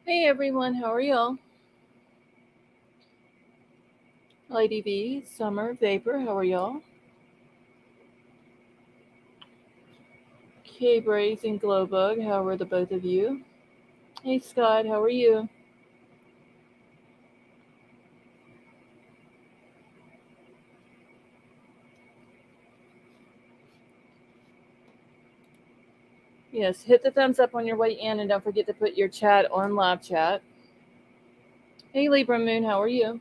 Hey everyone, how are y'all? Lady V, Summer, Vapor, how are y'all? K-Braze and Glowbug, how are the both of you? Hey Scott, how are you? Yes, hit the thumbs up on your way in and don't forget to put your chat on live chat. Hey Libra Moon, how are you?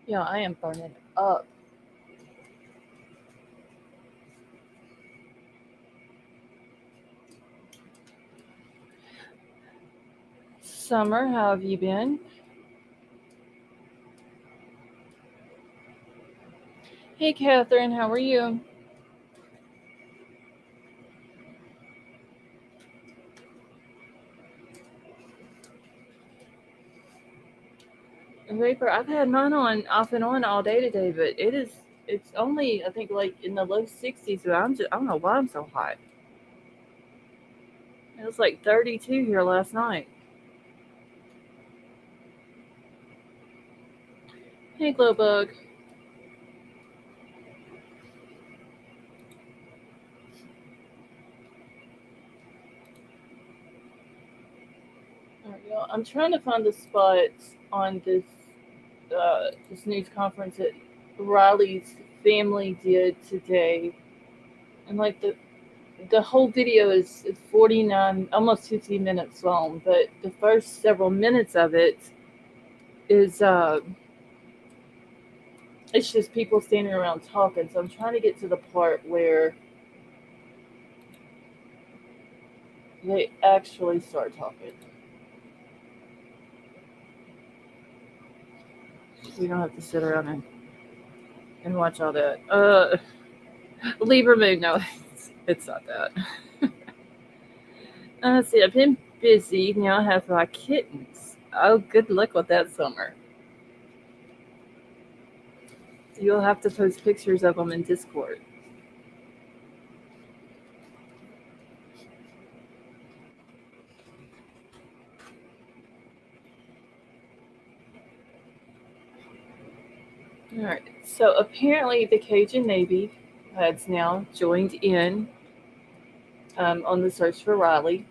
Yeah, I am burning up. Summer, how have you been? Hey Catherine, how are you? Vapor, I've had mine on off and on all day today, but it's only I think like in the low 60s, but I don't know why I'm so hot. It was like 32 here last night. Hey, Glowbug. All right, y'all. I'm trying to find the spots on this news conference that Riley's family did today, and like the whole video is 49, almost 50 minutes long, but the first several minutes of it is it's just people standing around talking. So I'm trying to get to the part where they actually start talking. We don't have to sit around and watch all that. Libra Moon, no, it's not that. Let's see, I've been busy. Now I have 5 kittens. Oh, good luck with that summer. You'll have to post pictures of them in Discord. All right. So apparently, the Cajun Navy has now joined in on the search for Riley.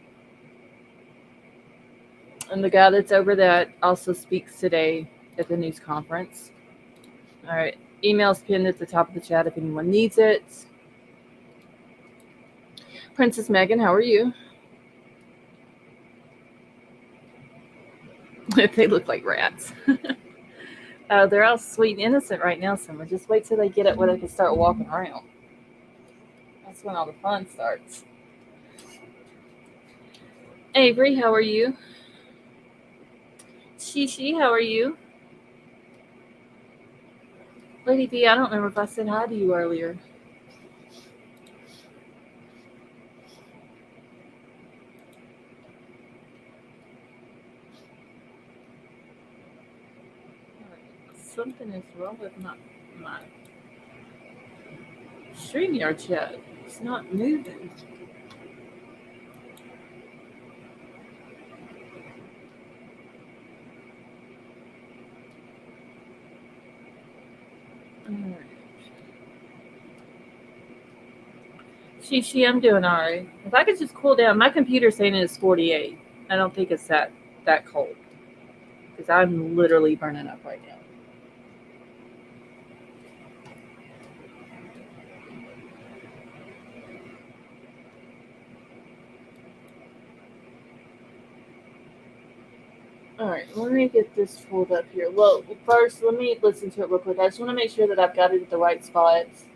And the guy that's over that also speaks today at the news conference. All right. Email's pinned at the top of the chat if anyone needs it. Princess Megan, how are you? They look like rats. They're all sweet and innocent right now, Summer. Just wait till they get it where they can start walking around. That's when all the fun starts. Avery, how are you? Shishi, how are you? Lady B, I don't remember if I said hi to you earlier. Something is wrong with my StreamYard chat. It's not moving. Alright. Shishi, I'm doing alright. If I could just cool down, my computer's saying it's 48. I don't think it's that cold. Because I'm literally burning up right now. All right, let me get this pulled up here. Well, first, let me listen to it real quick. I just want to make sure that I've got it at the right spots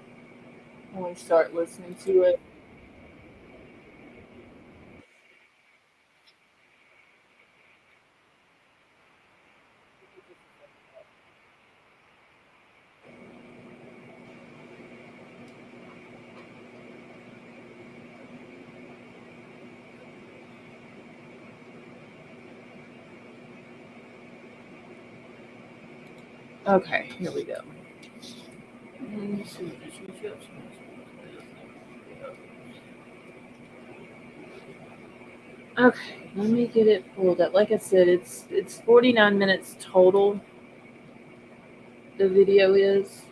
when we start listening to it. Okay, here we go. Okay, let me get it pulled up. Like I said, it's 49 minutes total. The video is,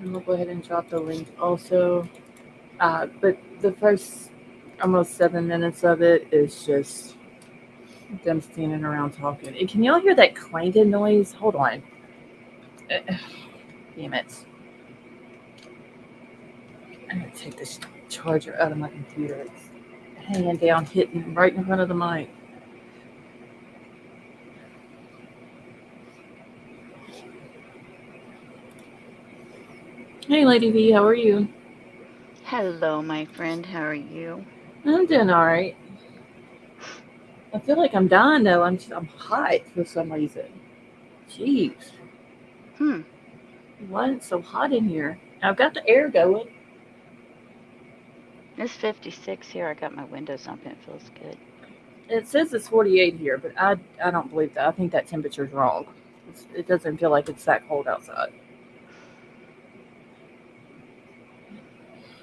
and we'll go ahead and drop the link also. But the first almost 7 minutes of it is just them standing around talking. And can y'all hear that clanking noise? Hold on. Damn it. I'm going to take this charger out of my computer. It's hanging down, hitting right in front of the mic. Hey, Lady V, how are you? Hello, my friend. How are you? I'm doing all right. I feel like I'm dying though. I'm hot for some reason. Jeez, Hmm. why is it so hot in here? I've got the air going. It's 56 here. I got my windows open. It feels good. It says it's 48 here, but I don't believe that. I think that temperature's wrong. It doesn't feel like it's that cold outside.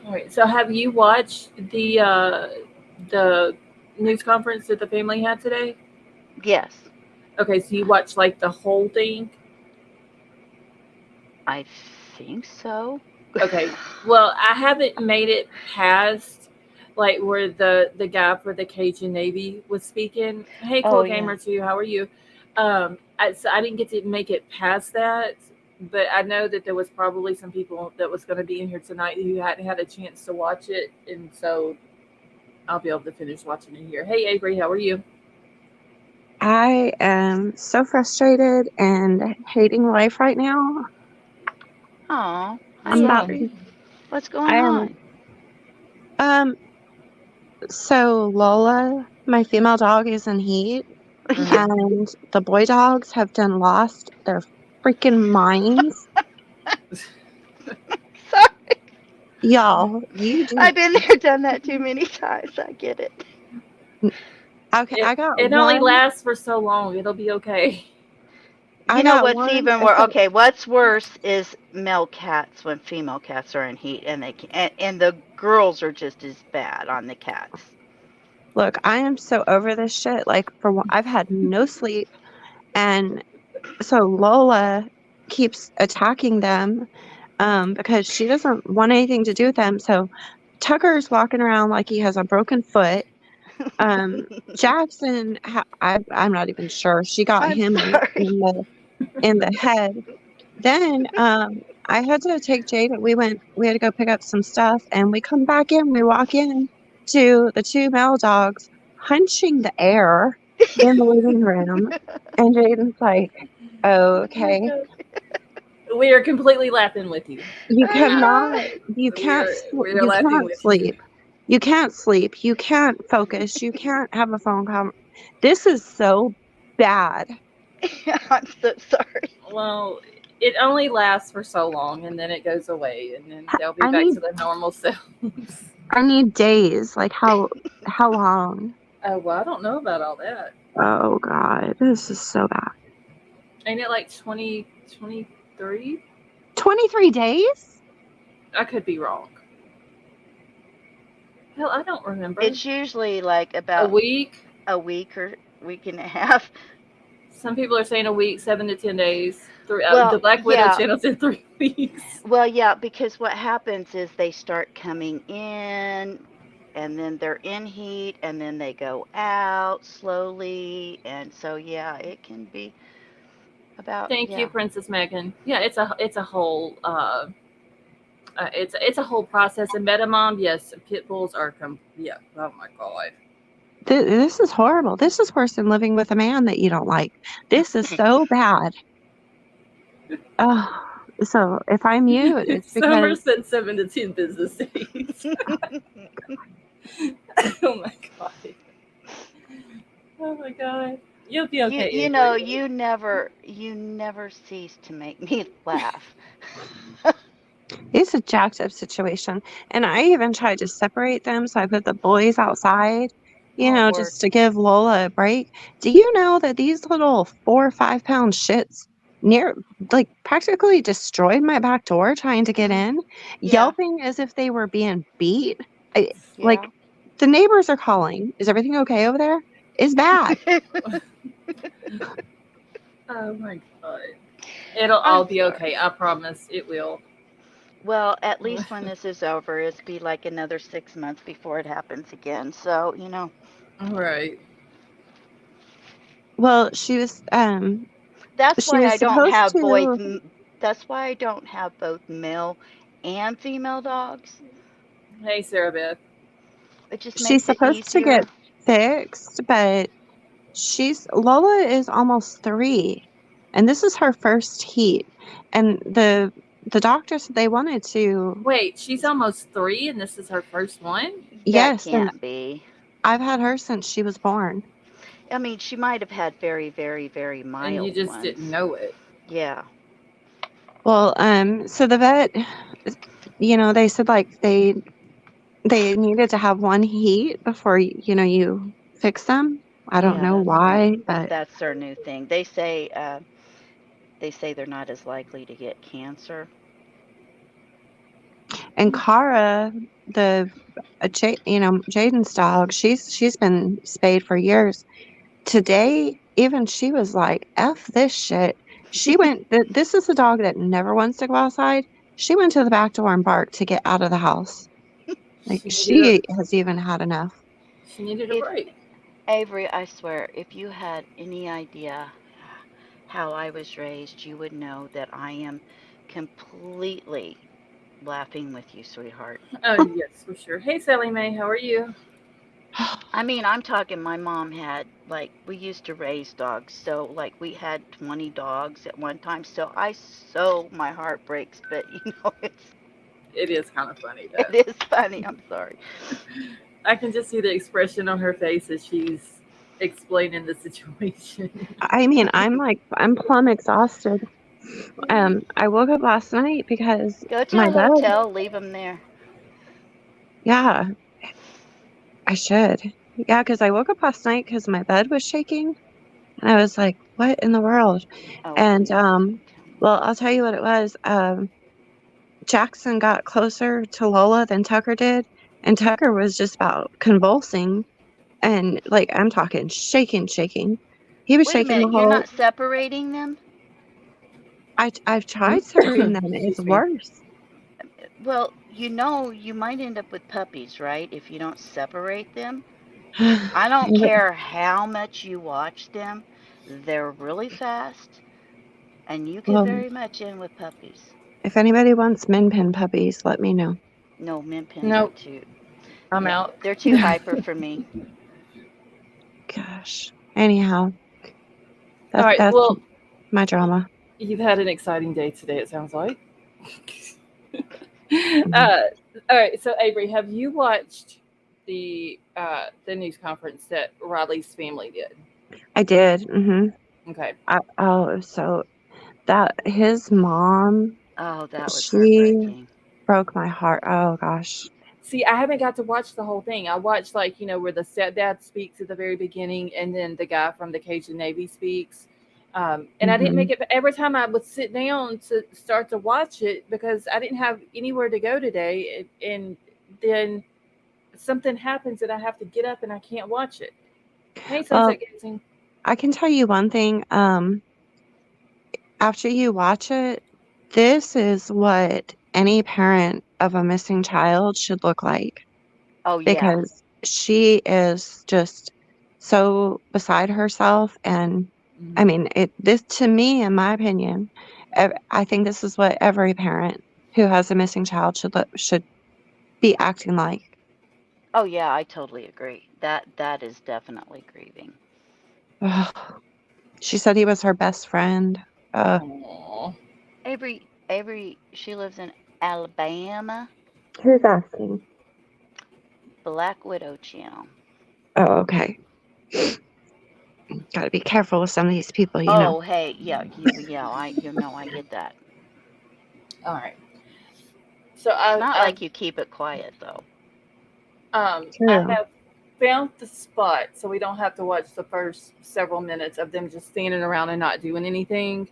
All right. So have you watched the news conference that the family had today? Yes, Okay, so you watched like the whole thing. I think so. Okay. Well, I haven't made it past like where the guy for the Cajun Navy was speaking. Hey, Oh, cool yeah. gamer too. How are you? So I didn't get to make it past that, but I know that there was probably some people that was going to be in here tonight who hadn't had a chance to watch it, and so I'll be able to finish watching it here. Hey, Avery, how are you? I am so frustrated and hating life right now. Oh, hi, I'm What's about wrong? Avery. What's I going am on? um so Lola, my female dog, is in heat Yeah. Mm-hmm. and the boy dogs have done lost their freaking minds. Sorry. Y'all, you do I've been there, done that too many times. I get it. okay, It it only lasts for so long. It'll be okay. I You know got what's one even worse? so Okay, what's worse is male cats when female cats are in heat, and and the girls are just as bad on the cats. look, I am so over this shit. Like I've had no sleep and so Lola keeps attacking them because she doesn't want anything to do with them. So Tucker's walking around like he has a broken foot. Um, Jackson, I'm not even sure. She got I'm him sorry. in the head. Then I had to take Jade. We had to go pick up some stuff, and we come back in. We walk in to the two male dogs hunching the air in the living room, and Jaden's like, Oh my "Okay." god. We are completely laughing with you. You I cannot, know. We are you laughing can't with you. sleep. You can't sleep. You can't focus. You can't have a phone call. This is so bad. I'm so sorry. Well, it only lasts for so long, and then it goes away, and then they'll be I back need, to their normal selves. I need days. Like how long? Oh well, I don't know about all that. Oh God, this is so bad. Ain't it like 2023? 23 days? I could be wrong. Hell, I don't remember. It's usually like A about week? a week or week and a half. Some people are saying a week, 7 to 10 days. The Well, Black Widow yeah. channel said 3 weeks. Well, yeah, because what happens is they start coming in and then they're in heat and then they go out slowly. And so, yeah, it can be about, Thank you, yeah. Princess Megan. Yeah, it's a whole it's a whole process. And Metamom, yes, pit bulls are yeah. Oh my god. This is horrible. This is worse than living with a man that you don't like. This is so bad. Oh, so if I mute, it's Summer because said 7 to 10 business days. Oh my god. Oh my god. You'll be You okay, you know, Avery. you never cease to make me laugh. it's a jacked up situation. And I even tried to separate them. So I put the boys outside Oh, Lord. just to give Lola a break. Do you know that these little 4 or 5 pound shits near, like, practically destroyed my back door trying to get in, Yeah. yelping as if they were being beat? I, like, Yeah. the neighbors are calling. Is everything okay over there? It's bad. Oh my god. It'll all I'm be sorry. okay. I promise it will. Well, at least when this is over, it's be like another 6 months before it happens again. So, All right. Well, that's she why was I don't supposed have both. to That's why I don't have both male and female dogs. Hey, Sarah Beth. It just she's makes it supposed to get easier. fixed, but Lola is almost 3, and this is her first heat. And the doctor said they wanted to. Wait, she's almost 3 and this is her first one? That Yes, and can't be. I've had her since she was born. I mean, she might have had very, very, very And you mild just didn't ones. know it. Yeah. Well, so the vet, they said like they needed to have one heat before you fix them. I don't Yeah, know why, but that's their new thing. They say they're not as likely to get cancer. and Kara, the Jaden's dog, she's been spayed for years. Today, even she was like, "F this shit." She went. This is a dog that never wants to go outside. She went to the back door and barked to get out of the house. Like She needed a she has even had enough. she needed a If break. Avery, I swear, if you had any idea how I was raised, you would know that I am completely laughing with you, sweetheart. Oh yes, for sure. Hey Sally Mae, how are you? I mean, I'm talking my mom had, like, we used to raise dogs. So, like, we had 20 dogs at one time. So my heart breaks, but, It is kind of funny it though. is funny. I'm sorry. I can just see the expression on her face as she's explaining the situation. I mean, I'm plumb exhausted. I woke up last night because Go to my a bed. hotel, leave them there. Yeah, I should. Yeah, because I woke up last night because my bed was shaking, and I was like, "What in the world?" Oh, And please don't tell me. well, I'll tell you what it was. Jackson got closer to Lola than Tucker did, and Tucker was just about convulsing, and like I'm talking shaking, shaking. He was Wait a shaking the minute, you're whole. not separating them? I've tried separating them. It's Excuse me. worse. Well, you might end up with puppies, right? If you don't separate them. I don't care how much you watch them, they're really fast, and you could Well, very much end with puppies. if anybody wants min pin puppies, let me know. No, min pins are Nope, too, I'm yeah, out. they're too hyper for me. Gosh. Anyhow, All right. that's Well, my drama. you've had an exciting day today. It sounds like. Mhm. uh, all right. So Avery, have you watched the news conference that Riley's family did? I did. Okay. So that his mom, Oh, that was she heartbreaking. broke my heart. Oh gosh. See, I haven't got to watch the whole thing. I watched like where the stepdad speaks at the very beginning, and then the guy from the Cajun Navy speaks. And I didn't hmm make it. But every time I would sit down to start to watch it because I didn't have anywhere to go today, and then something happens and I have to get up and I can't watch it. Hey, Well, Sunset Gazing. I can tell you one thing. After you watch it, this is what any parent of a missing child should look like, Oh, yeah. because she is just so beside herself. And I Mhm. mean, this to me, in my opinion, I think this is what every parent who has a missing child should be acting like. Oh, yeah, I totally agree. That is definitely grieving. Ugh. She said he was her best friend. Aw. Avery, she lives in Alabama. Who's asking? Black Widow Channel. Oh, okay. Got to be careful with some of these people. Oh, hey, yeah, yeah, I get that. All right. So It's not like you keep it quiet though. I True. have found the spot so we don't have to watch the first several minutes of them just standing around and not doing anything.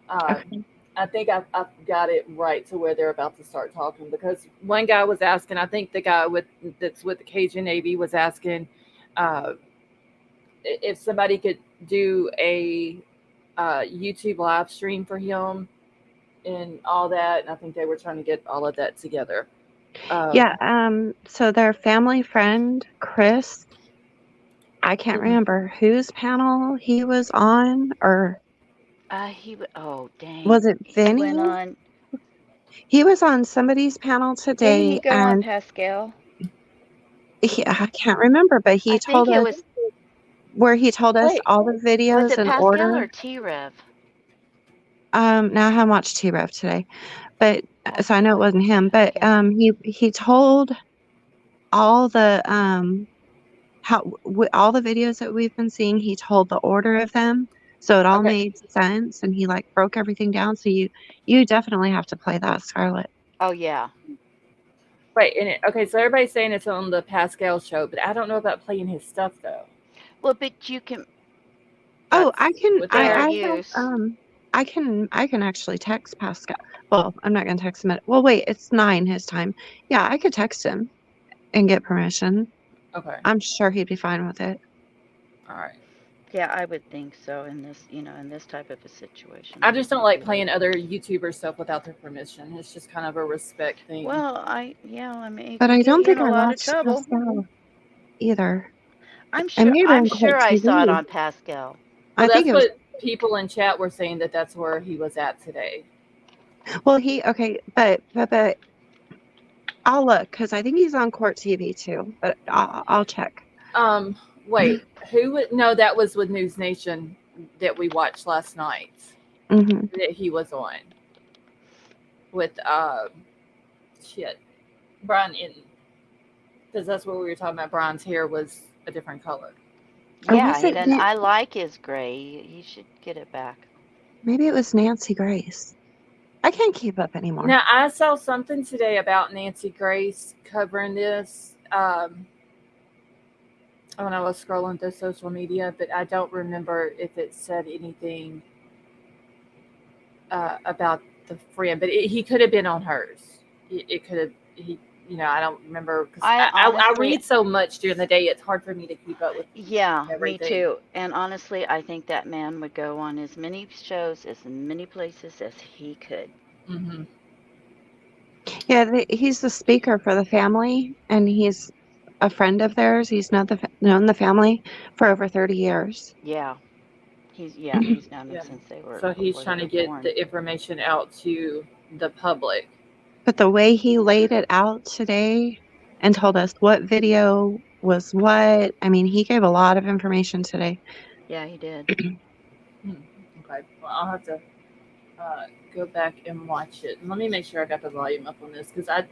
Um, Okay. I think I've got it right to where they're about to start talking because one guy was asking. I think the guy that's with the Cajun Navy was asking uh, if somebody could do a YouTube live stream for him and all that. And I think they were trying to get all of that together. Um, Yeah, so their family friend, Chris, I can't mhm. remember whose panel he was on, or Oh, dang. was it He went Vinny? on, He was on somebody's panel didn't he today, go on and Pascal? I can't remember, but I he think told it us was, where he told us Wait, all the was videos it in Pascal order. or T-Rev? Now I haven't watched T-Rev today, but I so I know it wasn't him, but okay. he told all the all the videos that we've been seeing, he told the order of them, so it all okay, made sense, and he like broke everything down. So you definitely have to play that, Scarlett. Oh, yeah. wait, okay. So everybody's saying it's on the Pascal show, but I don't know about playing his stuff though. Well, but you can, Oh, That's with fair I the have use. I can actually text Pascal. Well, I'm not gonna text him well, wait, it's 9 his time. Yeah, I could text him and get permission. okay. I'm sure he'd be fine with it. All right. Yeah, I would think so in this, in this type of a situation. I I just would don't think like he would. playing other YouTuber stuff without their permission. It's just kind of a respect thing. Well, yeah, I mean, it But could I get don't you in think a I lot of watched trouble. Pascal either. I'm It sure, may have I'm been Court sure I saw it TV. on Pascal. Well, I think that's it was, what people in chat were saying that that's where he was at today. well, okay, but I'll look because I think he's on Court TV too. But I'll check. Um, wait, who would? No, that was with News Nation that we watched last night. Hmm. That he was on with shit Brian Inton because that's what we were talking about. Brian's hair was a different color. Or Yeah, was it? and I like his gray. He should get it back. Maybe it was Nancy Grace. I can't keep up anymore. Now I saw something today about Nancy Grace covering this. When I was scrolling through social media, but I don't remember if it said anything about the friend. But he could have been on hers. It could have he. I don't remember because I I honestly, read so much during the day. It's hard for me to keep up with yeah, me everything. too. And honestly, I think that man would go on as many shows, as many places as he could. Hmm. Yeah, he's the speaker for the family, and he's a friend of theirs. He's known the family for over 30 years. Yeah, he's known them Yeah. since they were So he's before they trying to were get born. the information out to the public. But the way he laid it out today and told us what video was what, I mean, he gave a lot of information today. Yeah, he did. Hmm. Okay. Well, I'll have to go back and watch it. Let me make sure I got the volume up on this because I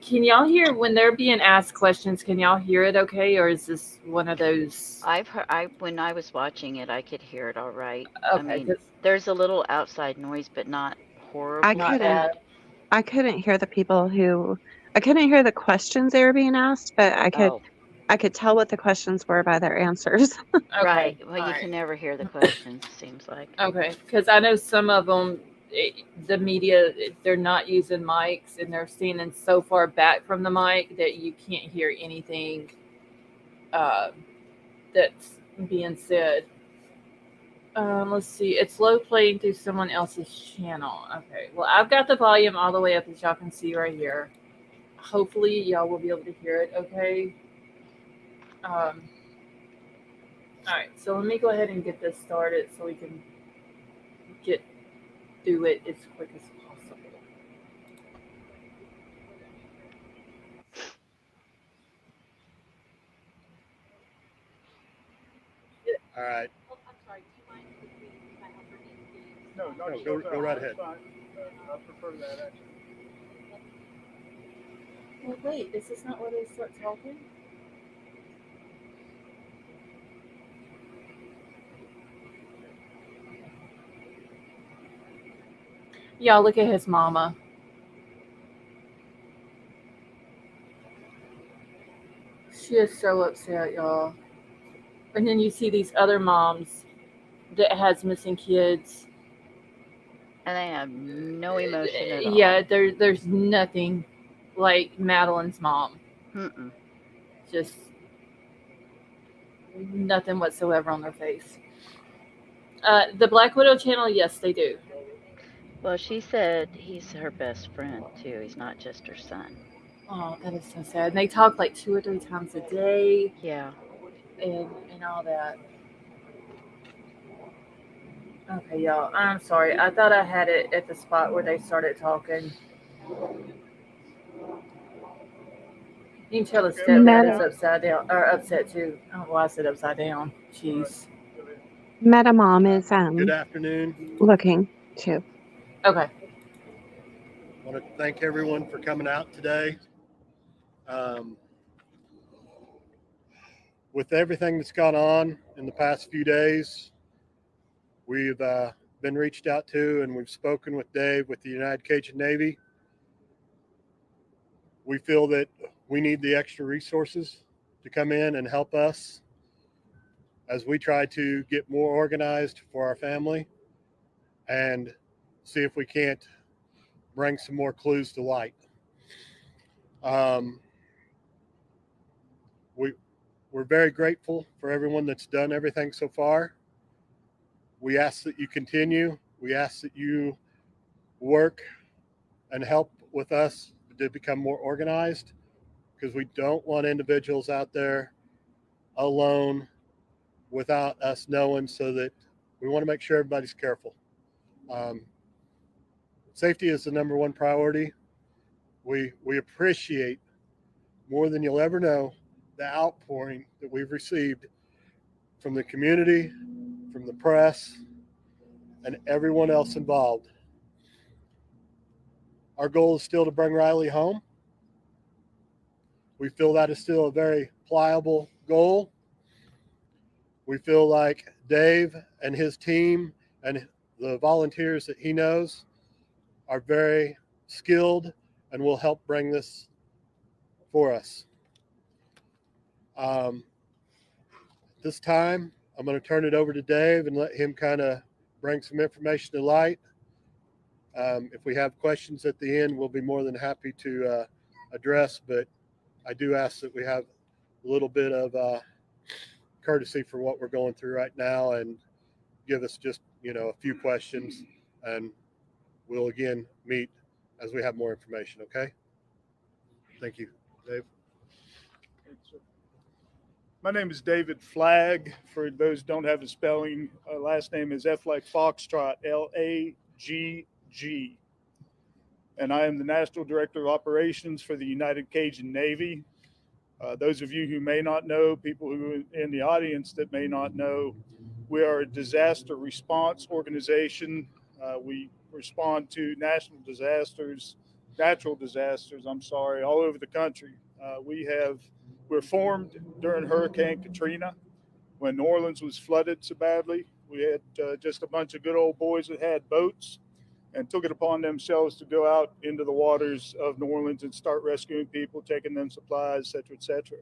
can y'all hear when they're being asked questions? Can y'all hear it okay, or is this one of those? When I was watching it, I could hear it all right. I Okay, mean, because there's a little outside noise, but not I horribly not couldn't bad. bad. I couldn't hear the people who I couldn't hear the questions they were being asked, but Oh, I could tell what the questions were by their answers. Okay, right. Well, all you right. can never hear the questions, seems like. Okay, because I know some of them, the media, they're not using mics and they're standing so far back from the mic that you can't hear anything uh, that's being said. Let's see. It's low playing through someone else's channel. Okay. Well, I've got the volume all the way up as y'all can see right here. Hopefully, y'all will be able to hear it. Okay. All right. So let me go ahead and get this started so we can get through it as quick as possible. All right. No, go right ahead. Well, wait. Is this not where they start talking? Y'all look at his mama. She is so upset, y'all. And then you see these other moms that has missing kids. And they have no emotion at Yeah, all. there's nothing like Madeline's mom. Mm-mm. Just nothing whatsoever on their face. The Black Widow channel, yes, they do. Well, she said he's her best friend too. He's not just her son. Oh, that is so sad. And they talk like 2 or 3 times a day, Yeah. and all that. Okay, y'all. I'm sorry. I thought I had it at the spot where they started talking. You can tell the stepdad is Meta upside down or upset too. I don't know why I said upside down. Jeez. Meta Mom is Good afternoon. looking too. Okay. I want to thank everyone for coming out today. Um, with everything that's gone on in the past few days, we've been reached out to and we've spoken with Dave with the United Cajun Navy. We feel that we need the extra resources to come in and help us as we try to get more organized for our family and see if we can't bring some more clues to light. Um, we, we're very grateful for everyone that's done everything so far. We ask that you continue. We ask that you work and help with us to become more organized because we don't want individuals out there alone without us knowing, so that we want to make sure everybody's careful. Um, Safety is the number one priority. We appreciate more than you'll ever know the outpouring that we've received from the community, from the press, and everyone else involved. Our goal is still to bring Riley home. We feel that is still a very pliable goal. We feel like Dave and his team and the volunteers that he knows are very skilled and will help bring this for us. This time, I'm going to turn it over to Dave and let him kind of bring some information to light. If we have questions at the end, we'll be more than happy to address, but I do ask that we have a little bit of courtesy for what we're going through right now and give us just, a few questions, and we'll again meet as we have more information. Okay. Thank you, Dave. My name is David Flagg. For those who don't have the spelling, last name is F like Foxtrot, Lagg. And I am the National Director of Operations for the United Cajun Navy. Those of you who may not know, people who are in the audience that may not know, we are a disaster response organization. We respond to natural disasters, all over the country. We're formed during Hurricane Katrina when New Orleans was flooded so badly. We had just a bunch of good old boys that had boats and took it upon themselves to go out into the waters of New Orleans and start rescuing people, taking them supplies, et cetera, et cetera.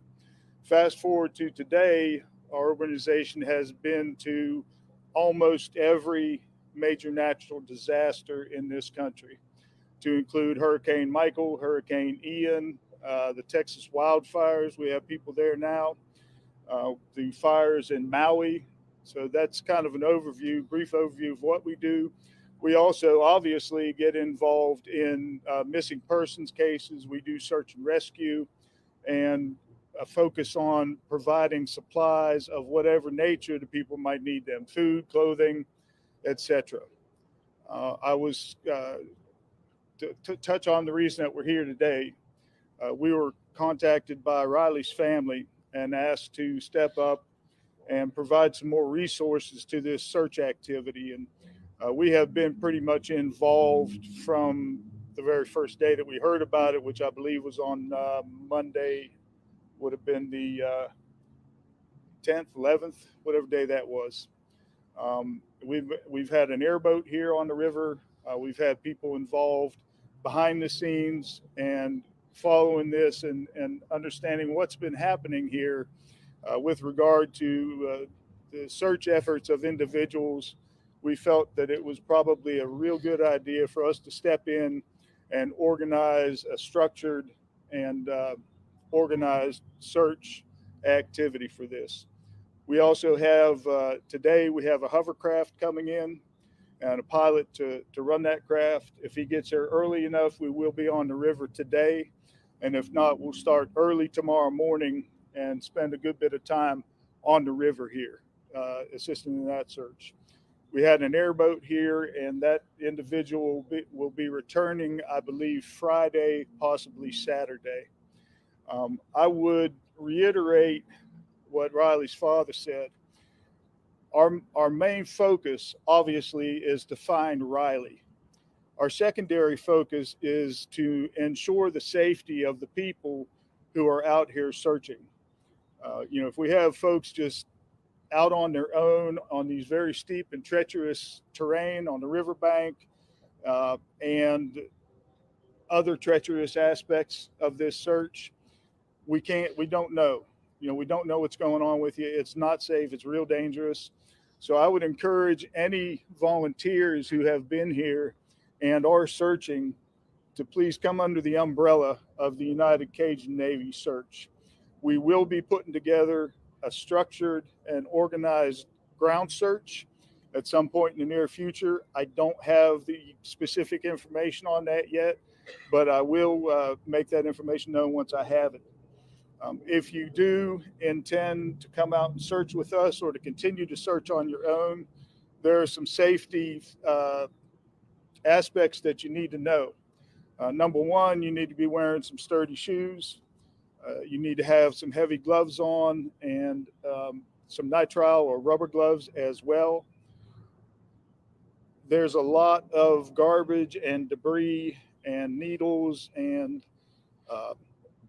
Fast forward to today, our organization has been to almost every major natural disaster in this country, to include Hurricane Michael, Hurricane Ian, the Texas wildfires. We have people there now. The fires in Maui. So that's kind of an brief overview of what we do. We also obviously get involved in missing persons cases. We do search and rescue and focus on providing supplies of whatever nature the people might need them, food, clothing, etc. I was to touch on the reason that we're here today. We were contacted by Riley's family and asked to step up and provide some more resources to this search activity. And we have been pretty much involved from the very first day that we heard about it, which I believe was on Monday, would have been the 10th, 11th, whatever day that was. We've had an airboat here on the river. We've had people involved behind the scenes, and following this and understanding what's been happening here with regard to the search efforts of individuals, we felt that it was probably a real good idea for us to step in and organize a structured and organized search activity for this. We also have today we have a hovercraft coming in and a pilot to run that craft. If he gets there early enough, we will be on the river today. And if not, we'll start early tomorrow morning and spend a good bit of time on the river here, assisting in that search. We had an airboat here, and that individual will be returning, I believe, Friday, possibly Saturday. I would reiterate what Riley's father said. Our main focus, obviously, is to find Riley. Our secondary focus is to ensure the safety of the people who are out here searching. If we have folks just out on their own on these very steep and treacherous terrain on the riverbank and other treacherous aspects of this search, we don't know. We don't know what's going on with you. It's not safe. It's real dangerous. So I would encourage any volunteers who have been here and are searching to please come under the umbrella of the United Cajun Navy search. We will be putting together a structured and organized ground search at some point in the near future. I don't have the specific information on that yet, but I will make that information known once I have it. If you do intend to come out and search with us or to continue to search on your own, there are some safety aspects that you need to know. Number one, you need to be wearing some sturdy shoes. You need to have some heavy gloves on and some nitrile or rubber gloves as well. There's a lot of garbage and debris and needles and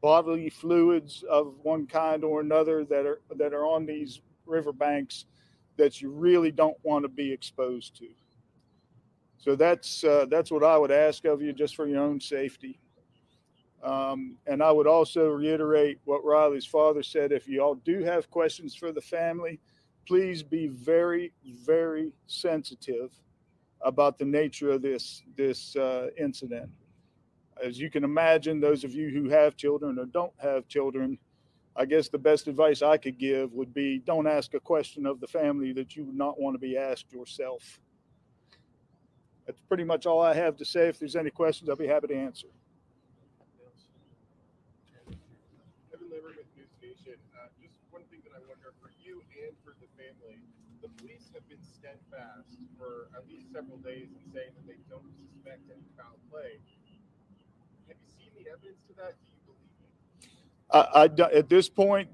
bodily fluids of one kind or another that are on these riverbanks that you really don't want to be exposed to. So that's what I would ask of you, just for your own safety. And I would also reiterate what Riley's father said. If you all do have questions for the family, please be very, very sensitive about the nature of this incident. As you can imagine, those of you who have children or don't have children, I guess the best advice I could give would be don't ask a question of the family that you would not want to be asked yourself. That's pretty much all I have to say. If there's any questions, I'll be happy to answer. Evan Labor with News Nation. Just one thing that I wonder for you and for the family, the police have been steadfast for at least several days in saying that they don't suspect any foul play. Have you seen the evidence to that? Do you believe it? At this point,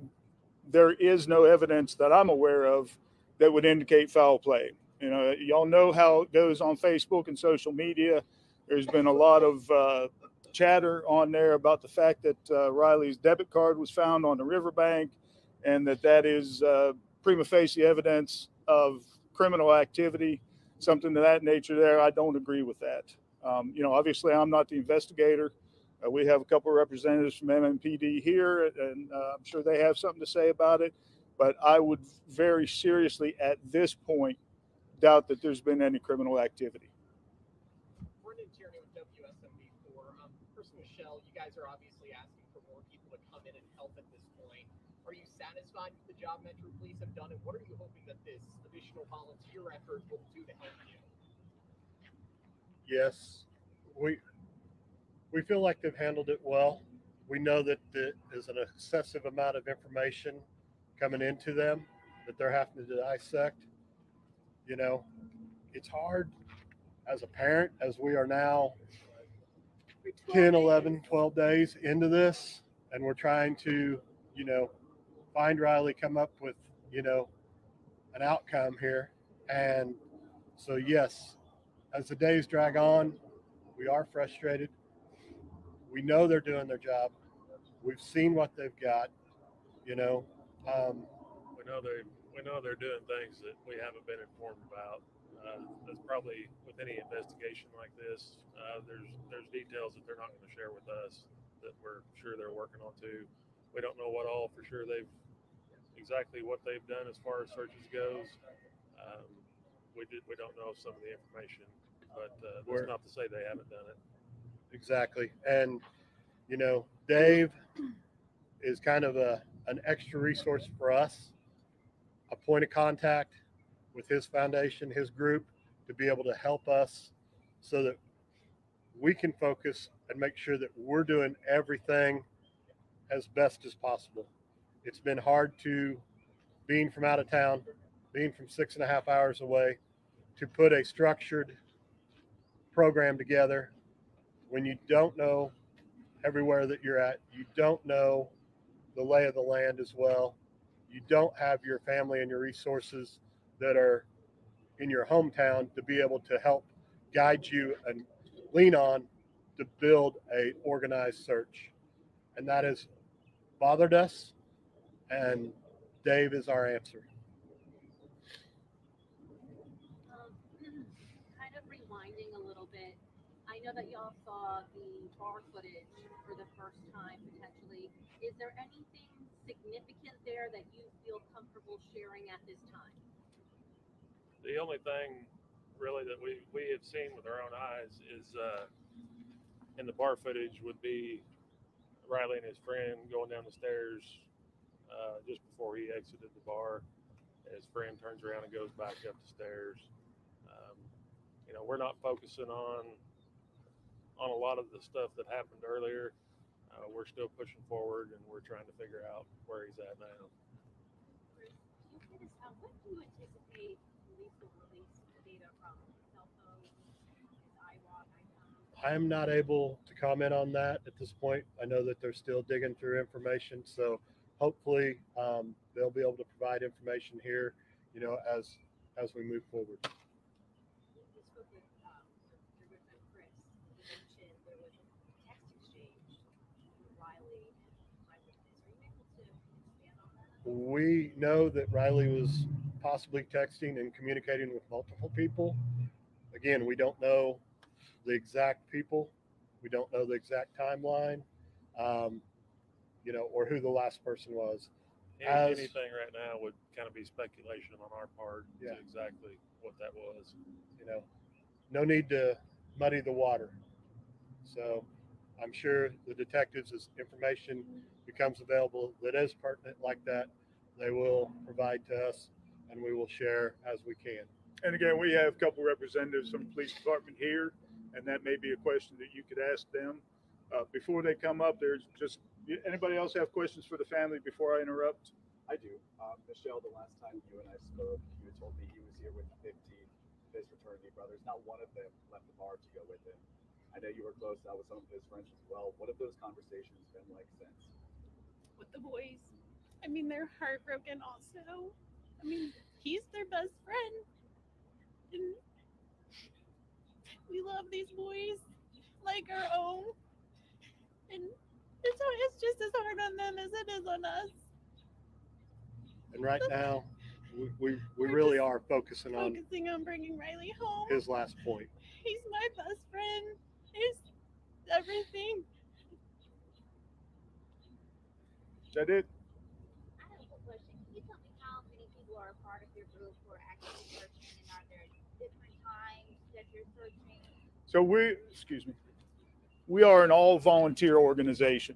there is no evidence that I'm aware of that would indicate foul play. Y'all know how it goes on Facebook and social media. There's been a lot of chatter on there about the fact that Riley's debit card was found on the riverbank and that is prima facie evidence of criminal activity, something of that nature there. I don't agree with that. Obviously, I'm not the investigator. We have a couple of representatives from MMPD here, and I'm sure they have something to say about it. But I would very seriously, at this point, doubt that there's been any criminal activity. Brendan Tierney with WSMB4. First, Michelle, you guys are obviously asking for more people to come in and help at this point. Are you satisfied with the job Metro Police have done, and what are you hoping that this additional volunteer effort will do to help you? Yes, we feel like they've handled it well. We know that there's an excessive amount of information coming into them that they're having to dissect. It's hard as a parent, as we are now 10, 11, 12 days into this, and we're trying to, find Riley, come up with, an outcome here. And so, yes, as the days drag on, we are frustrated. We know they're doing their job. We've seen what they've got, We know they're doing things that we haven't been informed about. That's probably with any investigation like this. There's details that they're not going to share with us that we're sure they're working on too. We don't know what all for sure exactly what they've done as far as searches goes. Um, we don't know some of the information, but that's not to say they haven't done it. Exactly. And, Dave is kind of an extra resource for us, a point of contact with his foundation, his group, to be able to help us so that we can focus and make sure that we're doing everything as best as possible. It's been hard being from out of town, being from 6.5 hours away, to put a structured program together when you don't know everywhere that you're at. You don't know the lay of the land as well. You don't have your family and your resources that are in your hometown to be able to help guide you and lean on to build a organized search. And that has bothered us, and Dave is our answer. Kind of rewinding a little bit, I know that y'all saw the bar footage for the first time potentially. Is there anything significant there that you feel comfortable sharing at this time? The only thing really that we have seen with our own eyes is in the bar footage would be Riley and his friend going down the stairs just before he exited the bar. His friend turns around and goes back up the stairs. Um, we're not focusing on a lot of the stuff that happened earlier. We're still pushing forward, and we're trying to figure out where he's at now. What do you anticipate police will release data from cell phones, iWalk, iPhone? I'm not able to comment on that at this point. I know that they're still digging through information, so hopefully they'll be able to provide information here, as we move forward. We spoke with your good friend Chris. He mentioned there was a text exchange with Riley and eyewitness. Are you able to expand on that? We know that Riley was possibly texting and communicating with multiple people. Again, we don't know the exact people. We don't know the exact timeline, um, or who the last person was. Anything right now would kind of be speculation on our part to exactly what that was. No need to muddy the water. So I'm sure the detectives, as information becomes available that is pertinent like that, they will provide to us, and we will share as we can. And again, we have a couple representatives from the police department here, and that may be a question that you could ask them. Before they come up, there's just anybody else have questions for the family before I interrupt? I do. Michelle, the last time you and I spoke, you had told me he was here with 15 of his fraternity brothers. Not one of them left the bar to go with him. I know you were close out with some of his friends as well. What have those conversations been like since? With the boys. I mean, they're heartbroken also. I mean, he's their best friend. And we love these boys like our own. And it's just as hard on them as it is on us. And right now, we really are focusing on bringing Riley home. his last point. He's my best friend. He's everything. Is that it? I have a question. Can you tell me how many people are a part of your group who are actually searching, and are there different times that you're searching? So we are an all volunteer organization.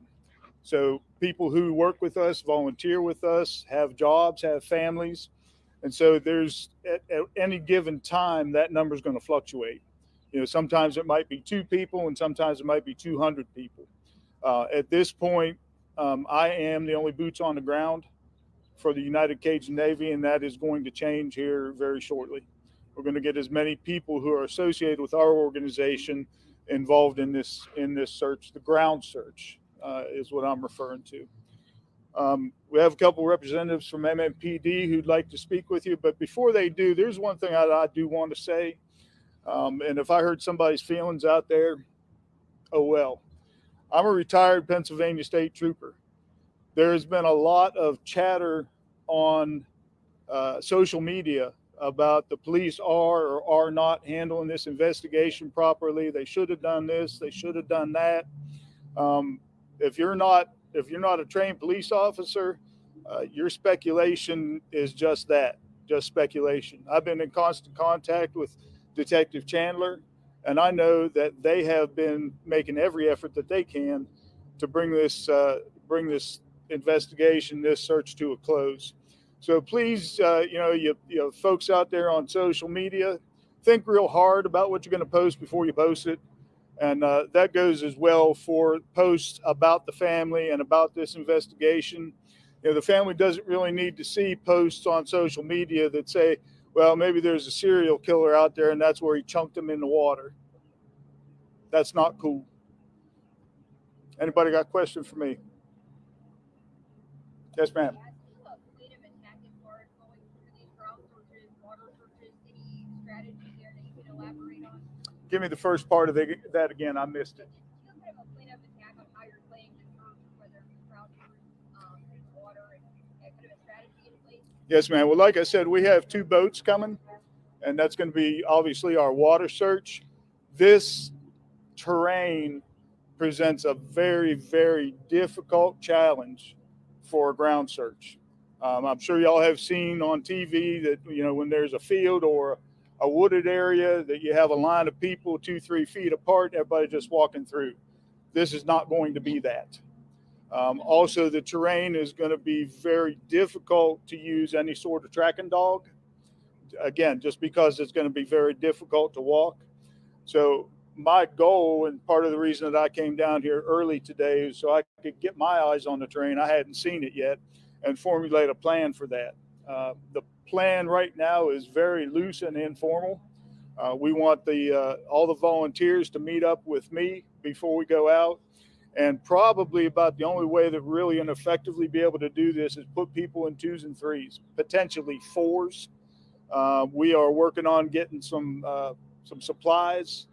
So people who work with us, volunteer with us, have jobs, have families. And so there's at any given time, that number is going to fluctuate. Sometimes it might be 2 people and sometimes it might be 200 people. At this point, I am the only boots on the ground for the United Cajun Navy, and that is going to change here very shortly. We're going to get as many people who are associated with our organization involved in this search. The ground search is what I'm referring to. We have a couple representatives from MMPD who'd like to speak with you, but before they do, there's one thing I do want to say. And if I hurt somebody's feelings out there, oh well. I'm a retired Pennsylvania State Trooper. There has been a lot of chatter on social media about the police are or are not handling this investigation properly. They should have done this. They should have done that. if you're not a trained police officer, your speculation is just that, just speculation. I've been in constant contact with Detective Chandler, and I know that they have been making every effort that they can to bring this investigation, this search to a close. So please, you folks out there on social media, think real hard about what you're going to post before you post it. And that goes as well for posts about the family and about this investigation. The family doesn't really need to see posts on social media that say, well, maybe there's a serial killer out there and that's where he chunked them in the water. That's not cool. Anybody got a question for me? Yes, ma'am. Give me the first part of that again. I missed it. Yes, ma'am. Well, like I said, we have 2 boats coming, and that's going to be obviously our water search. This terrain presents a very, very difficult challenge for a ground search. I'm sure y'all have seen on TV that, when there's a field or a wooded area, that you have a line of people 2-3 feet apart, everybody just walking through. This is not going to be that. Also, the terrain is going to be very difficult to use any sort of tracking dog. Again, just because it's going to be very difficult to walk. So my goal, and part of the reason that I came down here early today, is so I could get my eyes on the terrain. I hadn't seen it yet, and formulate a plan for that. The plan right now is very loose and informal. We want all the volunteers to meet up with me before we go out. And probably about the only way that really and effectively be able to do this is put people in 2s and 3s, potentially 4s. We are working on getting some supplies,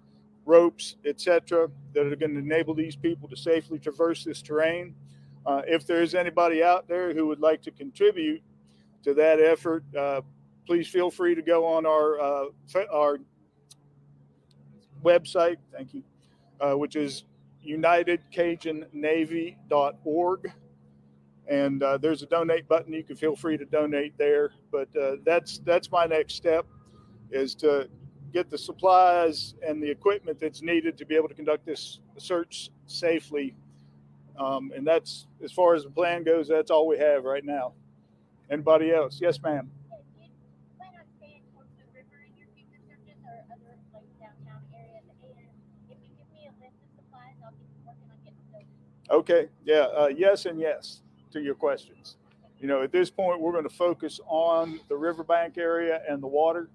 ropes, etc., that are going to enable these people to safely traverse this terrain. If there's anybody out there who would like to contribute to that effort, please feel free to go on our website. Thank you, which is UnitedCajunNavy.org. And there's a donate button. You can feel free to donate there. But that's my next step, is to get the supplies and the equipment that's needed to be able to conduct this search safely. And that's, as far as the plan goes, that's all we have right now. Anybody else? Yes, ma'am. Okay. Yeah. Yes and yes to your questions. At this point, we're going to focus on the riverbank area and the water,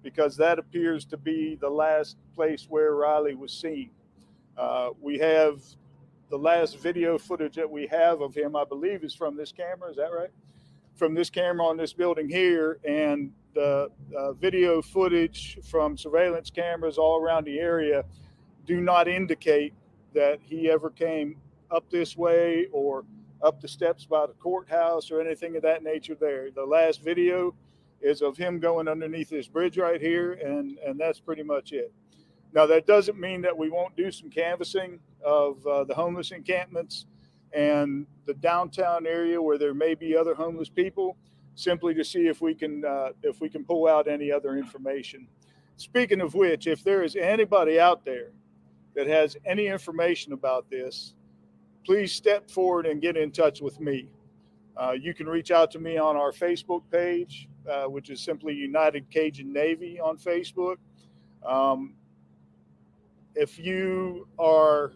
because that appears to be the last place where Riley was seen. We have the last video footage that we have of him, I believe, is from this camera. Is that right? From this camera on this building here, and the video footage from surveillance cameras all around the area do not indicate that he ever came up this way or up the steps by the courthouse or anything of that nature there. The last video is of him going underneath this bridge right here, and that's pretty much it. Now, that doesn't mean that we won't do some canvassing of the homeless encampments and the downtown area where there may be other homeless people, simply to see if we can pull out any other information. Speaking of which, if there is anybody out there that has any information about this, please step forward and get in touch with me. You can reach out to me on our Facebook page, which is simply United Cajun Navy on Facebook. If you are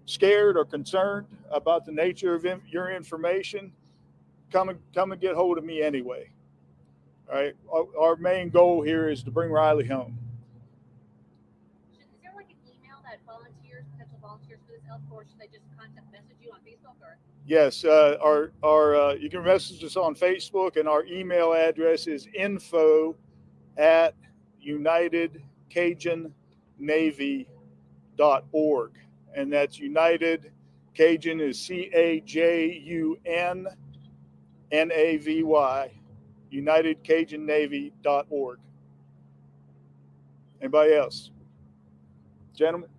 scared or concerned about the nature of your information, come and get hold of me anyway. All right. Our main goal here is to bring Riley home. Is there like an email that potential volunteers for this help, or should they just contact message you on Facebook? Or yes, you can message us on Facebook, and our email address is info@UnitedCajunNavy.org, and that's United Cajun is CAJUNNAVY, UnitedCajunNavy.org. Anybody else? Gentlemen?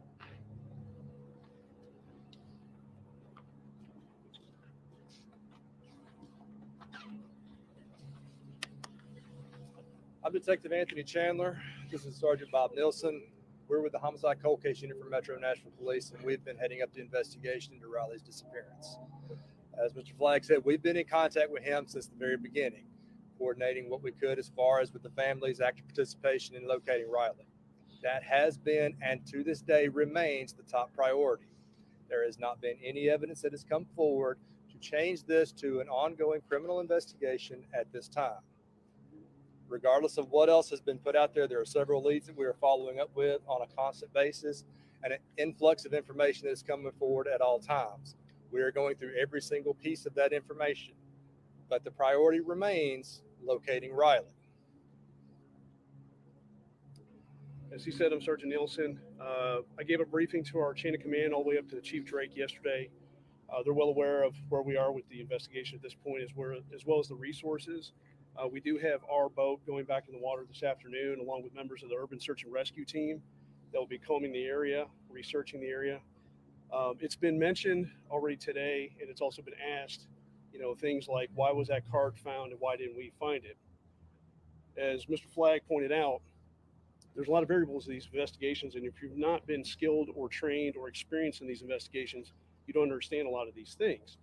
I'm Detective Anthony Chandler. This is Sergeant Bob Nilsson. We're with the Homicide Cold Case Unit for Metro Nashville Police, and we've been heading up the investigation into Riley's disappearance. As Mr. Flagg said, we've been in contact with him since the very beginning, coordinating what we could as far as with the family's active participation in locating Riley. That has been, and to this day remains, the top priority. There has not been any evidence that has come forward to change this to an ongoing criminal investigation at this time. Regardless of what else has been put out there, there are several leads that we are following up with on a constant basis and an influx of information that is coming forward at all times. We are going through every single piece of that information, but the priority remains locating Riley. As he said, I'm Sergeant Nielsen. I gave a briefing to our chain of command all the way up to Chief Drake yesterday. They're well aware of where we are with the investigation at this point, as well as the resources. We do have our boat going back in the water this afternoon, along with members of the Urban Search and Rescue team that will be combing the area, researching the area. It's been mentioned already today, and it's also been asked, things like, why was that card found and why didn't we find it? As Mr. Flagg pointed out, there's a lot of variables in these investigations, and if you've not been skilled or trained or experienced in these investigations, you don't understand a lot of these things.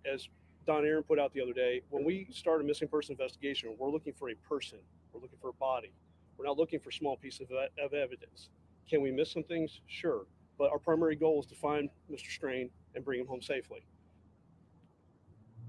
As Don Aaron put out the other day, when we start a missing person investigation, we're looking for a person, we're looking for a body. We're not looking for small pieces of evidence. Can we miss some things? Sure. But our primary goal is to find Mr. Strain and bring him home safely.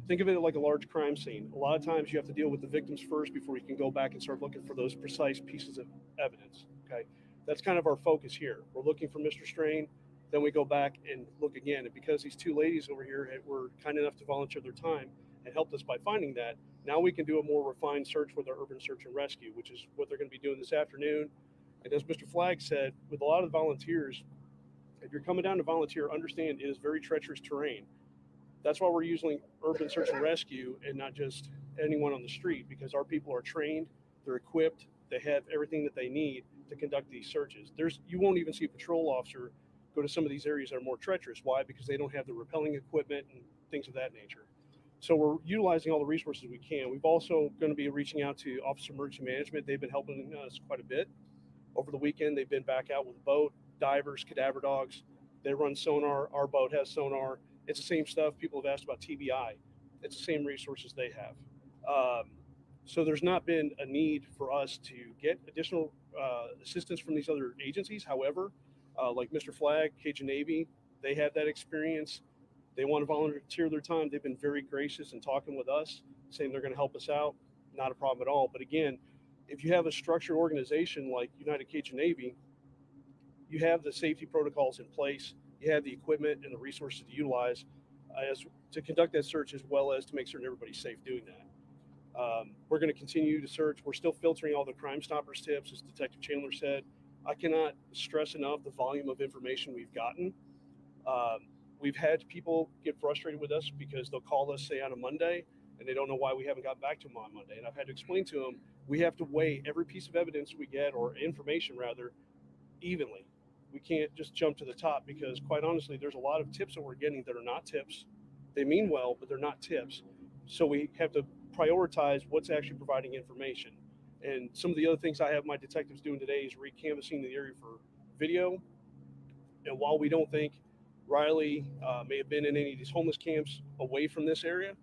Think of it like a large crime scene. A lot of times you have to deal with the victims first before you can go back and start looking for those precise pieces of evidence. Okay, that's kind of our focus here. We're looking for Mr. Strain, then we go back and look again. And because these two ladies over here were kind enough to volunteer their time and helped us by finding that, now we can do a more refined search with our Urban Search and Rescue, which is what they're going to be doing this afternoon. And as Mr. Flagg said, with a lot of the volunteers, if you're coming down to volunteer, understand it is very treacherous terrain. That's why we're using Urban Search and Rescue and not just anyone on the street, because our people are trained, they're equipped, they have everything that they need to conduct these searches. You won't even see a patrol officer go to some of these areas that are more treacherous. Why? Because they don't have the rappelling equipment and things of that nature. So we're utilizing all the resources we can. We've also going to be reaching out to Office of Emergency Management. They've been helping us quite a bit. Over the weekend, they've been back out with a boat, divers, cadaver dogs. They run sonar. Our boat has sonar. It's the same stuff. People have asked about TBI. It's the same resources they have. So there's not been a need for us to get additional assistance from these other agencies. However, like Mr. Flagg, Cajun Navy, they have that experience. They want to volunteer their time. They've been very gracious in talking with us, saying they're going to help us out. Not a problem at all. But again, if you have a structured organization like United Cajun Navy, you have the safety protocols in place. You have the equipment and the resources to utilize as to conduct that search, as well as to make certain everybody's safe doing that. We're going to continue to search. We're still filtering all the Crime Stoppers tips, as Detective Chandler said. I cannot stress enough the volume of information we've gotten. We've had people get frustrated with us because they'll call us, say, on a Monday, and they don't know why we haven't gotten back to them on Monday. And I've had to explain to them, we have to weigh every piece of evidence we get, or information rather, evenly. We can't just jump to the top, because quite honestly, there's a lot of tips that we're getting that are not tips. They mean well, but they're not tips. So we have to prioritize what's actually providing information. And some of the other things I have my detectives doing today is re-canvassing the area for video. And while we don't think Riley may have been in any of these homeless camps away from this area,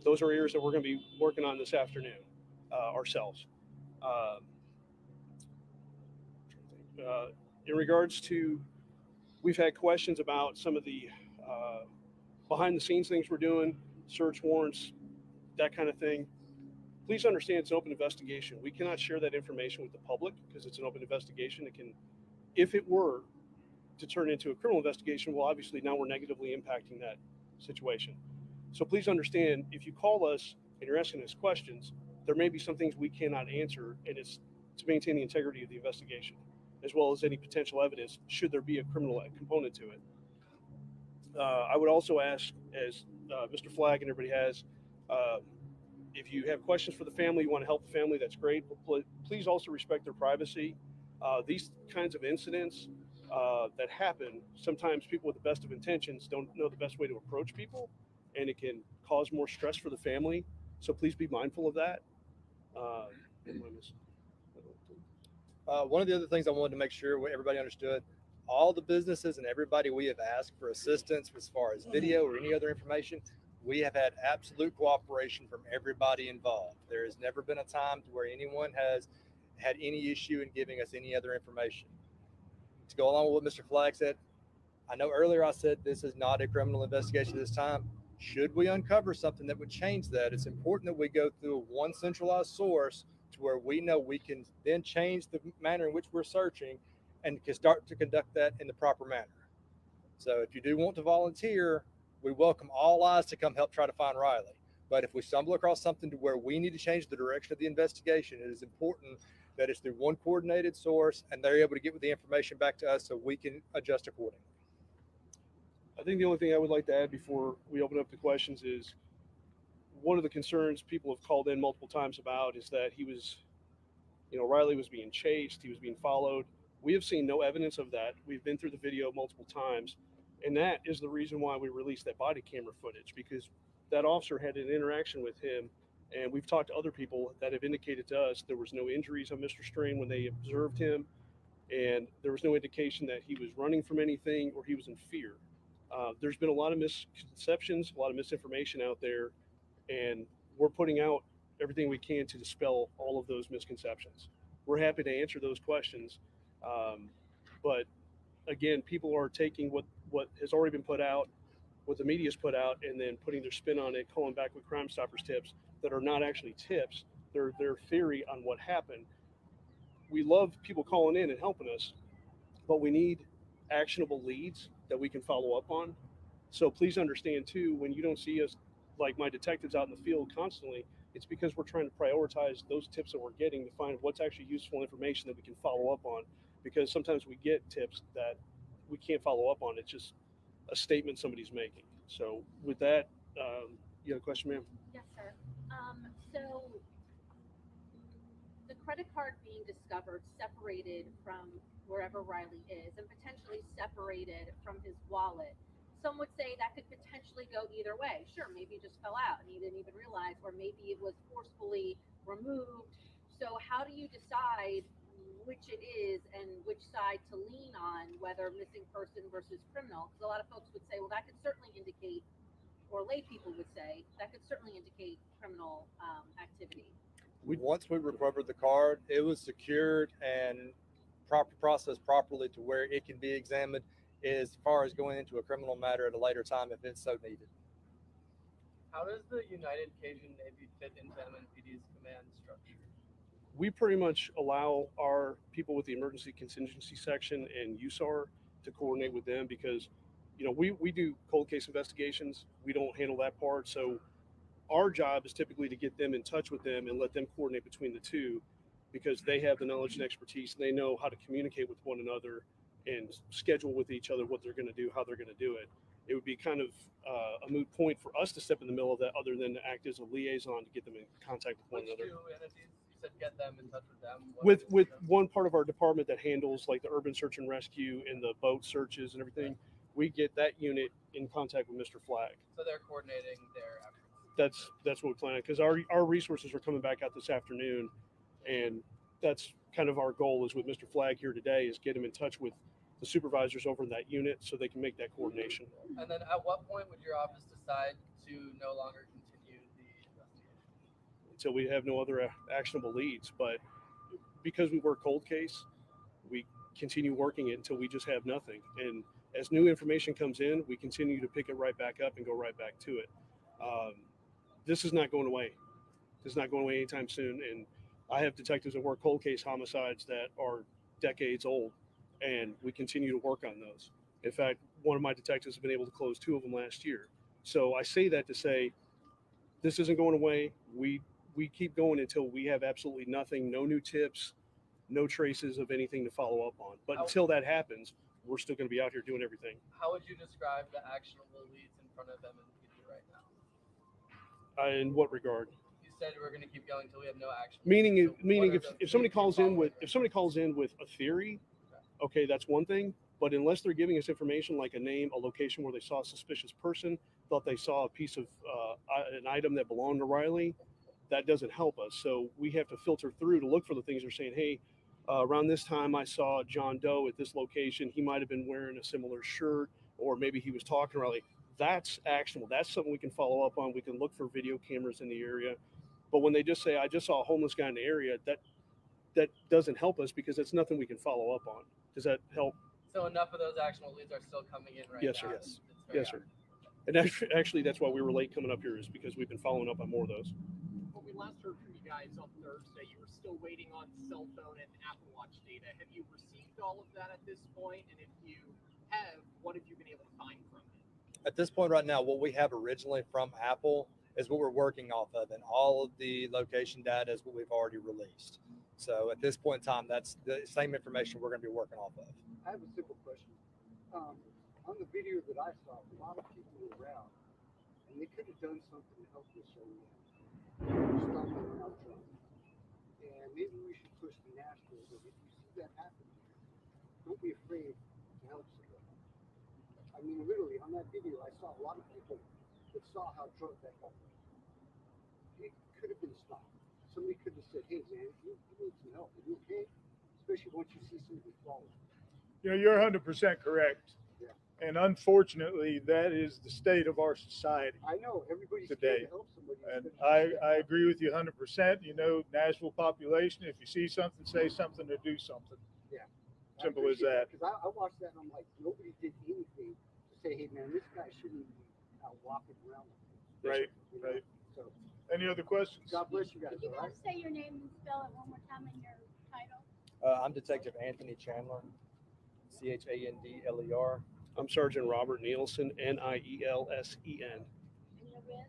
those are areas that we're going to be working on this afternoon ourselves. In regards to, we've had questions about some of the behind the scenes things we're doing, search warrants, that kind of thing. Please understand it's an open investigation. We cannot share that information with the public because it's an open investigation. It can, if it were to turn into a criminal investigation, well, obviously now we're negatively impacting that situation. So please understand, if you call us and you're asking us questions, there may be some things we cannot answer, and it's to maintain the integrity of the investigation, as well as any potential evidence should there be a criminal component to it. I would also ask, as Mr. Flagg and everybody has, if you have questions for the family, you want to help the family, that's great. But please also respect their privacy. These kinds of incidents that happen, sometimes people with the best of intentions don't know the best way to approach people, and it can cause more stress for the family. So please be mindful of that. Anything I missed? One of the other things I wanted to make sure everybody understood, all the businesses and everybody we have asked for assistance as far as video or any other information, we have had absolute cooperation from everybody involved. There has never been a time to where anyone has had any issue in giving us any other information. To go along with what Mr. Flagg said, I know earlier I said this is not a criminal investigation this time. Should we uncover something that would change that, it's important that we go through one centralized source to where we know we can then change the manner in which we're searching and can start to conduct that in the proper manner. So if you do want to volunteer, we welcome all eyes to come help try to find Riley. But if we stumble across something to where we need to change the direction of the investigation, it is important that it's through one coordinated source and they're able to get the information back to us so we can adjust accordingly. I think the only thing I would like to add before we open up the questions is one of the concerns people have called in multiple times about is that Riley was being chased, he was being followed. We have seen no evidence of that. We've been through the video multiple times, and that is the reason why we released that body camera footage, because that officer had an interaction with him, and we've talked to other people that have indicated to us there was no injuries on Mr. Strain when they observed him, and there was no indication that he was running from anything or he was in fear. There's been a lot of misconceptions, a lot of misinformation out there, and we're putting out everything we can to dispel all of those misconceptions. We're happy to answer those questions, but again, people are taking what has already been put out, what the media's put out, and then putting their spin on it, calling back with Crime Stoppers tips that are not actually tips. They're their theory on what happened. We love people calling in and helping us, but we need actionable leads that we can follow up on. So please understand too, when you don't see us, like my detectives out in the field constantly, it's because we're trying to prioritize those tips that we're getting to find what's actually useful information that we can follow up on. Because sometimes we get tips that we can't follow up on. It's just a statement somebody's making. So with that, you have a question, ma'am? Yes, sir. So the credit card being discovered separated from wherever Riley is and potentially separated from his wallet. Some would say that could potentially go either way. Sure, maybe it just fell out and he didn't even realize, or maybe it was forcefully removed. So how do you decide which it is and which side to lean on, whether missing person versus criminal? Because a lot of folks would say, well, that could certainly indicate, or lay people would say, that could certainly indicate criminal activity. Once we recovered the card, it was secured and processed properly to where it can be examined as far as going into a criminal matter at a later time if it's so needed. How does the United Cajun Navy fit into MNPD's command structure? We pretty much allow our people with the emergency contingency section and USAR to coordinate with them because, we do cold case investigations. We don't handle that part. So our job is typically to get them in touch with them and let them coordinate between the two because they have the knowledge and expertise and they know how to communicate with one another and schedule with each other what they're going to do, how they're going to do it. It would be kind of a moot point for us to step in the middle of that other than to act as a liaison to get them in contact with one another. Which two entities? You said get them in touch with them? With one part of our department that handles like the urban search and rescue and the boat searches and everything, we get that unit in contact with Mr. Flagg. So they're coordinating their efforts. That's what we plan on because our resources are coming back out this afternoon, and that's kind of our goal is with Mr. Flagg here today is get him in touch with the supervisors over in that unit so they can make that coordination. And then at what point would your office decide to no longer continue the investigation? Until we have no other actionable leads, but because we work cold case, we continue working it until we just have nothing. And as new information comes in, we continue to pick it right back up and go right back to it. This is not going away. This is not going away anytime soon. And I have detectives that work cold case homicides that are decades old, and we continue to work on those. In fact, one of my detectives has been able to close 2 of them last year. So I say that to say this isn't going away. We keep going until we have absolutely nothing, no new tips, no traces of anything to follow up on. But until that happens, we're still going to be out here doing everything. How would you describe the actionable leads in front of MNPD right now? In what regard? You said we're going to keep going until we have no action. Meaning if somebody calls in with a theory, okay, that's one thing. But unless they're giving us information like a name, a location where they saw a suspicious person, thought they saw a piece of an item that belonged to Riley, that doesn't help us. So we have to filter through to look for the things they're saying. Hey, around this time I saw John Doe at this location. He might have been wearing a similar shirt, or maybe he was talking around. Like, that's actionable. That's something we can follow up on. We can look for video cameras in the area. But when they just say, I just saw a homeless guy in the area, that doesn't help us because that's nothing we can follow up on. Does that help? So enough of those actionable leads are still coming in right Yes, now. sir. It's very Yes, sir. And actually, that's why we were late coming up here, is because we've been following up on more of those. When we last heard from you guys on Thursday, you were still waiting on cell phone and Apple Watch data. Have you received all of that at this point? And if you have, what have you been able to find from it? At this point right now, what we have originally from Apple is what we're working off of, and all of the location data is what we've already released. So at this point in time, that's the same information we're going to be working off of. I have a simple question. On the video that I saw, a lot of people were around, and they could have done something to help this young man stop him out drunk. And maybe we should push the national that if you see that happen, don't be afraid to help somebody. I mean, literally, on that video, I saw a lot of people that saw how drunk that guy was. It could have been stopped. Somebody could have said, hey, man, you need some help. Are you okay? Especially once you see somebody falling. You know, you're 100% correct. Yeah. And unfortunately, that is the state of our society. I know everybody's today. scared to help somebody. And I agree with you 100%. You know, Nashville population, if you see something, say something or do something. Yeah. Simple as that. Because I watched that and I'm like, nobody did anything to say, hey, man, this guy shouldn't be out walking around like this. Right, You know? right. So, any other questions? God bless you guys. Could you all right? guys say your name and spell it one more time in your title? I'm Detective Anthony Chandler, Chandler. I'm Sergeant Robert Nielsen, Nielsen. And you're with?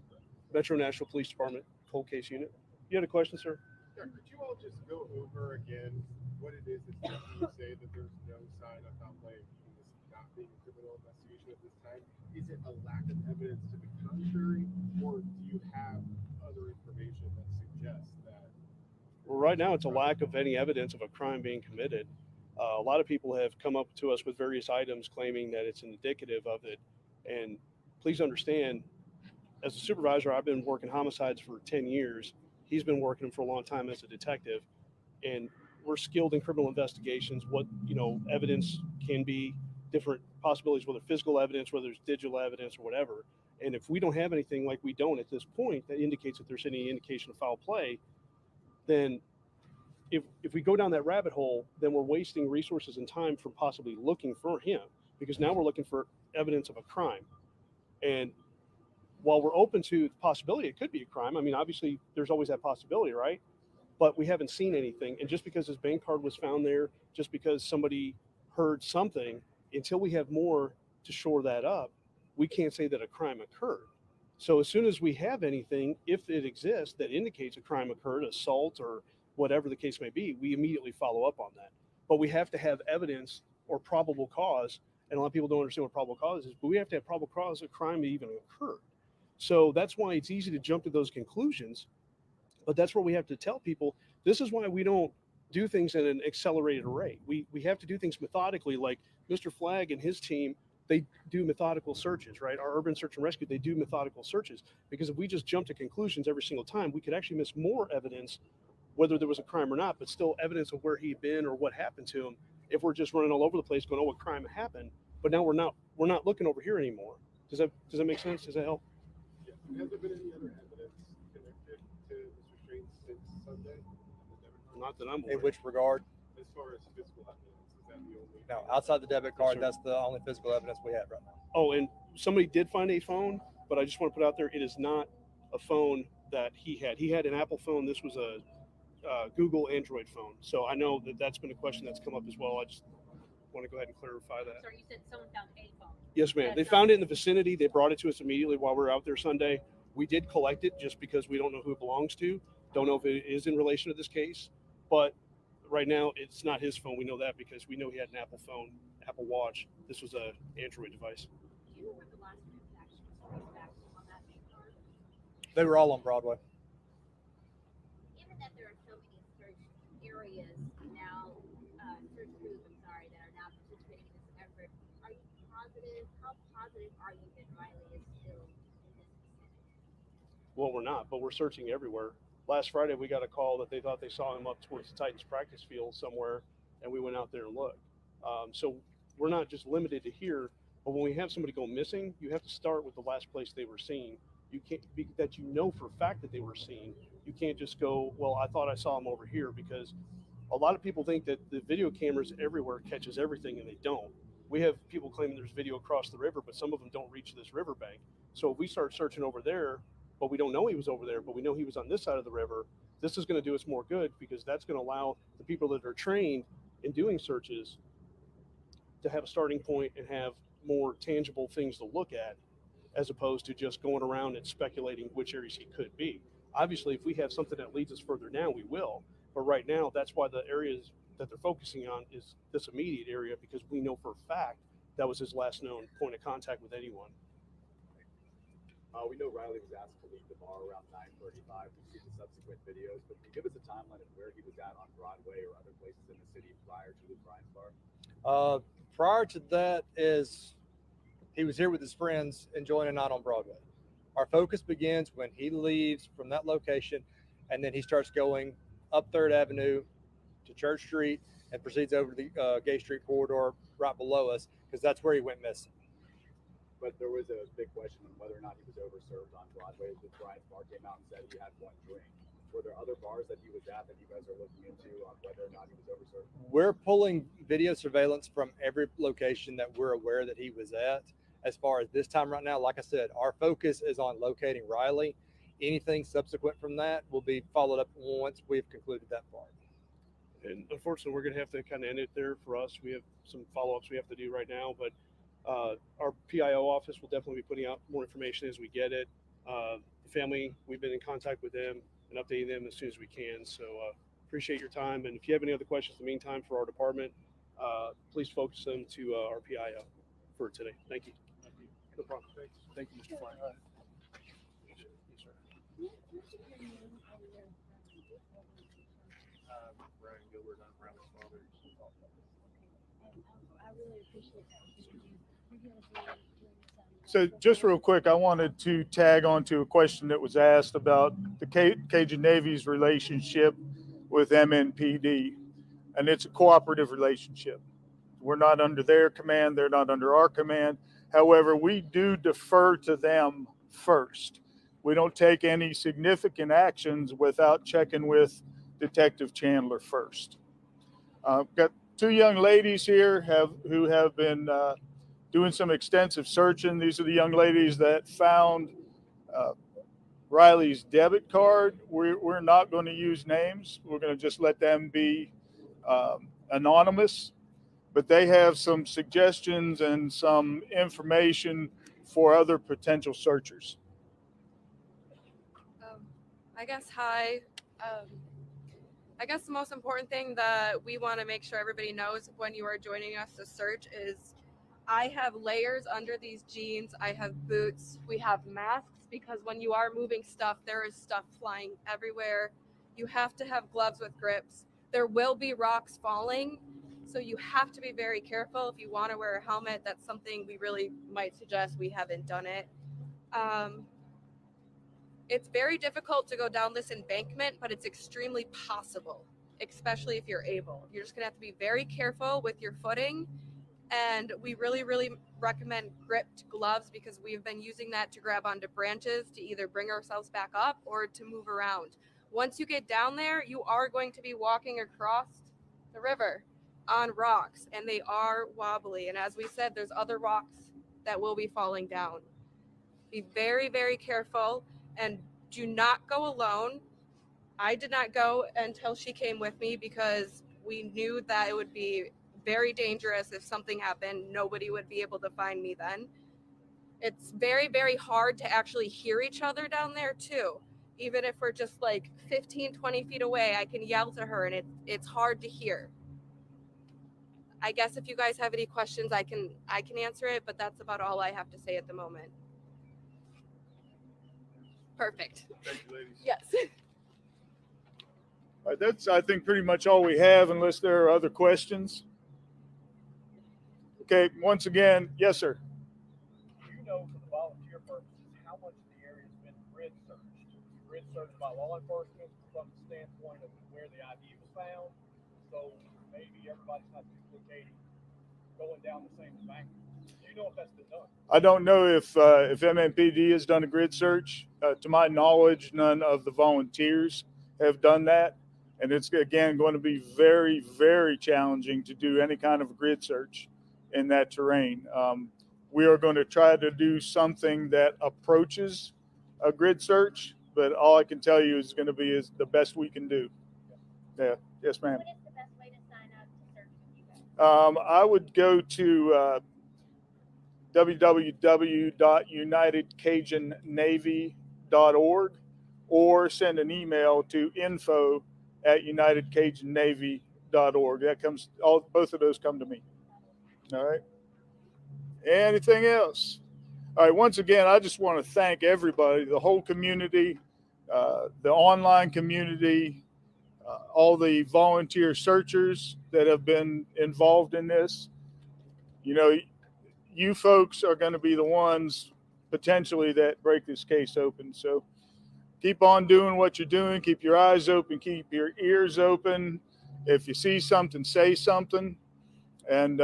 Metro National Police Department, cold case unit. You had a question, sir? Yeah, could you all just go over again what it is that's making you say that there's no sign of foul play in this not being a criminal investigation at this time? Is it a lack of evidence to the contrary, or do you have other information that suggests that? Well, right now, it's a lack of any evidence of a crime being committed. A lot of people have come up to us with various items claiming that it's indicative of it. And please understand, as a supervisor, I've been working homicides for 10 years. He's been working for a long time as a detective. And we're skilled in criminal investigations. What, evidence can be different possibilities, whether physical evidence, whether it's digital evidence or whatever. And if we don't have anything, like we don't at this point, that indicates that there's any indication of foul play, then if we go down that rabbit hole, then we're wasting resources and time from possibly looking for him, because now we're looking for evidence of a crime. And while we're open to the possibility it could be a crime, I mean, obviously there's always that possibility, right? But we haven't seen anything. And just because his bank card was found there, just because somebody heard something, until we have more to shore that up, we can't say that a crime occurred. So as soon as we have anything, if it exists, that indicates a crime occurred, assault or whatever the case may be, we immediately follow up on that. But we have to have evidence or probable cause, and a lot of people don't understand what probable cause is, but we have to have probable cause of crime to even occur. So that's why it's easy to jump to those conclusions, but that's where we have to tell people, this is why we don't do things at an accelerated rate. We have to do things methodically, like Mr. Flagg and his team, they do methodical searches, right? Our urban search and rescue, they do methodical searches, because if we just jump to conclusions every single time, we could actually miss more evidence, whether there was a crime or not, but still evidence of where he'd been or what happened to him. If we're just running all over the place going, oh, what crime happened? But now we're not looking over here anymore. Does that make sense? Does that help? Yeah. Has there been any other evidence connected to Mr. Strange since Sunday? Not that I'm aware. In which regard? As far as physical evidence, is that the only? No, outside the debit card, sir. that's the only physical evidence we have right now. Oh, and somebody did find a phone, but I just want to put out there, it is not a phone that he had. He had an Apple phone. This was a Google Android phone. So I know that that's been a question that's come up as well. I just want to go ahead and clarify that. Sorry, you said someone found a phone. Yes, ma'am. They found it in the vicinity. They brought it to us immediately while we were out there Sunday. We did collect it just because we don't know who it belongs to. Don't know if it is in relation to this case. But right now, it's not his phone. We know that because we know he had an Apple phone, Apple Watch. This was an Android device. Do you know when the last transaction was traced back on that bank card? They were all on Broadway. Given that there are so many search areas now, search crews, that are now participating in this effort, are you positive? How positive are you that Riley is still in this vicinity? Well, we're not, but we're searching everywhere. Last Friday, we got a call that they thought they saw him up towards the Titans practice field somewhere, and we went out there and looked. So we're not just limited to here, but when we have somebody go missing, you have to start with the last place they were seen. You can't be that you know for a fact that they were seen. You can't just go, well, I thought I saw him over here, because a lot of people think that the video cameras everywhere catches everything, and they don't. We have people claiming there's video across the river, but some of them don't reach this riverbank. So if we start searching over there, but we don't know he was over there, but we know he was on this side of the river, this is going to do us more good, because that's going to allow the people that are trained in doing searches to have a starting point and have more tangible things to look at, as opposed to just going around and speculating which areas he could be. Obviously, if we have something that leads us further down, we will. But right now, that's why the areas that they're focusing on is this immediate area, because we know for a fact that was his last known point of contact with anyone. We know Riley was asked to leave the bar around 9:35. We see the subsequent videos, but can you give us a timeline of where he was at on Broadway or other places in the city prior to the Brian's bar? Prior to that is he was here with his friends enjoying a night on Broadway. Our focus begins when he leaves from that location, and then he starts going up 3rd Avenue to Church Street and proceeds over to the Gay Street corridor right below us, because that's where he went missing. But there was a big question on whether or not he was overserved on Broadway. The Brian's bar came out and said he had one drink. Were there other bars that he was at that you guys are looking into on whether or not he was overserved? We're pulling video surveillance from every location that we're aware that he was at. As far as this time right now, like I said, our focus is on locating Riley. Anything subsequent from that will be followed up once we've concluded that part. And unfortunately, we're going to have to kind of end it there for us. We have some follow-ups we have to do right now, but our PIO office will definitely be putting out more information as we get it. The family, we've been in contact with them and updating them as soon as we can. So appreciate your time. And if you have any other questions in the meantime for our department, please focus them to our PIO for today. Thank you. No problem. Thank you, Mr. Fly. Yes, sir. Brian Gilbert, I'm Riley's father. I really appreciate that. So just real quick, I wanted to tag on to a question that was asked about the Cajun Navy's relationship with MNPD, and it's a cooperative relationship. We're not under their command. They're not under our command. However, we do defer to them first. We don't take any significant actions without checking with Detective Chandler first. Got 2 young ladies here who have been doing some extensive searching. These are the young ladies that found Riley's debit card. We're not going to use names. We're going to just let them be anonymous. But they have some suggestions and some information for other potential searchers. I guess hi. I guess the most important thing that we want to make sure everybody knows when you are joining us to search is I have layers under these jeans. I have boots. We have masks, because when you are moving stuff, there is stuff flying everywhere. You have to have gloves with grips. There will be rocks falling, so you have to be very careful. If you want to wear a helmet, that's something we really might suggest. We haven't done it. It's very difficult to go down this embankment, but it's extremely possible, especially if you're able. You're just going to have to be very careful with your footing. And we really, really recommend gripped gloves, because we've been using that to grab onto branches to either bring ourselves back up or to move around. Once you get down there, you are going to be walking across the river on rocks, and they are wobbly. And as we said, there's other rocks that will be falling down. Be very, very careful, and do not go alone. I did not go until she came with me, because we knew that it would be very dangerous. If something happened, nobody would be able to find me then. It's very, very hard to actually hear each other down there too. Even if we're just like 15, 20 feet away, I can yell to her, and it's hard to hear. I guess if you guys have any questions, I can answer it, but that's about all I have to say at the moment. Perfect. Thank you, ladies. Yes. All right, that's, I think, pretty much all we have, unless there are other questions. Okay, once again, yes, sir. Do you know, for the volunteer purposes, how much of the area has been grid searched? Grid concerned about law enforcement from the standpoint of where the ID was found. So maybe everybody's not duplicating, going down the same embankment. Do you know if that's been done? I don't know if MMPD has done a grid search. To my knowledge, none of the volunteers have done that. And it's, again, going to be very, very challenging to do any kind of a grid search in that terrain. We are going to try to do something that approaches a grid search, but all I can tell you is going to be is the best we can do. Yeah. Yes, ma'am. What is the best way to sign up to search with you guys? I would go to www.unitedcajunnavy.org or send an email to info@unitedcajunnavy.org. That comes, both of those come to me. All right. Anything else? All right. Once again, I just want to thank everybody, the whole community, the online community, all the volunteer searchers that have been involved in this. You know, you folks are going to be the ones potentially that break this case open. So keep on doing what you're doing. Keep your eyes open. Keep your ears open. If you see something, say something. And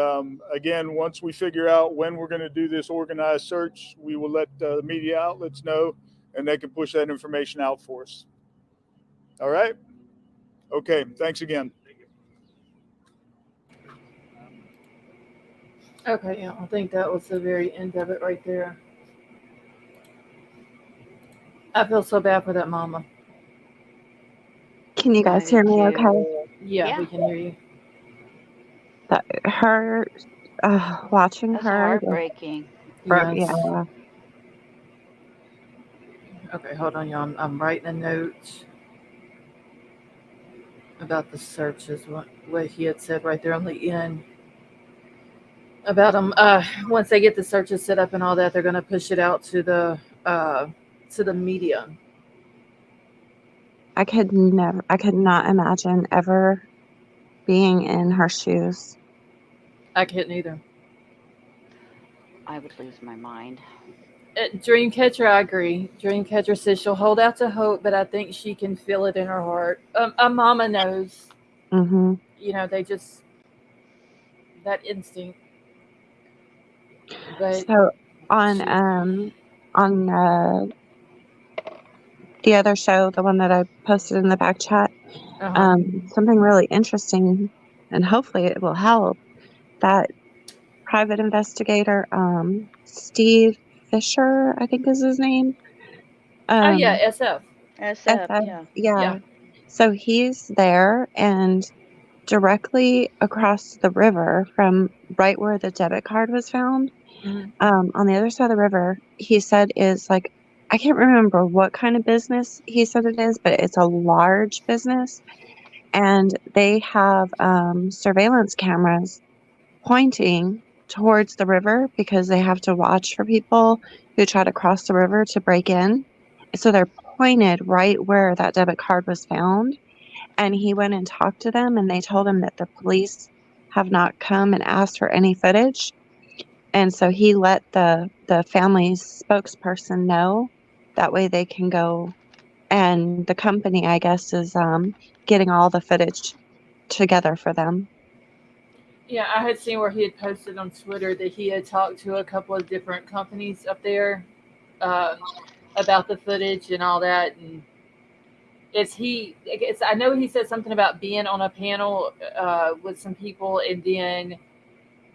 again, once we figure out when we're going to do this organized search, we will let the media outlets know, and they can push that information out for us. All right? Okay. Thanks again. Okay, yeah, I think that was the very end of it right there. I feel so bad for that mama. Can you I guys do hear me too. okay? Yeah, Yeah. we can hear you. Her, watching That's her, heartbreaking. Yeah, yeah. Okay, hold on, y'all. I'm writing a note about the searches, what he had said right there on the end about them. Once they get the searches set up and all that, they're going to push it out to the media. I could not imagine ever being in her shoes. I couldn't either. I would lose my mind. Dreamcatcher, I agree. Dreamcatcher says she'll hold out to hope, but I think she can feel it in her heart. A mama knows. Mm-hmm. You know, they just that instinct. But So on she, the other show, the one that I posted in the back chat, uh-huh. something really interesting, and hopefully it will help. That private investigator, Steve Fisher, I think is his name. Oh yeah, SF. SF, SF, yeah. yeah. Yeah. So he's there, and directly across the river from right where the debit card was found, Mm-hmm. on the other side of the river, he said is like, I can't remember what kind of business he said it is, but it's a large business, and they have surveillance cameras pointing towards the river because they have to watch for people who try to cross the river to break in. So they're pointed right where that debit card was found. And he went and talked to them, and they told him that the police have not come and asked for any footage. And so he let the family's spokesperson know. That way they can go, and the company, I guess, is getting all the footage together for them. Yeah, I had seen where he had posted on Twitter that he had talked to a couple of different companies up there uh, about the footage and all that. And I know he said something about being on a panel with some people, and then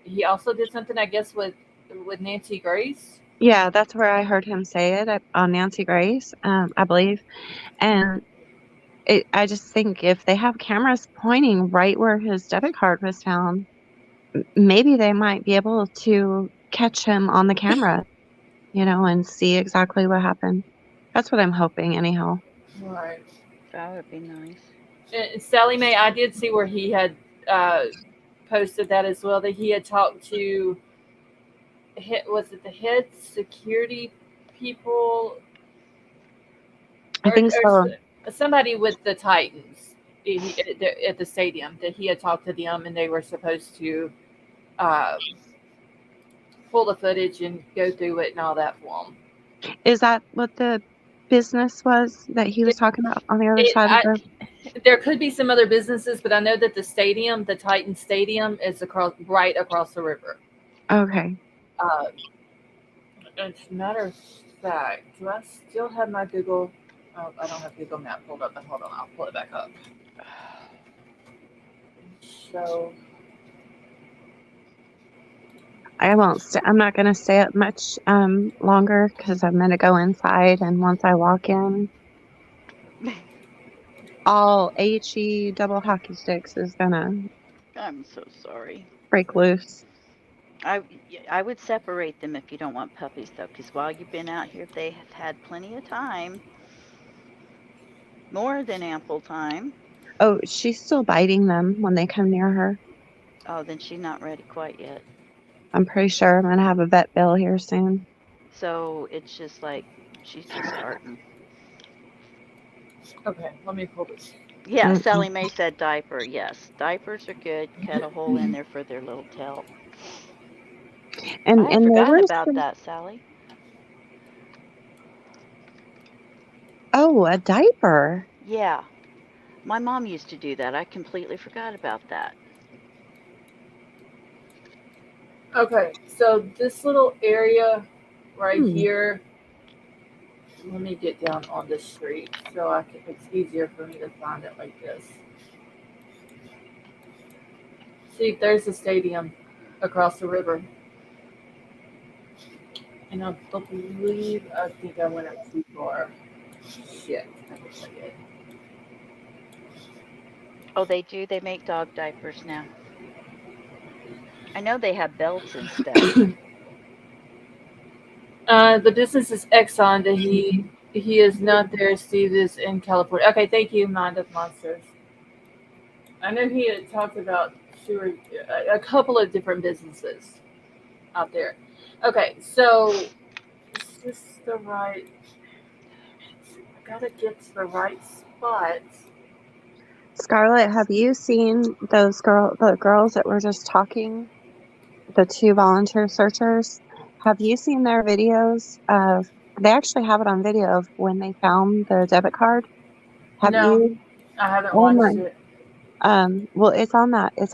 he also did something, I guess, with Nancy Grace. Yeah, that's where I heard him say it on Nancy Grace, I believe. And I just think if they have cameras pointing right where his debit card was found, maybe they might be able to catch him on the camera, and see exactly what happened. That's what I'm hoping, anyhow. Right. That would be nice. And Sally Mae, I did see where he had posted that as well, that he had talked to, was it the head security people? I think so. Or somebody with the Titans at the stadium, that he had talked to them, and they were supposed to pull the footage and go through it and all that for him. Is that what the business was that he was talking about on the other side of the. There could be some other businesses, but I know that the stadium, the Titan Stadium, is right across the river. Okay. As a matter of fact, do I still have my Google? Oh, I don't have Google Map pulled up. But hold on, I'll pull it back up. So I won't. I'm not going to stay up much longer because I'm going to go inside, and once I walk in, all HE double hockey sticks is gonna I'm so sorry. break loose. I would separate them if you don't want puppies, though, because while you've been out here, they have had plenty of time, more than ample time. Oh, she's still biting them when they come near her. Oh, then she's not ready quite yet. I'm pretty sure I'm gonna have a vet bill here soon. So it's just like she's just starting. okay, let me pull this. Yeah, Mm-mm. Sally Mae said diaper. Yes, diapers are good. Cut a hole in there for their little tail. And I had there forgotten were about some. that, Sally. Oh, a diaper. Yeah, my mom used to do that. I completely forgot about that. Okay, so this little area right Hmm. here. Let me get down on the street so it's easier for me to find it like this. See, there's the stadium across the river. And I think I went up too far. Shit, I guess I did. Oh, they do? They make dog diapers now. I know they have belts and stuff. The business is Exxon. That he is not there. Steve is in California. Okay, thank you, Mind of Monsters. I know he had talked about a couple of different businesses out there. Okay, so is this the right? I gotta get to the right spot. Scarlett, have you seen the girls that were just talking? The two volunteer searchers. Have you seen their videos of? They actually have it on video of when they found the debit card. Have No, you? I haven't Oh my. watched it. Well, it's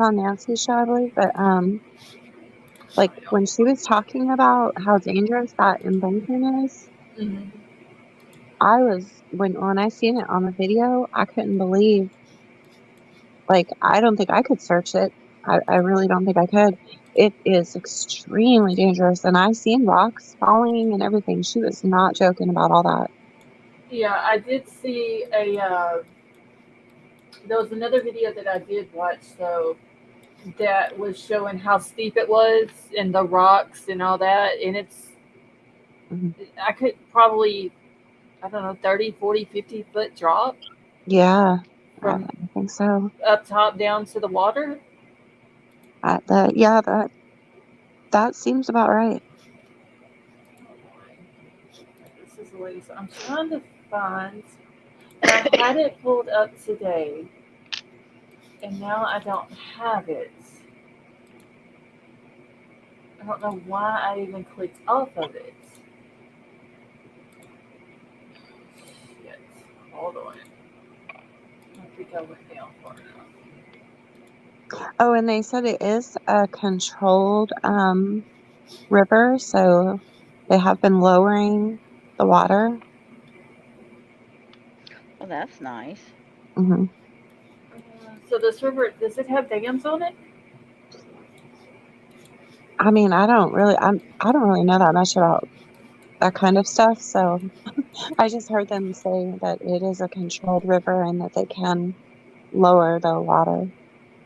on Nancy's show, I believe, but like when she was talking about how dangerous that embankment is, Hmm. when I seen it on the video, I couldn't believe, like, I don't think I could search it. I really don't think I could. It is extremely dangerous, and I seen rocks falling and everything. She was not joking about all that. Yeah, I did see a. There was another video that I did watch though that was showing how steep it was and the rocks and all that, and Mhm. I could probably, I don't know, 30, 40, 50 foot drop Yeah, I from think so. up top down to the water. Yeah, that seems about right. This is the way. So I'm trying to find. And I had it pulled up today, and now I don't have it. I don't know why I even clicked off of it. Shit. Hold on. I think I went down far enough. Oh, and they said it is a controlled river, so they have been lowering the water. Well, that's nice. Hmm. So this river, does it have dams on it? I mean, I don't really know that much about that kind of stuff, so I just heard them say that it is a controlled river and that they can lower the water.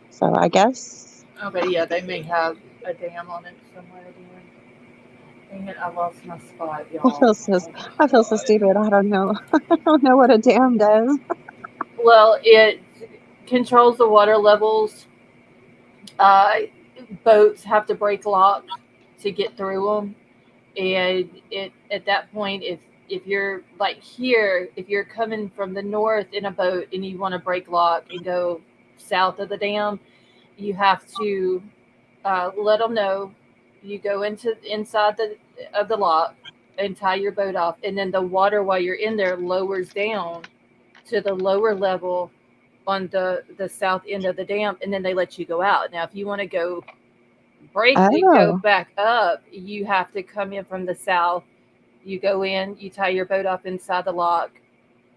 So I guess Okay, yeah, they may have a dam on it somewhere there. Dang it, I lost my spot, I y'all. feel so Oh my I feel so god. stupid. I don't know. I don't know what a dam does. Well, it controls the water levels. Uh, Boats have to break lock to get through them, and it at that point, if you're like here, if you're coming from the north in a boat and you want to break lock and go south of the dam, you have to let them know. You go into inside the lock, and tie your boat off, and then the water while you're in there lowers down to the lower level on the south end of the dam, and then they let you go out. Now, if you want to go Oh, back up, you have to come in from the south. You go in, you tie your boat off inside the lock,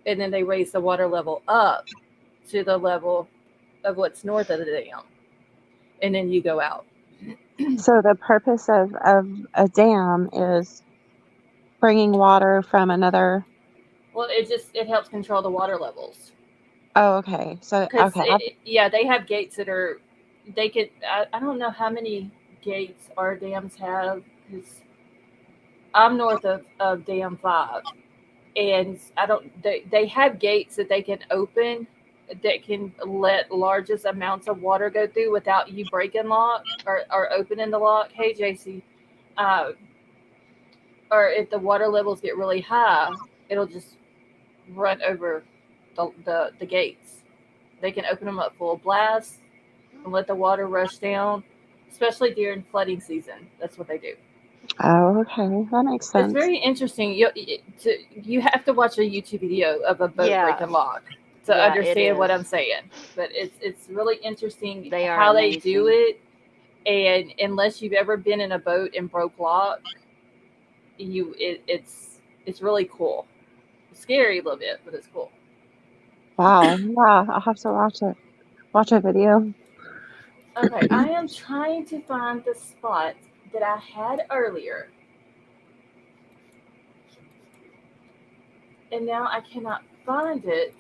and then they raise the water level up to the level of what's north of the dam, and then you go out. so the purpose of a dam is bringing water from another. Well, it helps control the water levels Oh, okay. So, because okay. yeah, they have gates that are they could. I don't know how many gates our dams have because I'm north of Dam 5, and I don't. They have gates that they can open that can let largest amounts of water go through without you breaking lock or opening the lock. Hey, JC, uh, or if the water levels get really high, it'll just run over the gates. They can open them up full blast and let the water rush down, especially during flooding season. That's what they do. Oh, okay. That makes It's sense. very interesting. You have to watch a YouTube video of a boat Yeah. breaking lock to Yeah, it understand what is. I'm saying. But it's really interesting They are how they do amazing. it. And unless you've ever been in a boat and broke lock, it's really cool. It's scary a little bit, but it's cool. Wow. Yeah, I'll have to watch it. Watch a video. Okay, I am trying to find the spot that I had earlier, and now I cannot find it.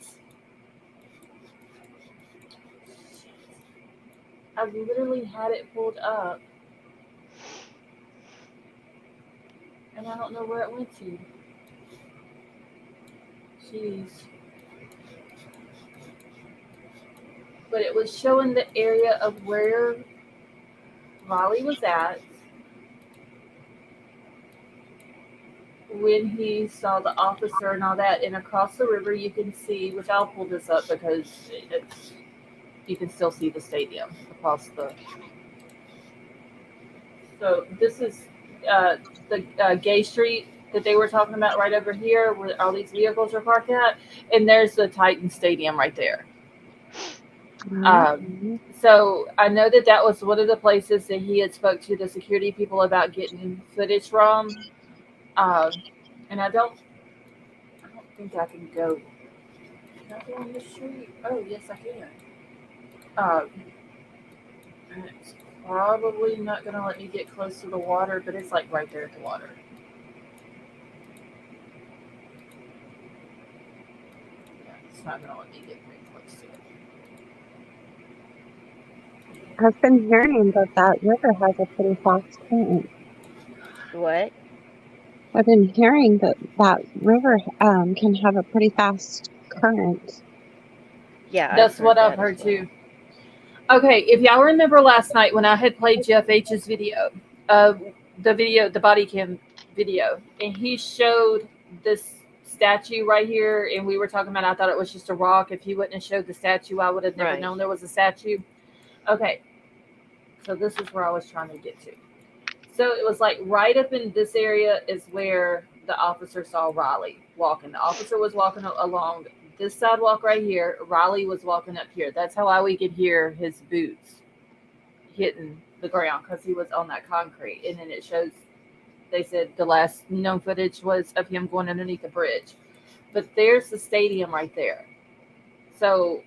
I literally had it pulled up, and I don't know where it went to. Jeez. But it was showing the area of where Raleigh was at when he saw the officer and all that. And across the river, you can see, which I'll pull this up because you can still see the stadium across the. So this is the Gay Street that they were talking about right over here, where all these vehicles are parked at, and there's the Titan Stadium right there. Okay. So I know that was one of the places that he had spoke to the security people about getting footage from. Um, and I don't think I can go. Can I go on the street? Oh yes, I can. Um, and it's probably not gonna let me get close to the water, but it's like right there at the water. Yeah, it's not gonna let me get very close to it. I've been hearing that that river has a pretty fast current. What? I've been hearing that that river can have a pretty fast current. Yeah, I've That's heard what I've that as heard well. too. Okay, if y'all remember last night when I had played Jeff H's video, the body cam video, and he showed this statue right here, and we were talking about, I thought it was just a rock. If he wouldn't have showed the statue, I would have never Right. known there was a statue. Okay, so this is where I was trying to get to. So it was like right up in this area is where the officer saw Riley walking. The officer was walking along this sidewalk right here. Riley was walking up here. That's how we could hear his boots hitting the ground because he was on that concrete. And then it shows, they said the last known footage was of him going underneath the bridge. But there's the stadium right there. So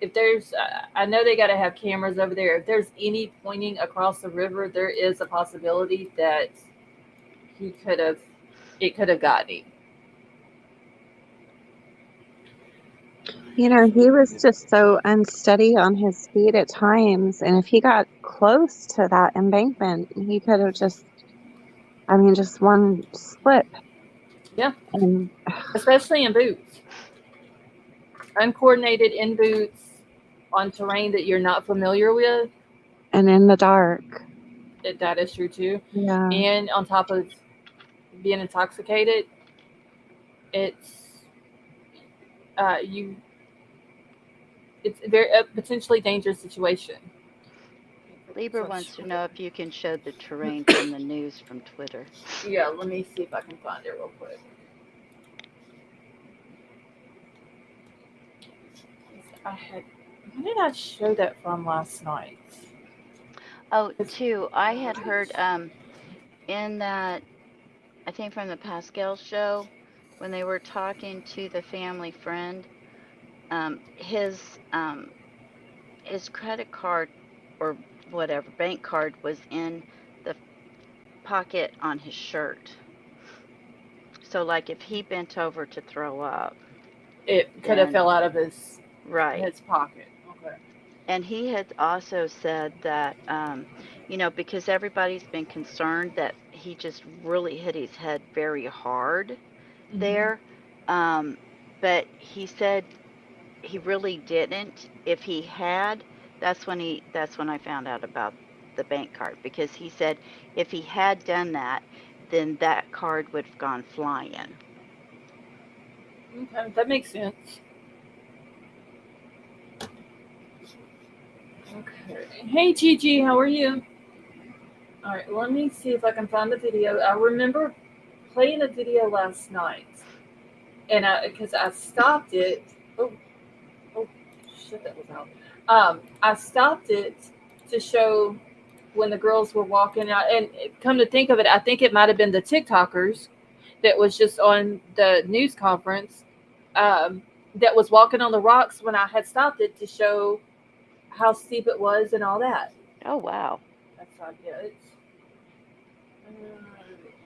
if there's, I know they got to have cameras over there. If there's any pointing across the river, there is a possibility that he could have, it could have gotten him. You know, he was just so unsteady on his feet at times, and if he got close to that embankment, he could have just, I mean, just one slip. Yeah, And especially in boots. Uncoordinated in boots on terrain that you're not familiar with, and in the dark. that is true too. Yeah. And on top of being intoxicated, it's you. It's a very potentially dangerous situation. Lieber on wants to Twitter. know if you can show the terrain from the news from Twitter. Yeah, let me see if I can find it real quick. When did I show that from last night? Oh, too, I had heard in that, I think from the Pascal show, when they were talking to the family friend, um, his um, his credit card or whatever bank card was in the pocket on his shirt. So like if he bent over to throw up, It could have then fell out of his right. pocket. Okay. And he had also said that, because everybody's been concerned that he just really hit his head very hard Mhm. there. But he said he really didn't. If he had, that's when I found out about the bank card, because he said if he had done that, then that card would have gone flying. Okay, that makes sense. Okay. Hey Gigi, how are you? All right, let me see if I can find the video. I remember playing a video last night, and because I stopped it. Oh, oh, shit, that was out. I stopped it to show when the girls were walking out, and come to think of it, I think it might have been the TikTokers that was just on the news conference, that was walking on the rocks when I had stopped it to show how steep it was and all that. Oh wow. That's not good.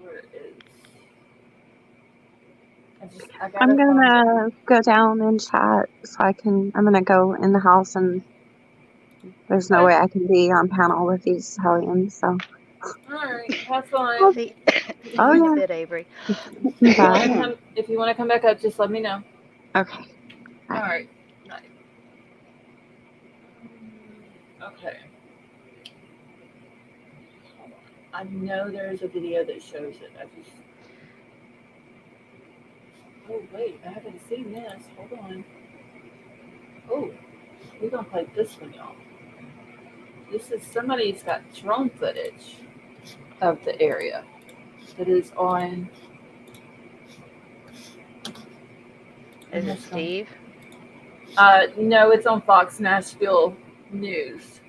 Where is? I I'm gotta find it. gonna go down and chat I'm gonna go in the house and there's no way Okay. I can be on panel with these hellions, so. All right. Have fun. Oh, See oh you in a bit, Avery. yeah. Bye. If you wanna come back up, just let me know. Okay. All Bye. right. Night. Okay. I know there's a video that shows it. Oh wait, I haven't seen this. Hold on. Oh, we're gonna play this one, y'all. This is somebody's got drone footage of the area that is on. Is it Steve? No, it's on Fox Nashville News.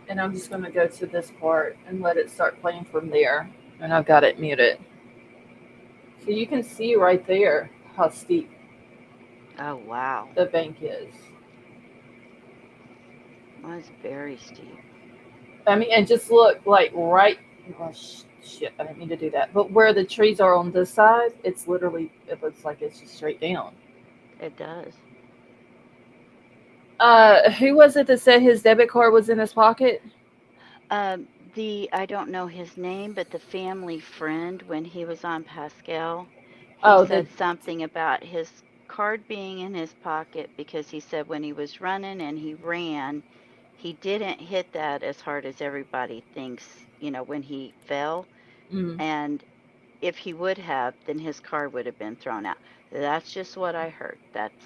And I'm just gonna go to this part and let it start playing from there. And I've got it muted. So you can see right there how steep Oh wow. the bank is. Well, it's very steep. I mean, and just look like right. Oh, shit, I didn't mean to do that. But where the trees are on this side, it looks like it's just straight down. It does. Who was it that said his debit card was in his pocket? I don't know his name, but the family friend, when he was on Pascal, he Oh, said something about his card being in his pocket because he said when he was running and he ran, he didn't hit that as hard as everybody thinks, when he fell. Mm. And if he would have, then his card would have been thrown out. That's just what I heard.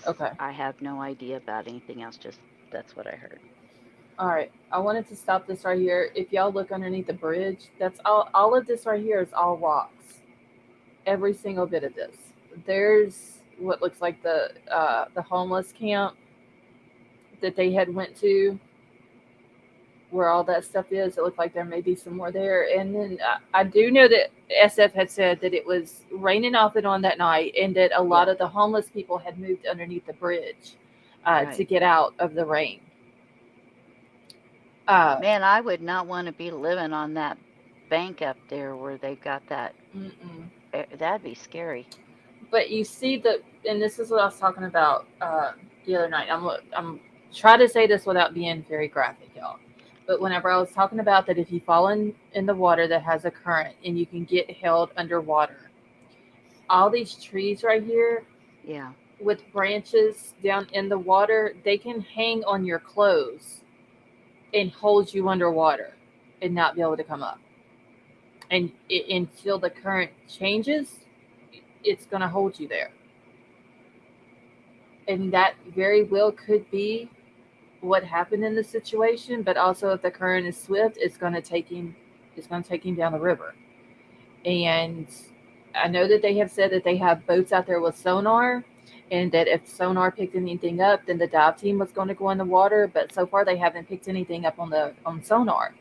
Okay. I have no idea about anything else, just that's what I heard. All right. I wanted to stop this right here. If y'all look underneath the bridge, that's all of this right here is all rocks. Every single bit of this. There's what looks like the homeless camp that they had went to, where all that stuff is. It looked like there may be some more there. And then I do know that SF had said that it was raining off and on that night, and that a lot of the homeless people had moved underneath the bridge to get out of the rain. Man, I would not want to be living on that bank up there where they've got that. That'd be scary. But you see and this is what I was talking about the other night. I'm trying to say this without being very graphic, y'all. But whenever I was talking about that, if you fall in the water that has a current and you can get held underwater, all these trees right here, yeah, with branches down in the water, they can hang on your clothes and hold you underwater and not be able to come up. And until the current changes, it's going to hold you there. And that very well could be what happened in the situation, but also if the current is swift, it's going to take him down the river. And I know that they have said that they have boats out there with sonar, and that if sonar picked anything up, then the dive team was going to go in the water. But so far, they haven't picked anything up on sonar.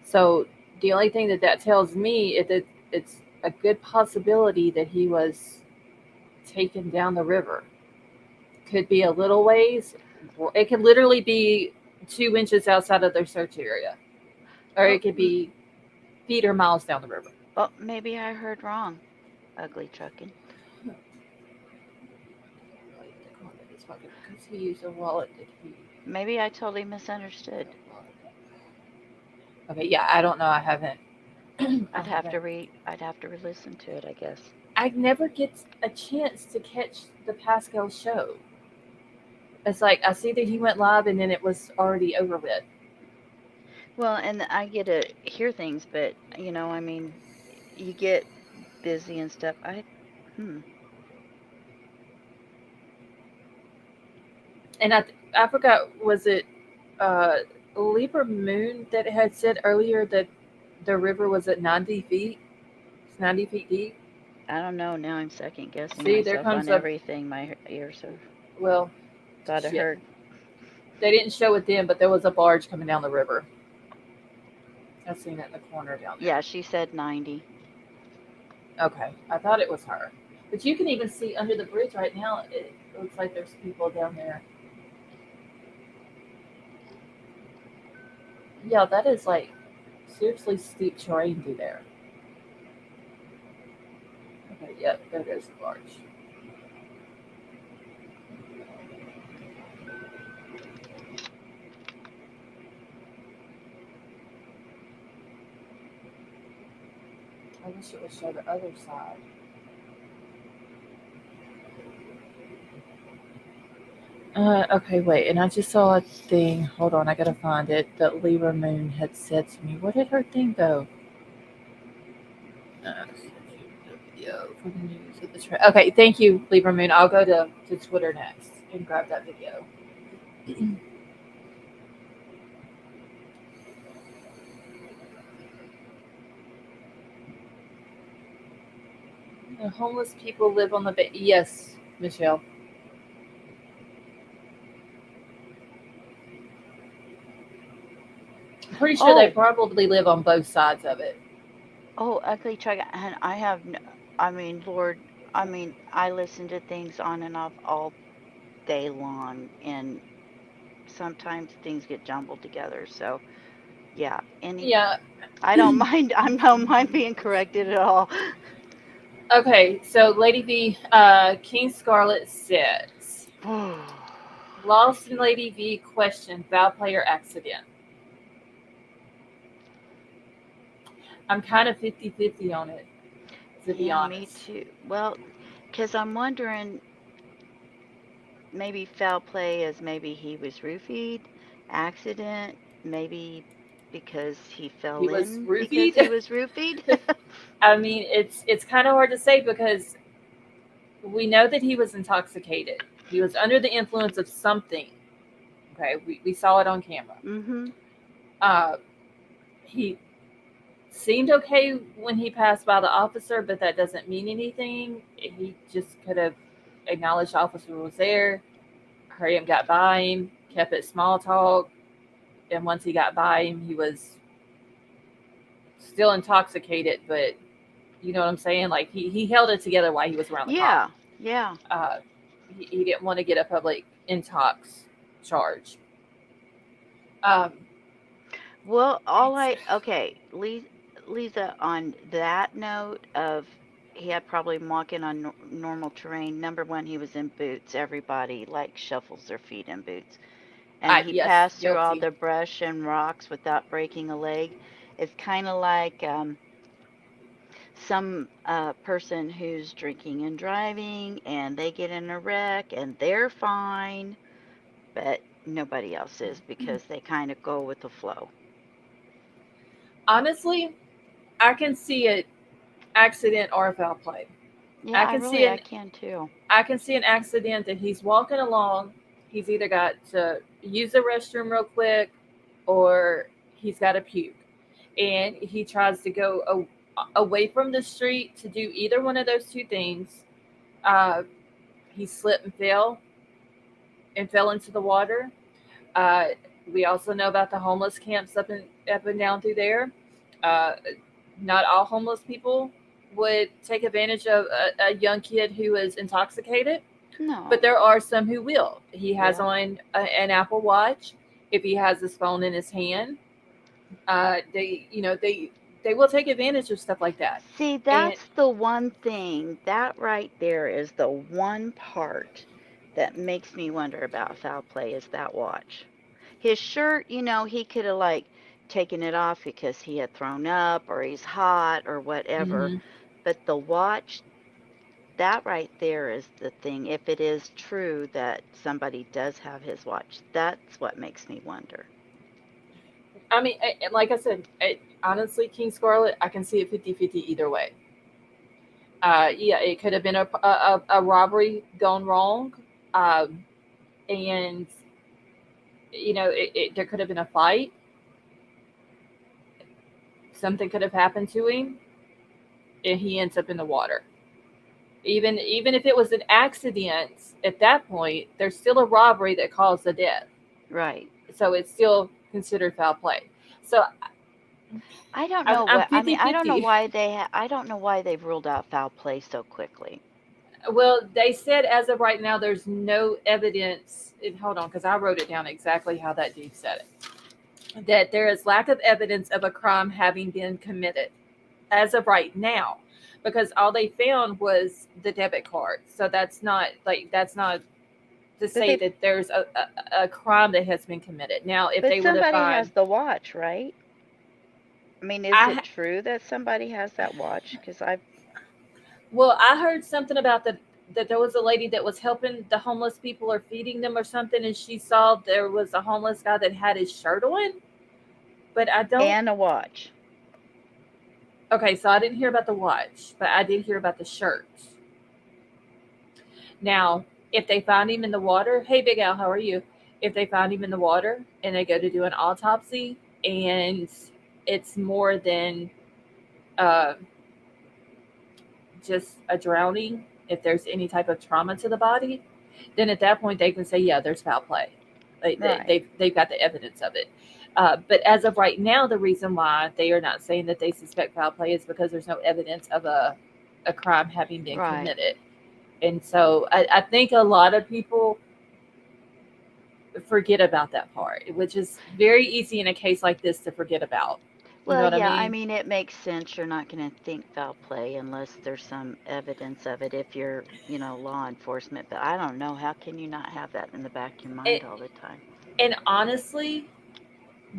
So the only thing that tells me is that it's a good possibility that he was taken down the river. Could be a little ways. It could literally be 2 inches outside of their search area, or Oh, it could be feet or miles down the river. oh, maybe I heard wrong. Ugly trucking. Because he used a wallet that he. Maybe I totally misunderstood. Okay, yeah, I don't know. I haven't. I I'd have haven't. to I'd have to re-listen to it, I guess. I never get a chance to catch the Pascal show. It's like I see that he went live and then it was already over with. Well, and I get to hear things, but I mean, you get busy and stuff. Hmm. And I forgot, was it uh, Libra Moon that had said earlier that the river was at 90 feet? It's 90 feet deep. I don't know. Now I'm second guessing See, there myself on comes up. everything my ears have Well, thought I shit. heard. They didn't show it then, but there was a barge coming down the river. I seen it in the corner down there. Yeah, she said 90. Okay, I thought it was her. But you can even see under the bridge right now. It looks like there's people down there. Yeah, that is like seriously steep terrain through there. Okay, yep, there goes the barge. I wish it would show the other side. Okay, wait, and I just saw a thing. Hold on, I gotta find it. That Libra Moon had said to me. Where did her thing go? The video for the news of the trend. Okay, thank you, Libra Moon. I'll go to Twitter next and grab that video. The homeless people live on the bay. Yes, Michelle. I'm pretty sure they Oh, probably live on both sides of it. oh, ugly truck. And I have, I mean, Lord, I mean, I listen to things on and off all day long, and sometimes things get jumbled together. So, yeah, Yeah. I don't mind. I don't mind being corrected at all. Okay, so Lady V, King Scarlet says, Lost in Lady V question, foul player accident. I'm kind of 50-50 on it, to be Yeah, me honest. too. Well, because I'm wondering, maybe foul play is maybe he was roofied, accident, maybe because he He fell was in because he roofied. was roofied. I mean, it's kind of hard to say because we know that he was intoxicated. He was under the influence of something. Okay, we saw it on camera. Mm-hmm. Uh, he seemed okay when he passed by the officer, but that doesn't mean anything. He just could have acknowledged the officer was there, hurry him, got by him, kept it small talk, and once he got by him, he was still intoxicated, but you know what I'm saying? Like he held it together while he was around the cop. Yeah, yeah. Uh, he didn't want to get a public intox charge. Um, Well, okay, Lisa, on that note of he had probably walking on normal terrain. Number one, he was in boots. Everybody like shuffles their feet in boots. And he yes, passed through all guilty. the brush and rocks without breaking a leg. It's kind of like some person who's drinking and driving and they get in a wreck and they're fine, but nobody else is because they kind of go with the flow. Honestly, I can see an accident or a foul play. Yeah, I can see I an can too. I can see an accident that he's walking along he's either got to use the restroom real quick or he's got to puke. And he tries to go away from the street to do either one of those two things. Uh, he slipped and fell into the water. Uh, we also know about the homeless camps up and down through there. Uh, Not all homeless people would take advantage of a young kid who is intoxicated, but No. there are some who will. He has Yeah. on an Apple Watch. If he has his phone in his hand, they will take advantage of stuff like that. See, And that's the one thing. That right there is the one part that makes me wonder about foul play is that watch. His shirt, he could have like taken it off because he had thrown up or he's hot or whatever. mhm. But the watch, that right there is the thing. If it is true that somebody does have his watch, that's what makes me wonder. I mean, like I said, honestly, King Scarlet, I can see it 50-50 either way. Yeah, it could have been a robbery gone wrong. Um, and, there could have been a fight. Something could have happened to him, and he ends up in the water. Even if it was an accident, at that point, there's still a robbery that caused the death. Right. So it's still considered foul play. So I don't I'm, know I'm what I mean. 50 I don't know 50. why I don't know why they've ruled out foul play so quickly. Well, they said as of right now, there's no evidence. Hold on, because I wrote it down exactly how that dude said it. That there is lack of evidence of a crime having been committed as of right now, because all they found was the debit card. So that's not to But say they that there's a crime that has been committed. Now, if but they were to somebody has find, the watch, right? I mean, is it I true that somebody has that watch? Because I've well, I heard something about that there was a lady that was helping the homeless people or feeding them or something, and she saw there was a homeless guy that had his shirt on. But I don't. and a watch. Okay, so I didn't hear about the watch, but I did hear about the shirt. Now, if they find him in the water, hey, Big Al, how are you? If they find him in the water and they go to do an autopsy and it's more than uh, just a drowning, if there's any type of trauma to the body, then at that point they can say, yeah, there's foul play. Right. They've got the evidence of it. But as of right now, the reason why they are not saying that they suspect foul play is because there's no evidence of a crime having been Right. committed. And so I think a lot of people forget about that part, which is very easy in a case like this to forget about. You know Well, what I yeah, I mean? mean, it makes sense. You're not going to think foul play unless there's some evidence of it if you're, law enforcement. But I don't know. How can you not have that in the back of your mind It, all the time? and honestly,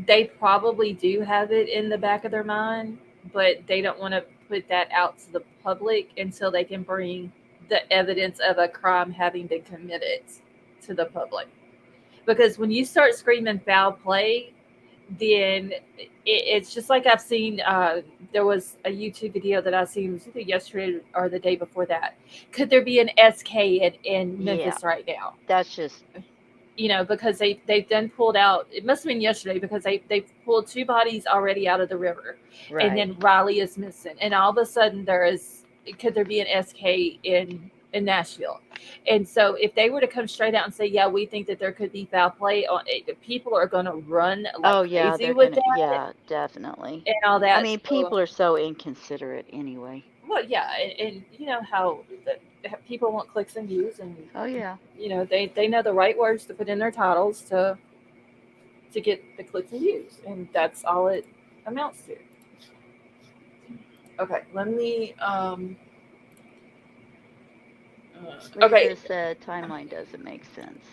they probably do have it in the back of their mind, but they don't want to put that out to the public until they can bring the evidence of a crime having been committed to the public. Because when you start screaming foul play, then it's just like I've seen. There was a YouTube video that I seen, it was either yesterday or the day before that. Could there be an SK in Yeah, Memphis right now? that's just Because they've then pulled out. It must have been yesterday because they've pulled two bodies already out of the river, and right. then Riley is missing, and all of a sudden there is. Could there be an SK in Nashville? And so if they were to come straight out and say, yeah, we think that there could be foul play, on it, people are going to run like Oh, yeah, crazy they're with going to, that yeah, definitely. and all I that. mean, So, people are so inconsiderate anyway. well, yeah, and you know how people want clicks and views, and Oh, yeah. they know the right words to put in their titles to get the clicks and views, and that's all it amounts to. Okay, let me. Okay, Lisa said timeline doesn't make sense.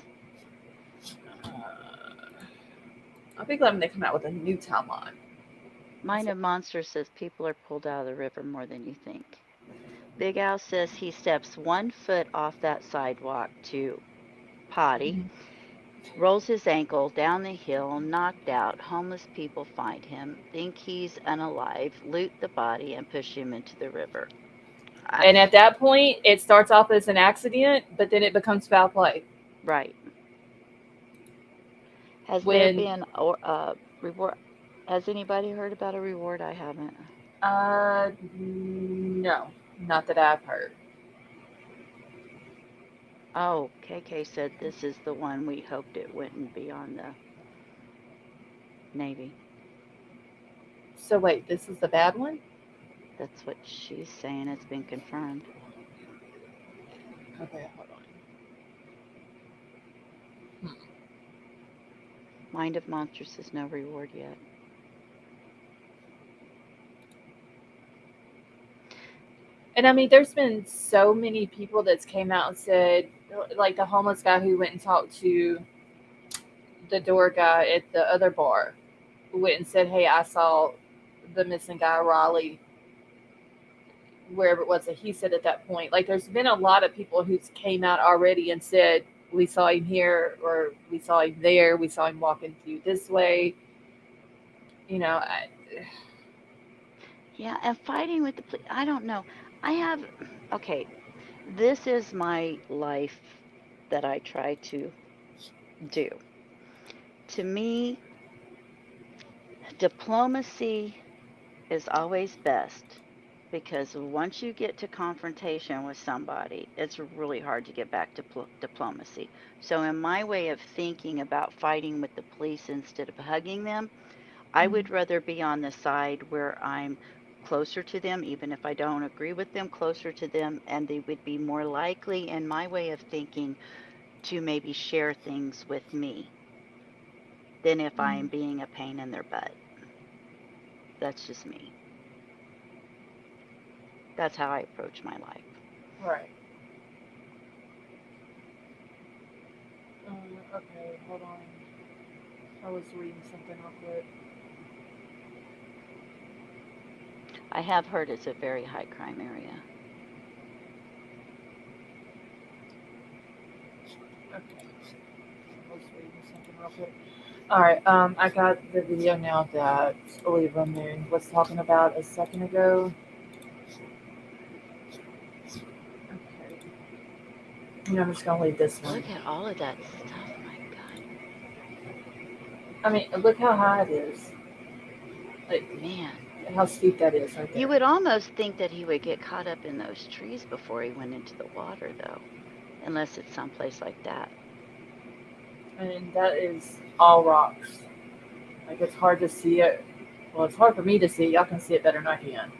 uh, I'll be glad when they come out with a new timeline. Mind of Monster says people are pulled out of the river more than you think. Big Al says he steps 1 foot off that sidewalk to potty, rolls his ankle down the hill, knocked out. Homeless people find him, think he's unalive, loot the body, and push him into the river. And at that point, it starts off as an accident, but then it becomes foul play. Right. Has there when been a reward? Has anybody heard about a reward? I haven't. no, not that I've heard. Oh, KK said this is the one we hoped it wouldn't be on the Navy. So wait, this is the bad one? That's what she's saying. It's been confirmed. Okay, hold on. Mind of Monsters says no reward yet. And I mean, there's been so many people that's came out and said, like the homeless guy who went and talked to the door guy at the other bar, went and said, "Hey, I saw the missing guy, Raleigh, wherever it was that he said at that point." Like, there's been a lot of people who came out already and said, "We saw him here," or "We saw him there. We saw him walking through this way." You know, Yeah, and fighting with the police. I don't know. I have. Okay, this is my life that I try to do. To me, diplomacy is always best because once you get to confrontation with somebody, it's really hard to get back to diplomacy. So, in my way of thinking about fighting with the police instead of hugging them, I would rather be on the side where I'm closer to them, even if I don't agree with them, closer to them, and they would be more likely, in my way of thinking, to maybe share things with me than if I am being a pain in their butt. That's just me. That's how I approach my life. right. Okay, hold on. I was reading something real quick. I have heard it's a very high crime area. Okay, I was reading something real quick. All right, I got the video now that Oliva Moon was talking about a second ago. Okay, I'm just gonna leave this one. Look at all of that stuff. My I mean, look how high it is. Like God. Man. how steep that is right You there. would almost think that he would get caught up in those trees before he went into the water, though, unless it's someplace like that. And that is all rocks. Like, it's hard to see it. Well, it's hard for me to see. Y'all can see it better than I can.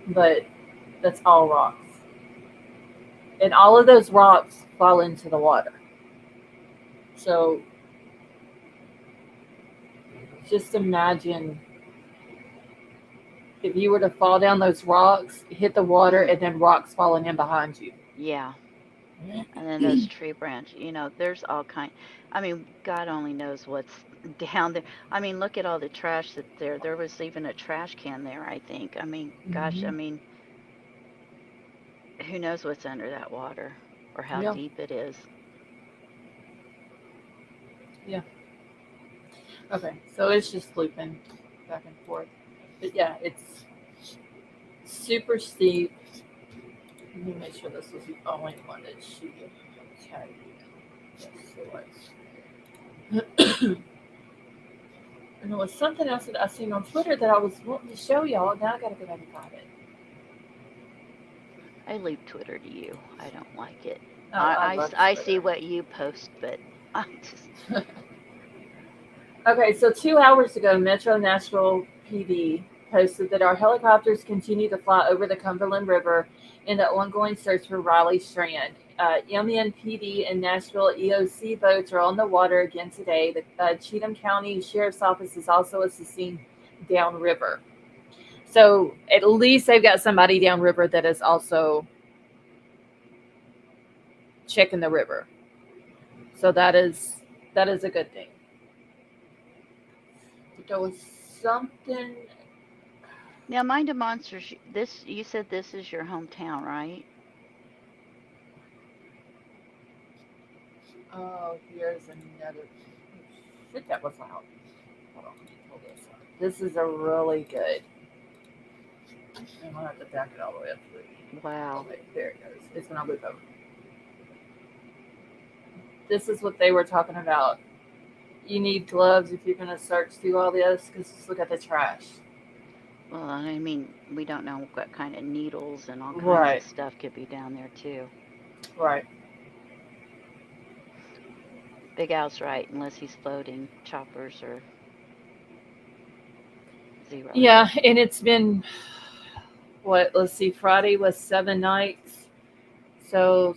But that's all rocks. And all of those rocks fall into the water. So just imagine if you were to fall down those rocks, hit the water, and then rocks falling in behind you. Yeah. And then those tree branch, there's all kind. I mean, God only knows what's down there. I mean, look at all the trash that's there. There was even a trash can there, I think. I mean, gosh, I mean, who knows what's under that water or how Yeah. deep it is. Yeah. Okay. So it's just looping back and forth. But yeah, it's super steep. Let me make sure this was the only one that she tagged. Yes, it was. And there was something else that I seen on Twitter that I was wanting to show y'all. Now I gotta go back and find it. I leave Twitter to you. I don't like it. Oh, I love I Twitter. see what you post, but I just. Okay, so 2 hours ago, Metro Nashville PD posted that our helicopters continue to fly over the Cumberland River in the ongoing search for Riley Strand. MNPD and Nashville EOC boats are on the water again today. The Cheatham County Sheriff's Office is also assisting downriver. So at least they've got somebody downriver that is also checking the river. So that is a good thing. There was something. Now, Mind of Monsters, you said this is your hometown, right? Oh, here's another. Shit, that was loud. Hold on, let me pull this up. This is a really good. I'm gonna have to back it all the way up to it. Wow. Oh, wait, there it goes. It's gonna loop over. This is what they were talking about you need gloves if you're going to search through all this because just look at the trash. Well, I mean, we don't know what kind of needles and all kinds of Right, stuff could be down there too. right. Big Al's right, unless he's floating, choppers are zero. Yeah, and it's been what? Let's see. Friday was 7 nights, so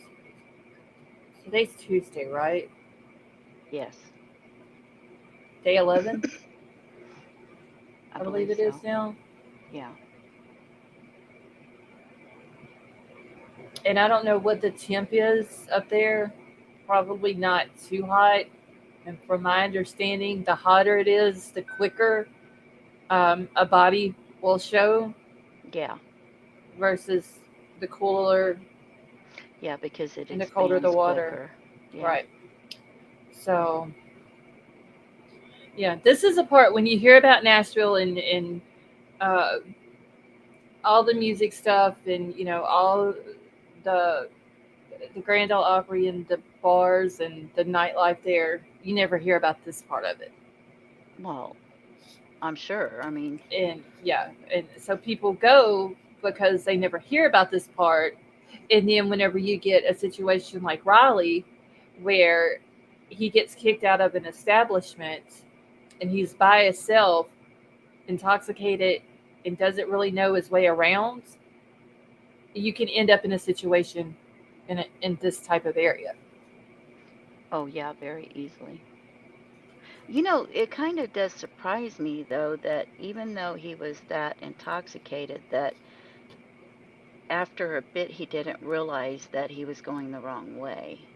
today's Tuesday, right? Yes, Day 11, I I believe believe it is so. now. Yeah. And I don't know what the temp is up there. Probably not too hot. And from my understanding, the hotter it is, the quicker a body will show Yeah. versus the cooler Yeah, because it and the colder the expands water. quicker. Yeah. Right. So, yeah, this is a part when you hear about Nashville and uh, all the music stuff and, all the the Grand Ole Opry and the bars and the nightlife there, you never hear about this part of it. Well, I'm sure. I mean, And yeah, and so people go because they never hear about this part. And then whenever you get a situation like Riley, where he gets kicked out of an establishment and he's by himself, intoxicated, and doesn't really know his way around, you can end up in a situation in this type of area. oh yeah, very easily. You know, it kind of does surprise me though that even though he was that intoxicated, that after a bit he didn't realize that he was going the wrong way.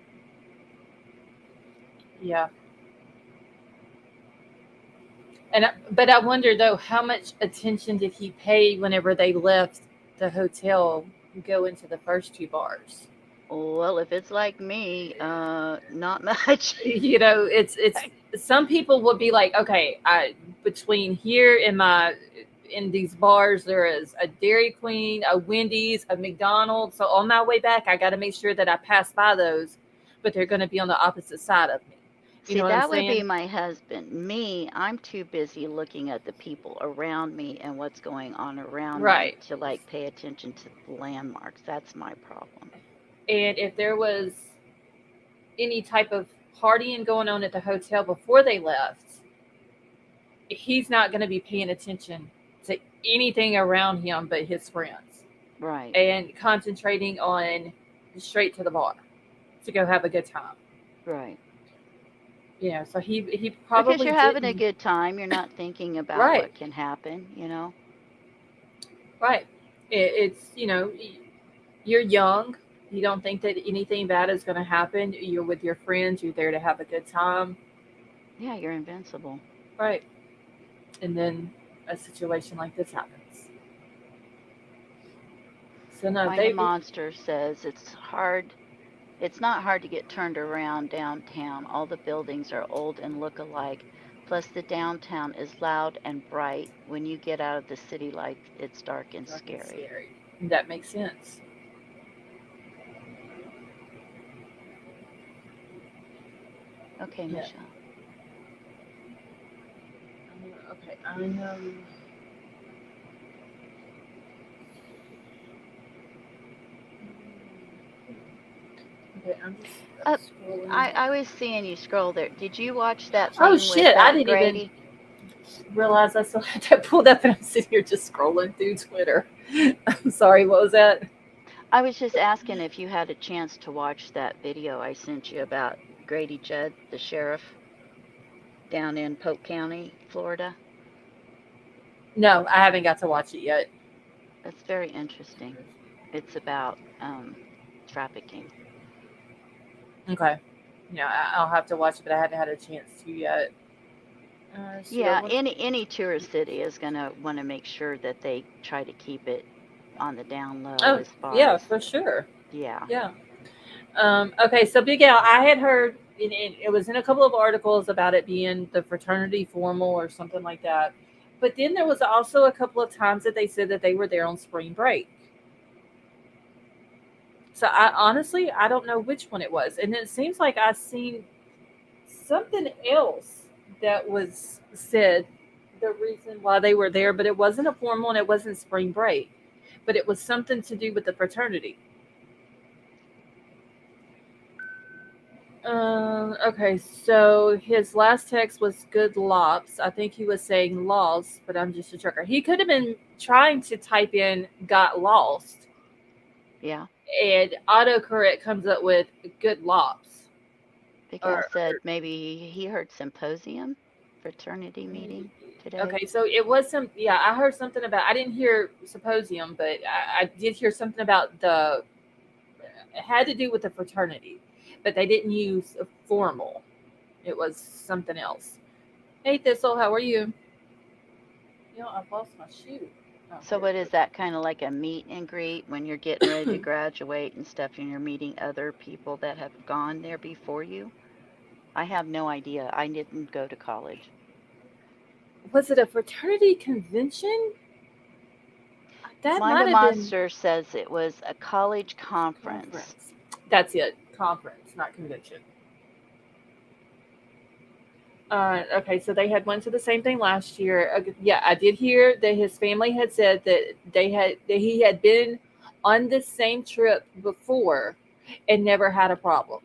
Yeah. But I wonder though, how much attention did he pay whenever they left the hotel, and go into the first two bars? Well, if it's like me, not much. It's some people would be like, okay, I between here and my in these bars there is a Dairy Queen, a Wendy's, a McDonald's. So on my way back, I got to make sure that I pass by those, but they're going to be on the opposite side of me. You See, know what I'm that would be saying? my husband. Me, I'm too busy looking at the people around me and what's going on around me Right. to like pay attention to the landmarks. That's my problem. And if there was any type of partying going on at the hotel before they left, he's not going to be paying attention to anything around him but his friends Right. and concentrating on straight to the bar to go have a good time. Right. So he Because probably you're having a didn't. good time, you're not thinking about Right, what can happen. right. It's you're young. You don't think that anything bad is going to happen. You're with your friends. You're there to have a good time. Yeah, you're invincible. Right. And then a situation like this happens. So no, Find a they Monster says it's not hard to get turned around downtown. All the buildings are old and look alike. Plus, the downtown is loud and bright. When you get out of the city lights, it's dark and dark and scary. scary. That makes sense. Okay, Yeah. Michelle. Okay, I know. Okay, I'm Uh, scrolling. I was seeing you scroll there. Did you watch that Oh thing with shit! I didn't even Grady? realize I still had that pulled up, and I'm sitting here just scrolling through Twitter. I'm sorry. What was that? I was just asking if you had a chance to watch that video I sent you about Grady Judd, the sheriff down in Polk County, Florida. No, I haven't got to watch it yet. It's very interesting. It's about trafficking. Okay. Yeah, I'll have to watch it, but I haven't had a chance to yet. Yeah, What? any tourist city is gonna want to make sure that they try to keep it on the down low Oh, as far yeah, as for sure. yeah. Yeah. Okay, so Big Al, I had heard, and it was in a couple of articles about it being the fraternity formal or something like that. But then there was also a couple of times that they said that they were there on spring break. So I honestly, I don't know which one it was. And it seems like I seen something else that was said, the reason why they were there, but it wasn't a formal and it wasn't spring break, but it was something to do with the fraternity. Okay, so his last text was good lops. I think he was saying lost, but I'm just a trucker. He could have been trying to type in got lost, Yeah. and autocorrect comes up with good lops. Big Al Or, said maybe he heard symposium, fraternity meeting today. okay, so it was some, yeah, I heard something about, I didn't hear symposium, but I did hear something about it had to do with the fraternity, but they didn't use a formal. It was something else. Hey, Thistle, how are you? You know, I've lost my shoe. Oh, So here it what is is. that kind of like a meet and greet when you're getting ready to graduate and stuff and you're meeting other people that have gone there before you? I have no idea. I didn't go to college. Was it a fraternity convention? That might Mind have been Monster says it was a college conference. conference. That's it. Conference, not convention. Okay, so they had went to the same thing last year. Yeah, I did hear that his family had said that he had been on this same trip before and never had a problem.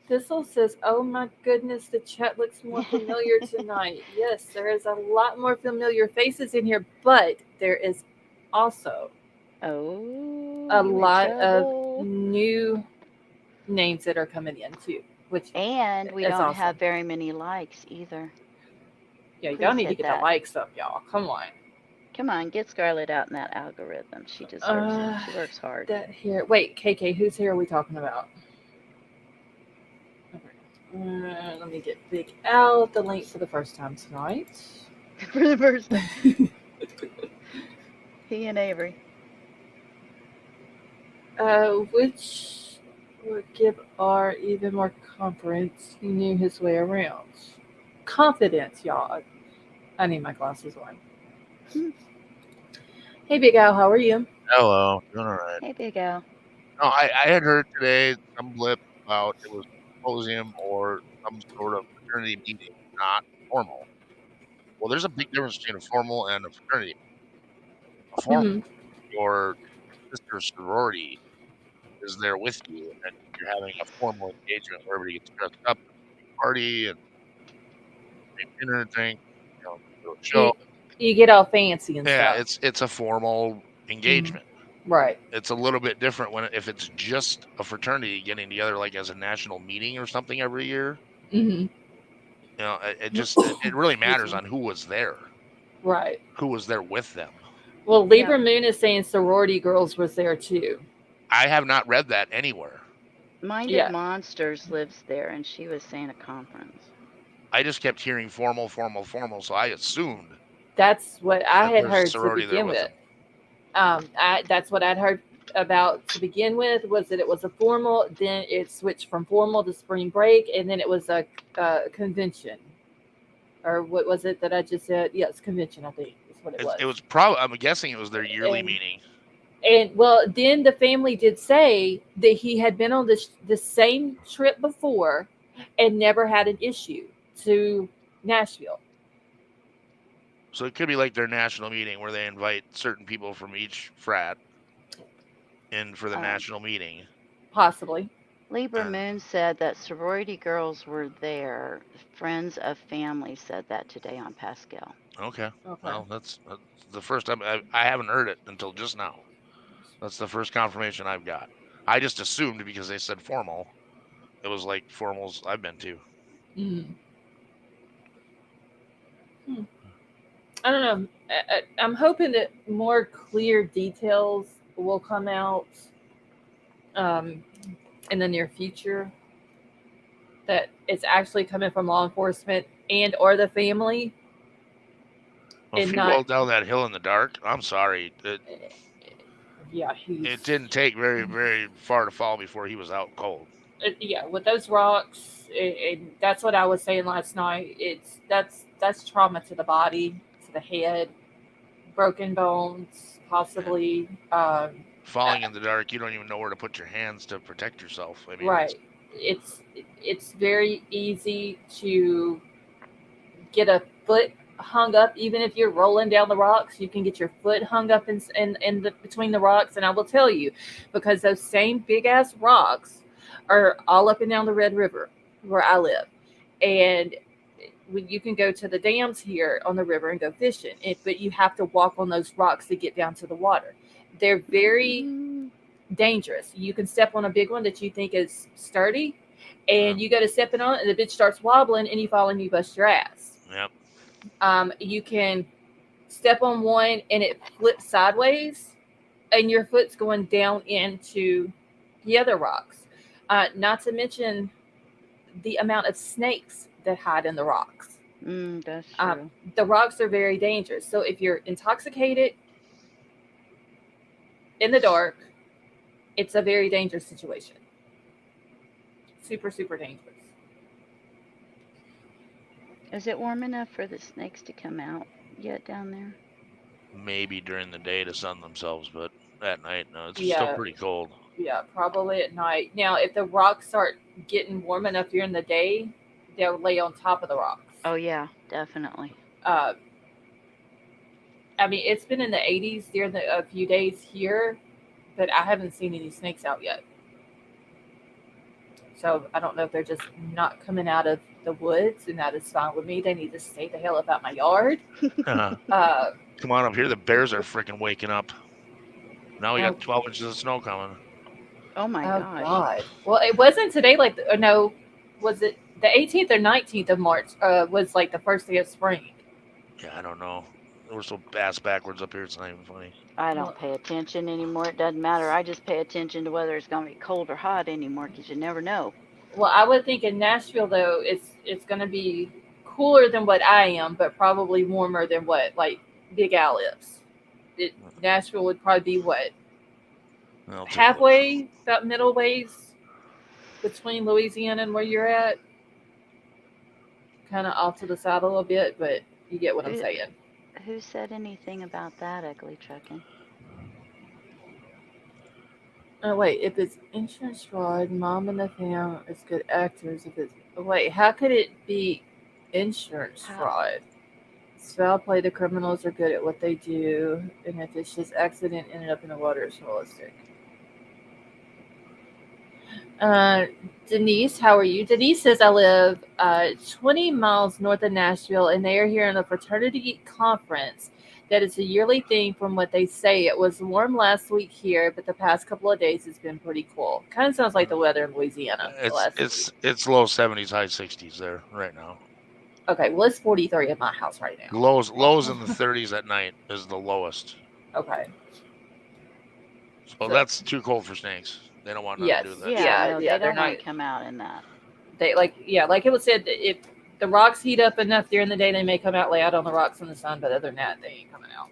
Thistle says, "Oh my goodness, the chat looks more familiar tonight." Yes, there is a lot more familiar faces in here, but there is also Oh, a you in lot of trouble. new names that are coming in too, which And we is don't awesome. have very many likes either. Yeah, y'all Please need to hit get the that. likes up, y'all. Come on. Come on, get Scarlett out in that algorithm. She deserves it. Uh, She works hard. that here. Wait, KK, whose hair are we talking about? Okay. Let me get Big Al the link for the first time tonight. For the first time. He and Avery. Which would give R even more confidence he knew his way around. Confidence, y'all. I need my glasses on. Hey, Big Al, how are you? Hello, doing all right. Hey, Big Al. No, I had heard today some blip about it was a symposium or some sort of fraternity meeting, not formal. Well, there's a big difference between a formal and a fraternity. A formal, Hmm. your sister's sorority is there with you, and you're having a formal engagement where everybody gets dressed up, party, and dinner and drink, go to a show. You, you get all fancy and Yeah, stuff. it's a formal Mm, engagement. right. It's a little bit different when if it's just a fraternity getting together, like as a national meeting or something every year. Hmm. It really Excuse matters me. on Right. who was there with them. Well, Yep. Libra Moon is saying sorority girls was there too. I have not read that anywhere. Minded Yeah, Monsters lives there, and she was saying a conference. I just kept hearing formal, formal, formal, so I assumed that's what I that had there's a heard to sorority there begin with with. them. That's what I'd heard about to begin with was that it was a formal, then it switched from formal to spring break, and then it was a convention. Or what was it that I just said? Yes, convention, I think is what it It was. was probably, I'm guessing it was their yearly And meeting. well, then the family did say that he had been on the same trip before and never had an issue to Nashville. So it could be like their national meeting where they invite certain people from each frat in for the Um, national meeting. Possibly. Libra And Moon said that sorority girls were there. Friends of family said that today on Pascal. okay, Okay. well, that's the first time I haven't heard it until just now. That's the first confirmation I've got. I just assumed because they said formal, it was like formals I've been to. Mm. Hmm. I don't know. I'm hoping that more clear details will come out um, in the near future. That it's actually coming from law enforcement and or the family, Well, if and he not. rolled down that hill in the dark, I'm sorry. Yeah, It he's. didn't take very, very far to fall before he was out cold. Yeah, with those rocks, and that's what I was saying last night. That's trauma to the body, to the head. broken bones, possibly. Falling in the dark, you don't even know where to put your hands to protect yourself. I mean, Right. It's very easy to get a foot hung up, even if you're rolling down the rocks. You can get your foot hung up between the rocks, and I will tell you, because those same big ass rocks are all up and down the Red River where I live, and when you can go to the dams here on the river and go fishing, but you have to walk on those rocks to get down to the water. They're very dangerous. You can step on a big one that you think is sturdy, and you go to stepping on it, and the bitch starts wobbling, and you fall and you bust your ass. Yep. You can step on one and it flips sideways, and your foot's going down into the other rocks. Not to mention the amount of snakes that hide in the rocks. That's true. The rocks are very dangerous. So if you're intoxicated in the dark, it's a very dangerous situation. Super, super dangerous. Is it warm enough for the snakes to come out yet down there? maybe during the day to sun themselves, but at night, no, it's still Yeah. pretty cold. Yeah, probably at night. Now, if the rocks start getting warm enough during the day, they'll lay on top of the rocks. Oh yeah, definitely. I mean, it's been in the 80s during a few days here, but I haven't seen any snakes out yet. So I don't know if they're just not coming out of the woods, and that is fine with me. They need to stay the hell about my yard. Come on up here. The bears are freaking waking up. Now we got 12 inches of snow coming. Oh my gosh. God. Well, it wasn't today. No, was it the 18th or 19th of March? Was like the first day of spring. Yeah, I don't know. We're so ass backwards up here. It's not even funny. I don't pay attention anymore. It doesn't matter. I just pay attention to whether it's going to be cold or hot anymore because you never know. Well, I would think in Nashville though, it's going to be cooler than what I am, but probably warmer than what like Big Al is. Nashville would probably be what halfway, about middle ways between Louisiana and where you're at. Kind of off to the side a little bit, but you get what I'm saying. Who said anything about that, Ugly Truckin'? Oh wait, if it's insurance fraud, Mom and the Fam is good actors. If it's wait, how could it be insurance fraud? It's foul play. The criminals are good at what they do, and if it's just accident ended up in the water, it's realistic. Denise, how are you? Denise says I live 20 miles north of Nashville, and they are here in a fraternity conference. That is a yearly thing from what they say. It was warm last week here, but the past couple of days it's been pretty cool. Kind of sounds like the weather in Louisiana. It's low 70s, high 60s there right now. Okay, well it's 43 at my house right now. Lows in the 30s at night is the lowest. Okay. So that's too cold for snakes. They don't want nothing to do with that. Yeah, they they're don't want not. to come out in that. They like it was said, if the rocks heat up enough during the day, they may come out, lay out on the rocks in the sun, but other than that, they ain't coming out.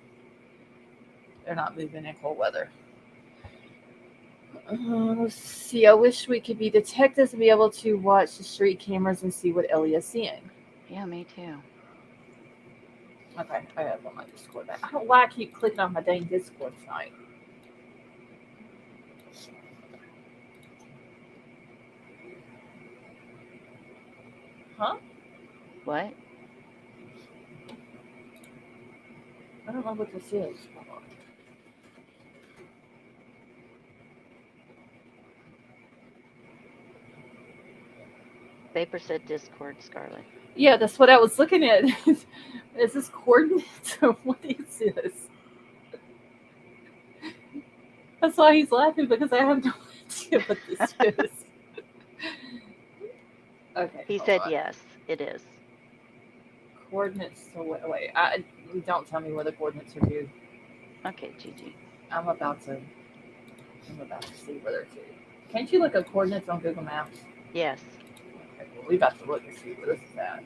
They're not moving in cold weather. Let's see. I wish we could be detectives and be able to watch the street cameras and see what Ellie is seeing. Yeah, me too. Okay, I have on my Discord back. I don't know why I keep clicking on my dang Discord tonight. Huh? What? I don't know what this is. Paper said Discord, Scarlett. Yeah, that's what I was looking at. Is this coordinates or what is this? That's why he's laughing, because I have no idea what this is. Okay. He said yes, it is. Coordinates. So wait. Don't tell me where the coordinates are due. Okay, Gigi. I'm about to see where they're due. Can't you look at coordinates on Google Maps? Yes. Okay, well, we about to look and see where this is at.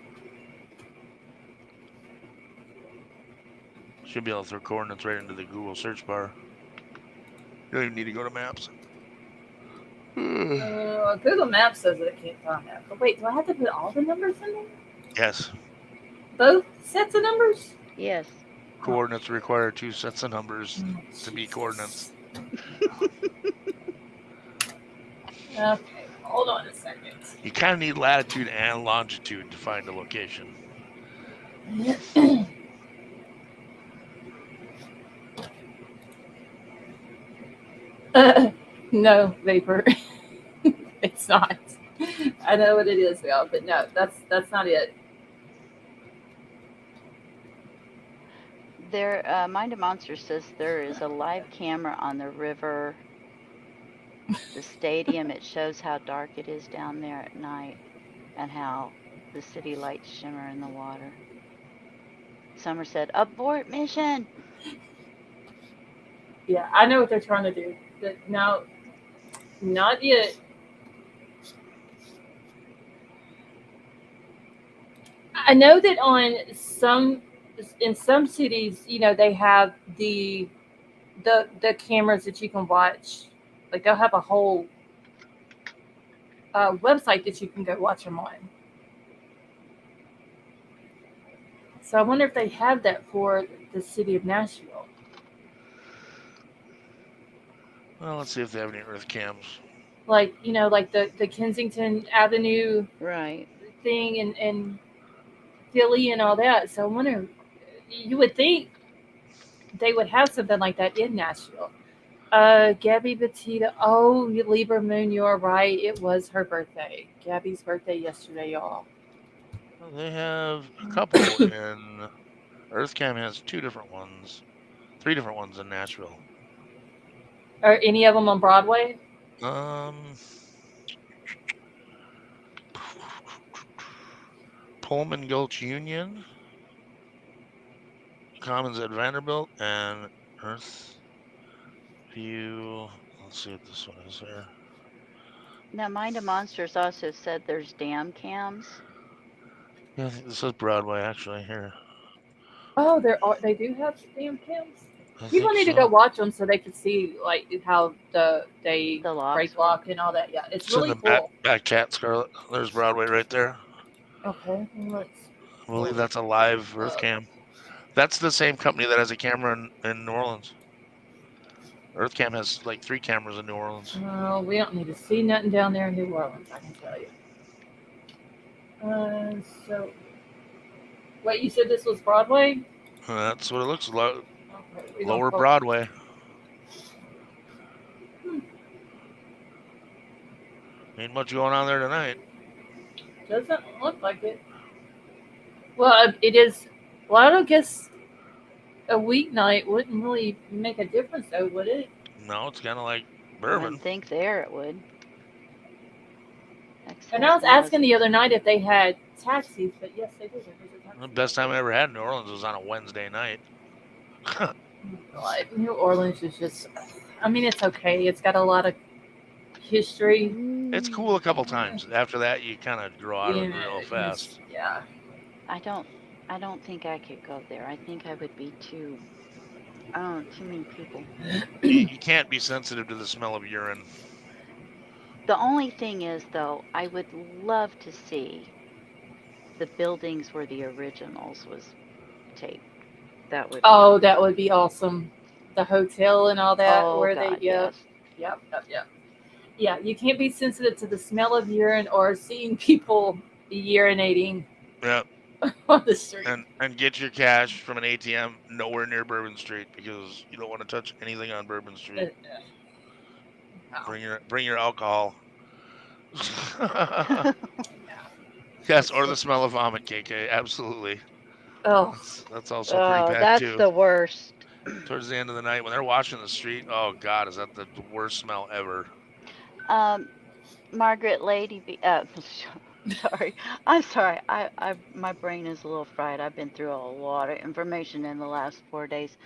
Should be able to throw coordinates right into the Google search bar. You don't even need to go to maps. Google Maps says that I can't find that. But wait, do I have to put all the numbers in there? Yes. Both sets of numbers? Yes. Coordinates require 2 sets of numbers to be coordinates. Okay, hold on a second. You kind of need latitude and longitude to find a location. No, Vapor. It's not. I know what it is now, but no, that's not it. There, Mind of Monster says there is a live camera on the river, the stadium. It shows how dark it is down there at night and how the city lights shimmer in the water. Summer said, abort mission. Yeah, I know what they're trying to do. But no, not yet. I know that in some cities, they have the cameras that you can watch. Like they'll have a whole website that you can go watch them on. So I wonder if they have that for the city of Nashville. Well, let's see if they have any Earth cams. Like like the Kensington Avenue Right. thing and Philly and all that. So I wonder, you would think they would have something like that in Nashville. Gabby Batista. Oh, Libra Moon, you're right. It was her birthday. Gabby's birthday yesterday, y'all. Well, they have a couple in. EarthCam has 2 different ones, 3 different ones in Nashville. Are any of them on Broadway? Pullman Gulch Union, Commons at Vanderbilt, and Earth View. Let's see what this one is here. Now, Mind of Monsters also said there's dam cams. Yeah, I think this is Broadway actually here. Oh, they do have damn cams. I People think need to go so. watch them so they can see like how they The locks break lock and all that. Yeah, it's It's in really the back, cool. back chat, Scarlet. There's Broadway right there. Okay, let's. I believe that's a live Earth Uh, cam. That's the same company that has a camera in New Orleans. EarthCam has like 3 cameras in New Orleans. we don't need to see nothing down there in New Orleans. I can tell you. So, wait, you said this was Broadway? That's what it looks like. Okay, Lower Broadway. Ain't much going on there tonight. Doesn't look like it. Well, it is. Well, I don't guess a weeknight wouldn't really make a difference, though, would it? No, it's kind of like I bourbon. wouldn't think there it would. And I was asking the other night if they had taxis, but yes, they do. The best time I ever had in New Orleans was on a Wednesday night. God, New Orleans is just. I mean, it's okay. It's got a lot of history. It's cool a couple times. After that, you kind of grow out of it real fast. Yeah. I don't think I could go there. I think I would be too many people. You can't be sensitive to the smell of urine. The only thing is, though, I would love to see the buildings where the originals was taped. That would. Oh, that would be awesome. The hotel and all that, Oh, where God, they, yep, yeah. You can't be sensitive to the smell of urine or seeing people urinating. Yep. On the street. And get your cash from an ATM nowhere near Bourbon Street because you don't want to touch anything on Bourbon Street. Bring your alcohol. Yes, or the smell of vomit, KK. Absolutely. Oh, that's also pretty bad that's too. the worst. Towards the end of the night when they're washing the street, oh God, is that the worst smell ever? Margaret Lady B. Sorry, I'm sorry. My brain is a little fried. I've been through a lot of information in the last 4 days.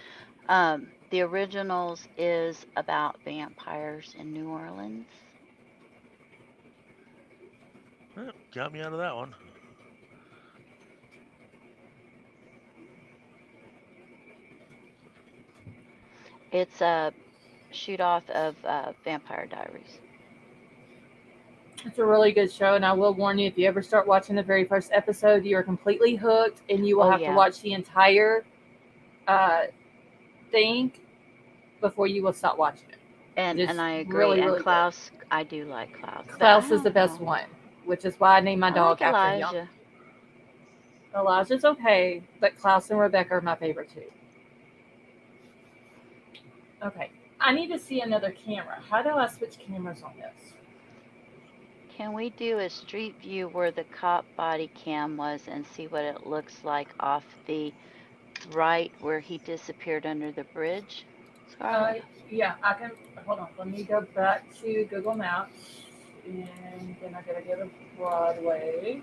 The originals is about vampires in New Orleans. Got me out of that one. It's a shoot off of Vampire Diaries. It's a really good show, and I will warn you, if you ever start watching the very first episode, you are completely hooked, and you will have to watch the entire think before you will stop watching it. And Just I agree. really, And really good. Klaus, I do like Klaus, but I Klaus is the don't best know. one, which is why I named my I like dog after him. Elijah. Elijah's okay, but Klaus and Rebecca are my favorite too. Okay. I need to see another camera. How do I switch cameras on this? Can we do a street view where the cop body cam was and see what it looks like off the right where he disappeared under the bridge, Uh, Scarlett? yeah, I can. Hold on. Let me go back to Google Maps, and then I gotta go to Broadway.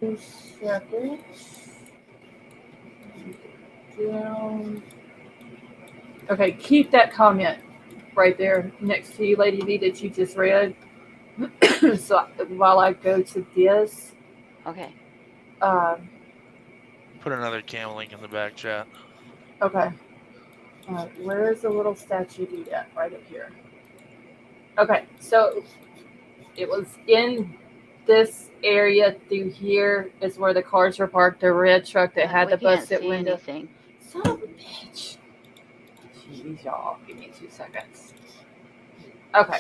Two seconds. Down. Okay, keep that comment right there next to you, Lady V, that you just read. So while I go to this, Okay. um, Put another cam link in the back chat. okay. Where is the little statue dude at? Right up here. Okay, so it was in this area through here is where the cars were parked. The red truck that had We the can't busted see window. anything. Son of a bitch. Jeez, y'all. Give me 2 seconds. Okay.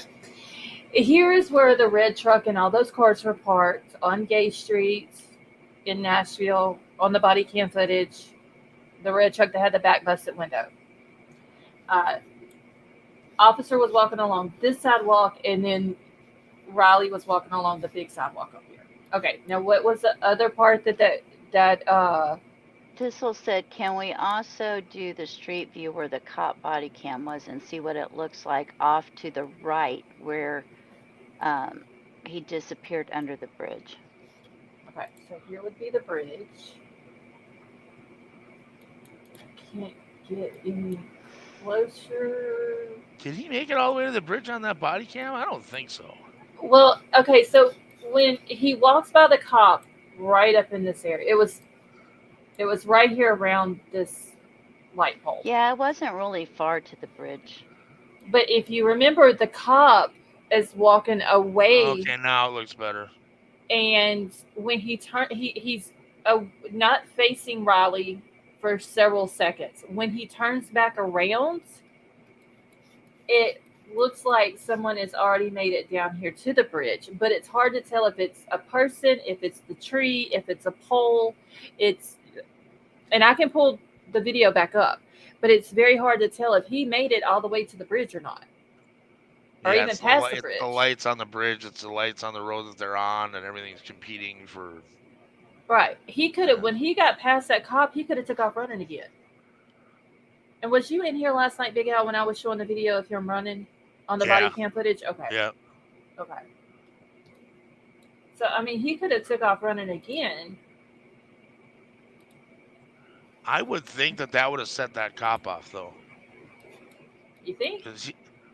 Here is where the red truck and all those cars were parked on Gay Street in Nashville on the body cam footage. The red truck that had the back busted window. Officer was walking along this sidewalk, and then Riley was walking along the big sidewalk up here. Okay, now what was the other part that Thistle said, can we also do the street view where the cop body cam was and see what it looks like off to the right where he disappeared under the bridge? Okay, so here would be the bridge. I can't get any closer. Did he make it all the way to the bridge on that body cam? I don't think so. Well, okay, so when he walks by the cop right up in this area, it was right here around this light pole. Yeah, it wasn't really far to the bridge. But if you remember, the cop is walking away. Okay, now it looks better. And when he he's not facing Riley for several seconds. When he turns back around, it looks like someone has already made it down here to the bridge, but it's hard to tell if it's a person, if it's the tree, if it's a pole. And I can pull the video back up, but it's very hard to tell if he made it all the way to the bridge or not. Or Yeah, even past the bridge. It's the lights on the bridge, it's the lights on the road that they're on, and everything's competing for. Right. He could have, when he got past that cop, he could have took off running again. And was you in here last night, Big Al, when I was showing the video of him running on the body cam footage? Okay. Yeah. Okay. So, I mean, he could have took off running again. I would think that would have set that cop off, though. You think?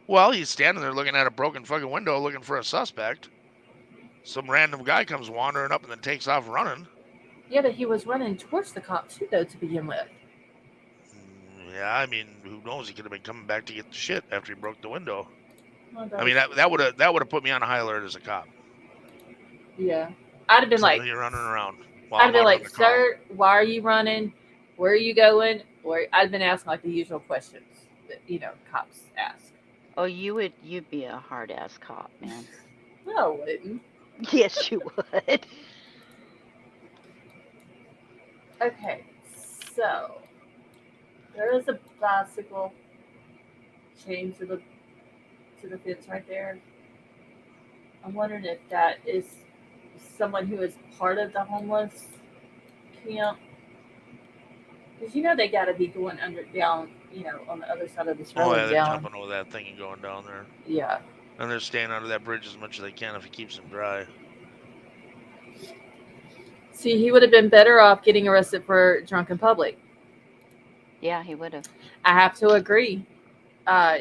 Well, he's standing there looking at a broken fucking window looking for a suspect. Some random guy comes wandering up and then takes off running. Yeah, but he was running towards the cop, too, though, to begin with. Yeah, I mean, who knows? He could have been coming back to get the shit after he broke the window. Oh, I mean, that would have put me on a high alert as a cop. Yeah. I'd have been like, you're running around. I'd have been like, sir, why are you running? Where are you going? Or I'd been asking like the usual questions that, cops ask. Oh, you'd be a hard ass cop, man. No, I wouldn't. Yes, you would. Okay, so there is a bicycle chained to the fence right there. I'm wondering if that is someone who is part of the homeless camp. Because they got to be going down, on the other side of this road. Oh, yeah, they're down. jumping over that thing and going down there. Yeah. And they're staying under that bridge as much as they can if it keeps them dry. See, he would have been better off getting arrested for drunk in public. Yeah, he would have. I have to agree. That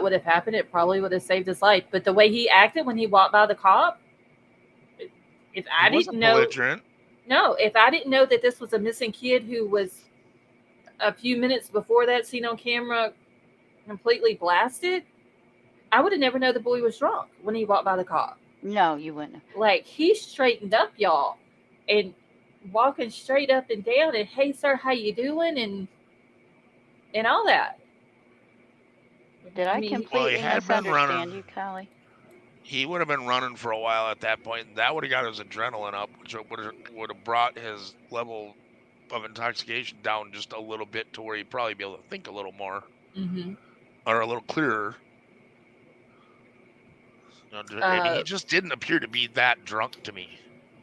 would have happened. It probably would have saved his life. But the way he acted when he walked by the cop, if I didn't know, if I didn't know that this was a missing kid who was a few minutes before that seen on camera completely blasted, I would have never known the boy was drunk when he walked by the cop. No, you wouldn't. Like he straightened up, y'all, and walking straight up and down, and hey sir, how you doing, and all that. Did I I mean, Well, he completely had been misunderstand running. you, Callie? He would have been running for a while at that point, and that would have got his adrenaline up, which would have brought his level of intoxication down just a little bit to where he'd probably be able to think a little more mm-hmm. or a little clearer. And he just didn't appear to be that drunk to me.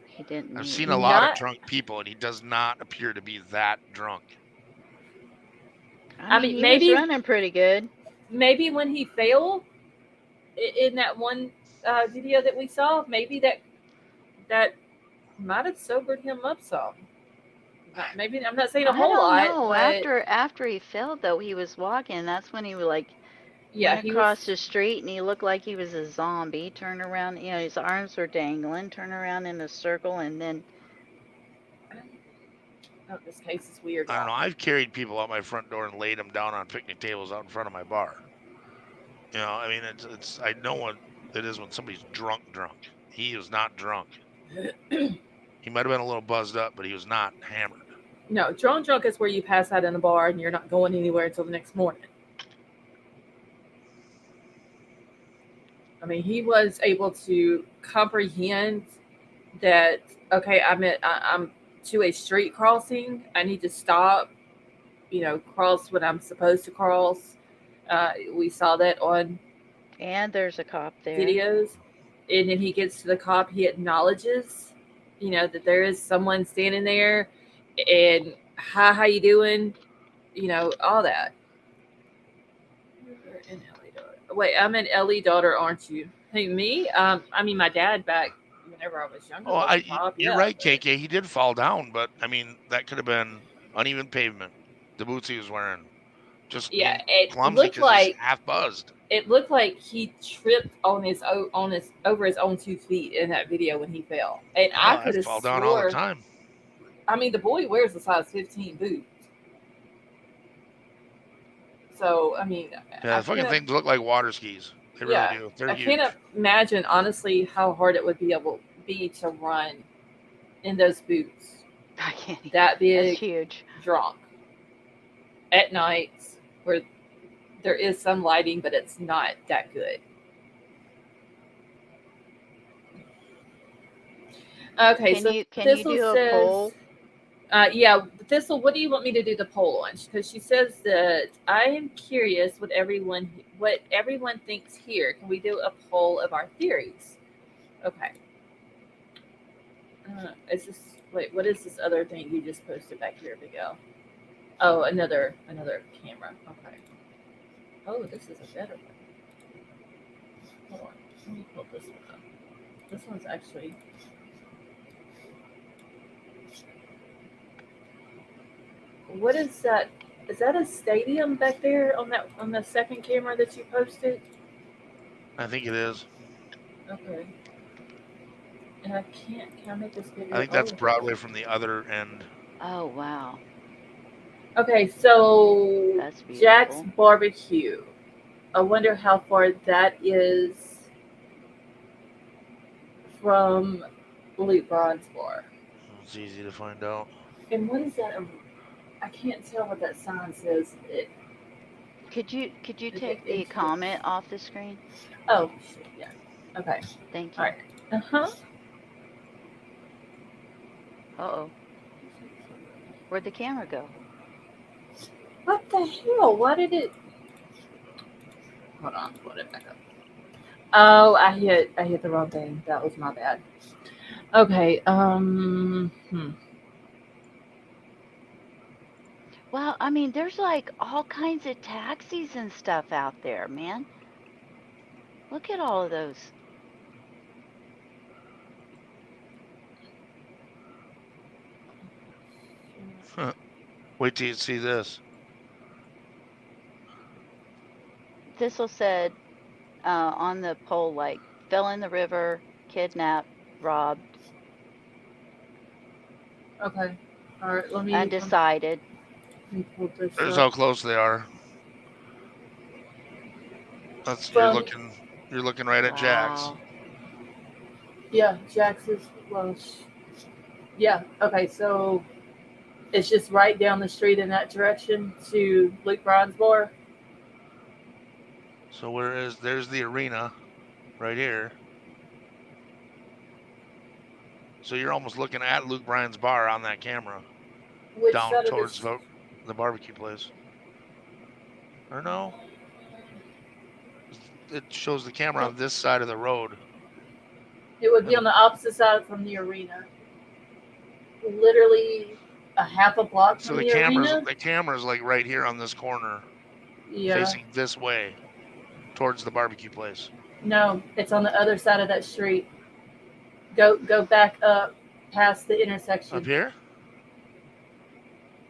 He didn't I've need seen a lot of Not. drunk people, and he does not appear to be that drunk. I mean, mean, he was running pretty good. maybe when he fell in that one video that we saw, maybe that might have sobered him up some. Maybe I'm not saying a I whole don't lot, know. but After he fell though, he was walking. That's when he like yeah, went he was. across the street and he looked like he was a zombie. Turned around, his arms were dangling. Turned around in a circle and then. Oh, this case is weird. I don't know. I've carried people out my front door and laid them down on picnic tables out in front of my bar. I mean, it's I know what it is when somebody's drunk. He was not drunk. He might have been a little buzzed up, but he was not hammered. No, drunk is where you pass out in a bar and you're not going anywhere until the next morning. I mean, he was able to comprehend that. Okay, I'm to a street crossing. I need to stop. Cross what I'm supposed to cross. We saw that on And there's a cop there. videos, and then he gets to the cop. He acknowledges, that there is someone standing there, and hi, how you doing? All that. Wait, I'm an Ellie daughter, aren't you? Hey, me? I mean, my dad back whenever I was younger Oh, was a cop. you're Yeah, right, KK. He did fall down, but I mean, that could have been uneven pavement. The boots he was wearing, just yeah. being It clumsy looked because he's like half buzzed. he tripped on his over his own 2 feet in that video when he fell, and Oh, I I could have fall down all the swore. time. I mean, the boy wears a size 15 boot, so I mean, Yeah, I the fucking can't. things look like water skis. They really Yeah, do. They're I huge. can't imagine honestly how hard it would be to run in those boots. I can't. That big, That's huge. drunk at night where there is some lighting, but it's not that good. Okay, so Can you Thistle do a says, poll? yeah, Thistle, what do you want me to do the poll on? Because she says that I am curious what everyone thinks here. Can we do a poll of our theories? Okay. Wait, what is this other thing you just posted back here, Big L? Oh, another camera. Okay. Oh, this is a better one. Hold on. Let me pull this one up. This one's actually. What is that? Is that a stadium back there on the second camera that you posted? I think it is. Okay. And I can't. Can I make this bigger? I think that's Broadway from the other end. Oh wow. Okay, so That's beautiful. Jack's Barbecue. I wonder how far that is from Luke Braun's bar. It's easy to find out. And what is that? I can't tell what that sign says. Could you take the comment off the screen? Oh, shit, yeah. Okay. Thank you. All right. Uh-huh. Uh-oh. Where'd the camera go? What the hell? Why did it? Hold on. Put it back up. Oh, I hit the wrong thing. That was my bad. Okay. Well, I mean, there's like all kinds of taxis and stuff out there, man. Look at all of those. Wait till you see this. Thistle said on the poll, like, fell in the river, kidnapped, robbed. Okay. All right. Let me. Undecided. There's how close they are. You're looking right at Jack's. Yeah, Jax is well. Yeah. Okay. So it's just right down the street in that direction to Luke Bryan's bar. So there's the arena right here. So you're almost looking at Luke Bryan's bar on that camera Which down side of towards this? the barbecue place. Or no? It shows the camera on this side of the road. It would be And on the opposite side from the arena. Literally a half a block so from the arena. the camera's like right here on this corner, Yeah. facing this way towards the barbecue place. No, it's on the other side of that street. Go back up past the intersection. Up here?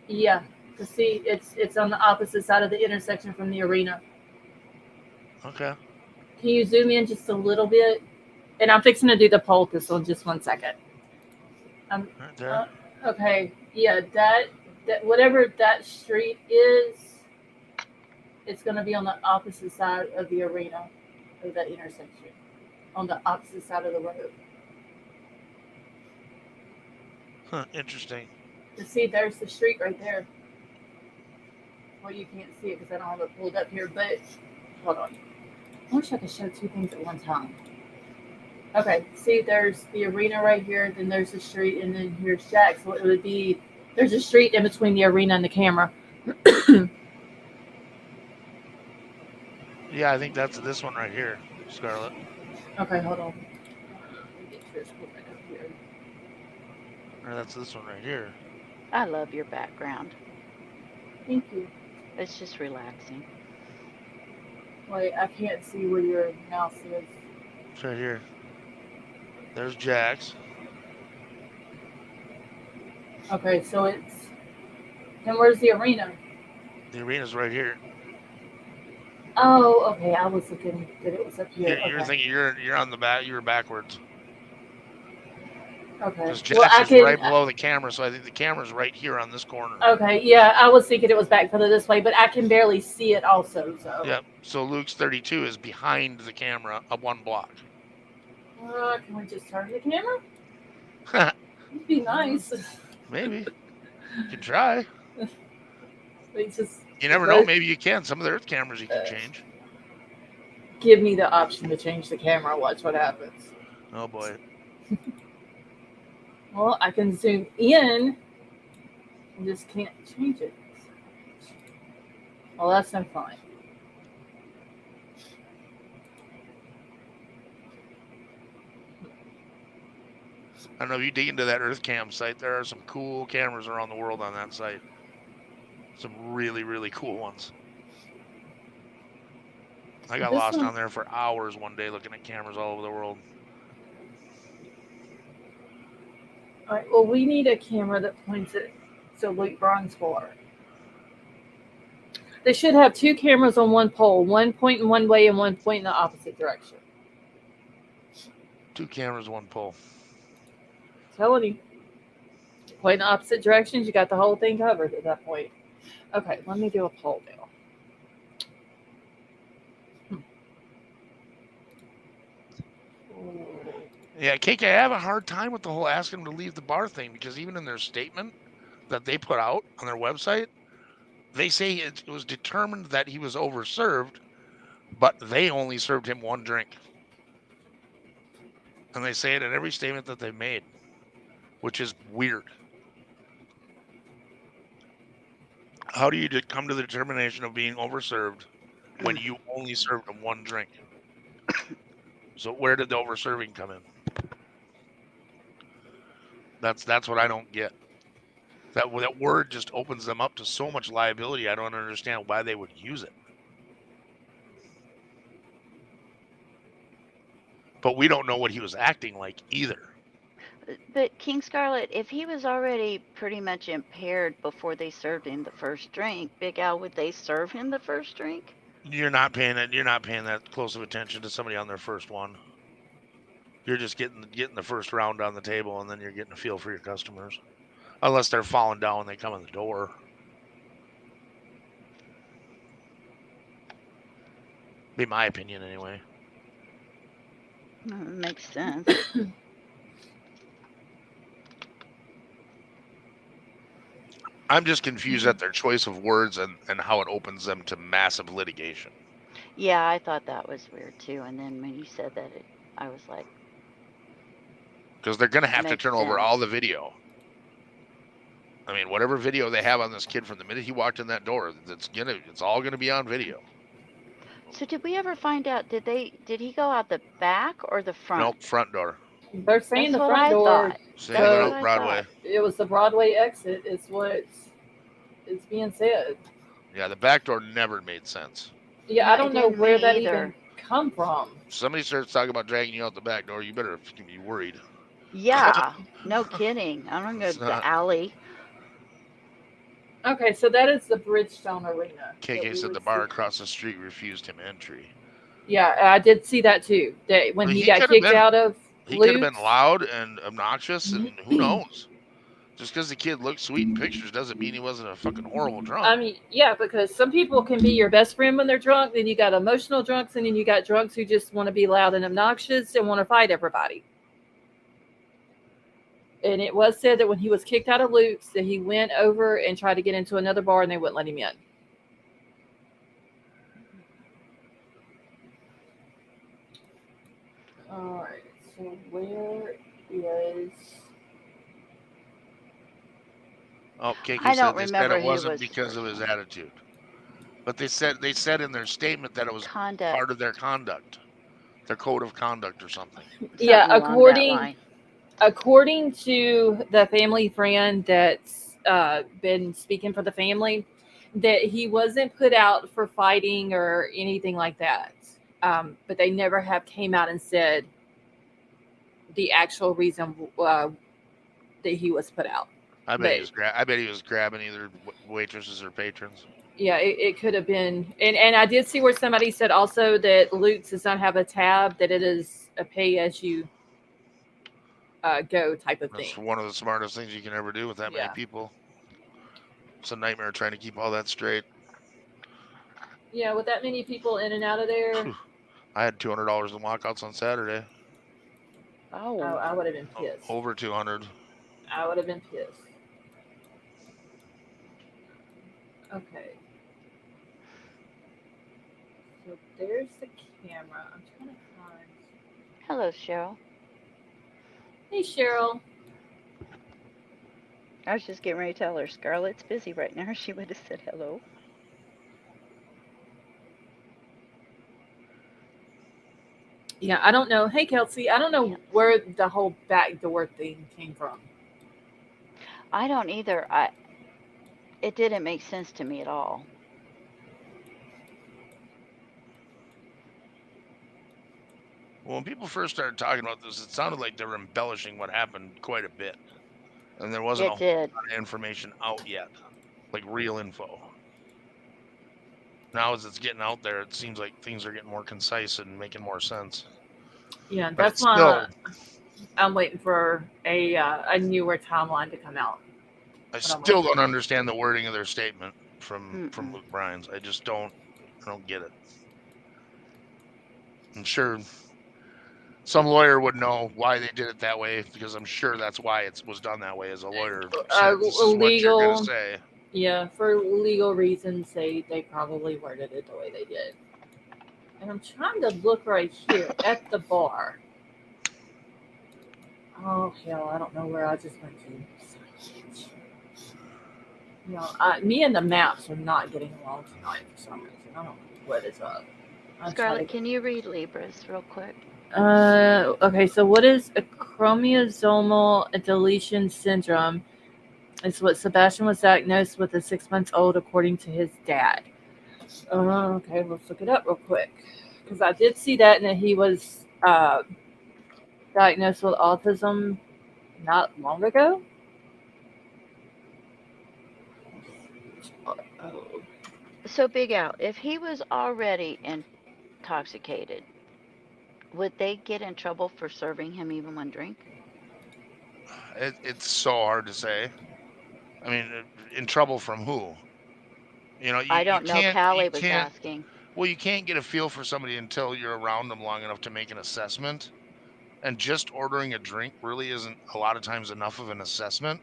Yeah. To see, it's on the opposite side of the intersection from the arena. Okay. Can you zoom in just a little bit? And I'm fixing to do the poll because on just 1 second. Right there. Okay. Yeah, that whatever that street is, it's going to be on the opposite side of the arena, of that intersection, on the opposite side of the road. Huh, interesting. You see, there's the street right there. Well, you can't see it because I don't have it pulled up here, but hold on. I wish I could show two things at one time. Okay, see, there's the arena right here, then there's the street, and then here's Jack. So it would be, there's a street in between the arena and the camera. Yeah, I think that's this one right here, Scarlett. Okay, hold on. Or that's this one right here. I love your background. Thank you. It's just relaxing. Wait, I can't see where your mouse is. It's right here. There's Jack's. Okay, so it's. And where's the arena? The arena's right here. Oh, okay. I was looking that it was up here. You're Okay. thinking you're on the back. You're backwards. Okay. Because Well, Jack's I is can. right below the camera, so I think the camera's right here on this corner. Okay, yeah, I was thinking it was back further this way, but I can barely see it also. So. Yep. So Luke's 32 is behind the camera up 1 block. Can we just turn the camera? It'd be nice. Maybe. You can try. They just. You never know. Maybe you can. Some of the Earth cameras you can change. Give me the option to change the camera. Watch what happens. Oh boy. Well, I can zoom in. I just can't change it. Well, that's no fun. I don't know if you dig into that Earth Cam site. There are some cool cameras around the world on that site. Some really, really cool ones. I got lost on there for hours one day looking at cameras all over the world. All right. Well, we need a camera that points it to Luke Bryan's bar. They should have 2 cameras on one pole, one pointing one way and one pointing the opposite direction. 2 cameras, 1 pole. Telling you. Point in opposite directions, you got the whole thing covered at that point. Okay, let me do a poll now. Yeah, KK, I have a hard time with the whole asking them to leave the bar thing because even in their statement that they put out on their website, they say it was determined that he was overserved, but they only served him 1 drink. And they say it in every statement that they've made, which is weird. How do you come to the determination of being overserved when you only served him 1 drink? So where did the overserving come in? That's what I don't get. That word just opens them up to so much liability. I don't understand why they would use it. But we don't know what he was acting like either. But King Scarlet, if he was already pretty much impaired before they served him the first drink, Big Al, would they serve him the first drink? You're not paying that close of attention to somebody on their first one. You're just getting the first round on the table, and then you're getting a feel for your customers. Unless they're falling down when they come in the door. Be my opinion anyway. Makes sense. I'm just confused at their choice of words and how it opens them to massive litigation. Yeah, I thought that was weird too. And then when you said that, I was like, Because they're going to have to makes turn over all the sense. video. I mean, whatever video they have on this kid from the minute he walked in that door, it's all gonna be on video. So did we ever find out? Did he go out the back or the Nope, front? front door. They're saying That's the what front I door thought. Saying he That's went what because out I Broadway. thought. it was the Broadway exit, is what is being said. Yeah, the back door never made sense. Yeah, No, I it don't know didn't where me that even either. come from. Somebody starts talking about dragging you out the back door, you better be worried. Yeah, no kidding. I'm gonna go It's to the not. alley. Okay, so that is the Bridgestone Arena that KK we said were the bar seeing. across the street refused him entry. Yeah, I did see that too. That when But he he got could have kicked been out of Luke's. loud and obnoxious, and who knows? Just because the kid looked sweet in pictures doesn't mean he wasn't a fucking horrible drunk. I mean, yeah, because some people can be your best friend when they're drunk. Then you got emotional drunks, and then you got drunks who just want to be loud and obnoxious and want to fight everybody. And it was said that when he was kicked out of Luke's, that he went over and tried to get into another bar, and they wouldn't let him in. All right. So where is? Oh, KK I don't said they said remember it who wasn't was because of first his one. attitude, but they said in their statement that it was Conduct, part of their conduct, their code of conduct or something. Yeah, something along that line. according to the family friend that's been speaking for the family, that he wasn't put out for fighting or anything like that. But they never have came out and said the actual reason that he was put out. But I bet he was grabbing either waitresses or patrons. yeah, it could have been. And I did see where somebody said also that Luke's does not have a tab; that it is a pay as you go type of That's thing. one of the smartest things you can ever do with that many Yeah. people. It's a nightmare trying to keep all that straight. Yeah, with that many people in and out of there, Whew. I had $200 in walkouts on Saturday. Oh, I would have been pissed. Over 200. I would have been pissed. Okay. So there's the camera. I'm trying to find. hello, Cheryl. Hey, Cheryl. I was just getting ready to tell her Scarlett's busy right now. She would have said hello. Yeah, I don't know. Hey, Kelsey. I don't know Yes. where the whole backdoor thing came from. I don't either. It didn't make sense to me at all. Well, when people first started talking about this, it sounded like they were embellishing what happened quite a bit. And there wasn't a It whole did. lot of information out yet, like real info. Now, as it's getting out there, it seems like things are getting more concise and making more sense. Yeah, But that's it's still, why I'm waiting for a newer timeline to come out. I But I'm still waiting. don't understand the wording of their statement from Mm-mm. Luke Bryan's. I don't get it. I'm sure some lawyer would know why they did it that way because I'm sure that's why it was done that way. As a lawyer said, this is what you're gonna Legal. say. Yeah, for legal reasons, they probably worded it the way they did. And I'm trying to look right here at the bar. Oh hell, I don't know where I just went to. You know, me and the maps are not getting along tonight for some reason. I don't know what is up. I'll try to Scarlett, can you read Libras real quick? Okay, so what is a chromosomal deletion syndrome? It's what Sebastian was diagnosed with at 6 months old, according to his dad. Okay, let's look it up real quick. Because I did see that, and that he was diagnosed with autism not long ago. Oh. So, Big Al, if he was already intoxicated, would they get in trouble for serving him even one drink? It's so hard to say. I mean, in trouble from who? You know, I don't know. you Callie was can't. asking. Well, you can't get a feel for somebody until you're around them long enough to make an assessment. And just ordering a drink really isn't a lot of times enough of an assessment.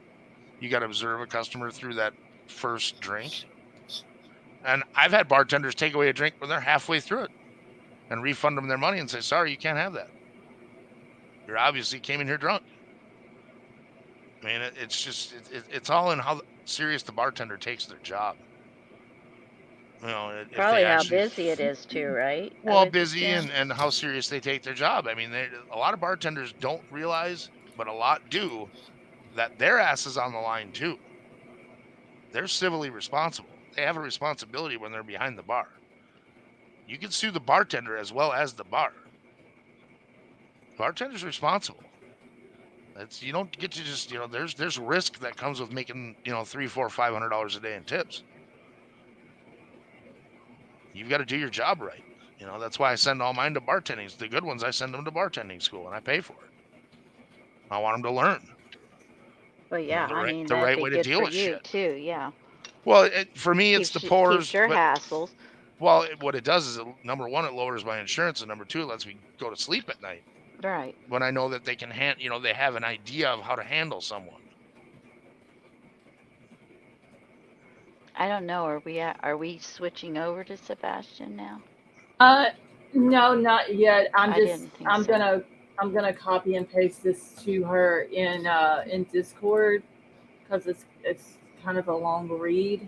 You got to observe a customer through that first drink. And I've had bartenders take away a drink when they're halfway through it and refund them their money and say, sorry, you can't have that. You obviously came in here drunk. I mean, it's just, it's all in how serious the bartender takes their job. You know, if they Probably how actually, busy it is too, right? I well, would busy assume. and how serious they take their job. I mean, a lot of bartenders don't realize, but a lot do, that their ass is on the line too. They're civilly responsible. They have a responsibility when they're behind the bar. You can sue the bartender as well as the bar. Bartender's responsible. That's, you don't get to just, there's risk that comes with making, $300, $400, $500 a day in tips. You've got to do your job right. That's why I send all mine to bartending. The good ones, I send them to bartending school and I pay for it. I want them to learn. Well, yeah, I mean The that'd right be way to good deal for with you shit. too. Yeah. Well, for me, it's the Keeps pours. your But hassles. well, what it does is, number one, it lowers my insurance, and number two, it lets me go to sleep at night. Right. When I know that they can they have an idea of how to handle someone. I don't know. Are we switching over to Sebastian now? No, not yet. I didn't think I'm so. gonna copy and paste this to her in Discord because it's kind of a long read.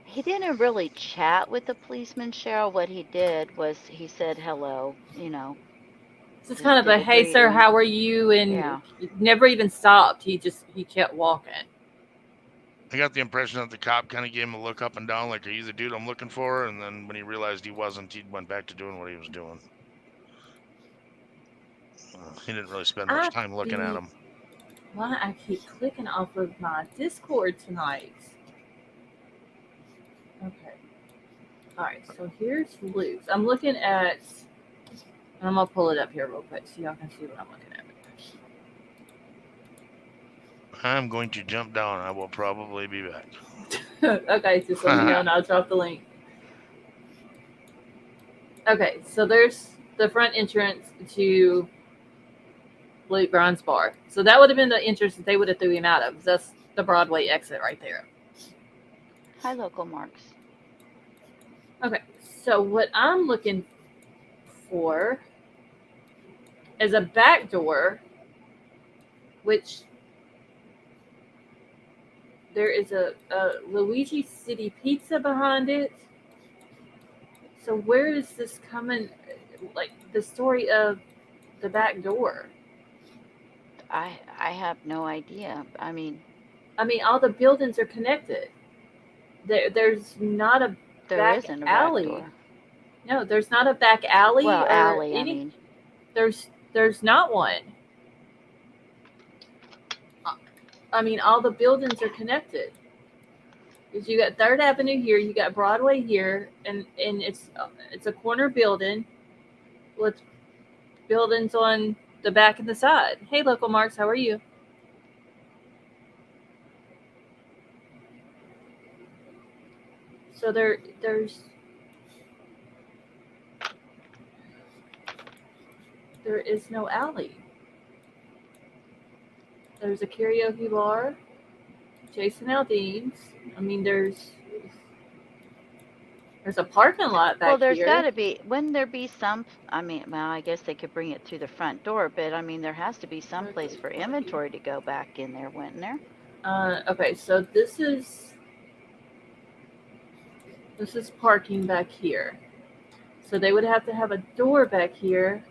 He didn't really chat with the policeman, Cheryl. What he did was he said hello, Just just kind of did a a hey sir, greeting. how are you? And Yeah. never even stopped. He kept walking. I got the impression that the cop kind of gave him a look up and down, like, are you the dude I'm looking for? And then when he realized he wasn't, he went back to doing what he was doing. He didn't really spend much time looking at him. Why I keep clicking off of my Discord tonight? Okay. All right. So here's Luke's. I'm looking at. I'm gonna pull it up here real quick so y'all can see what I'm looking at. I'm going to jump down. I will probably be back. Okay, just let me know and I'll drop the link. Okay, so there's the front entrance to Luke Grind's bar. So that would have been the entrance that they would have threw him out of. That's the Broadway exit right there. Hi, local marks. Okay, so what I'm looking for is a back door, which there is a Luigi City Pizza behind it. So where is this coming? Like the story of the back door. I have no idea. I mean, all the buildings are connected. There's not a back isn't a alley. back door. No, there's not a back alley Well, or alley, any. I mean. There's not one. All the buildings are connected. Because you got 3rd Avenue here, you got Broadway here, and it's a corner building with buildings on the back and the side. Hey, local marks, how are you? So there is no alley. There's a karaoke bar, Jason Aldean's. There's a parking lot back here. Well, there's got to be. Wouldn't there be some? I guess they could bring it through the front door, but there has to be some place for inventory to go back in there, wouldn't there? Okay, so this is parking back here. So they would have to have a door back here.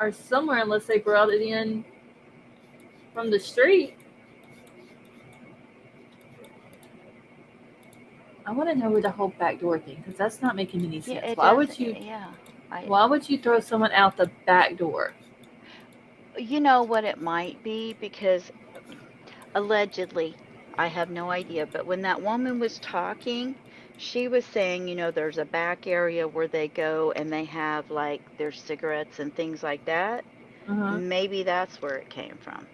Or somewhere, unless they brought it in from the street. I want to know where the whole back door thing, because that's not making any sense. Why would you? Yeah. Why would you throw someone out the back door? You know what it might be? Because allegedly, I have no idea, but when that woman was talking, she was saying, there's a back area where they go and they have like their cigarettes and things like that. Maybe that's where it came from.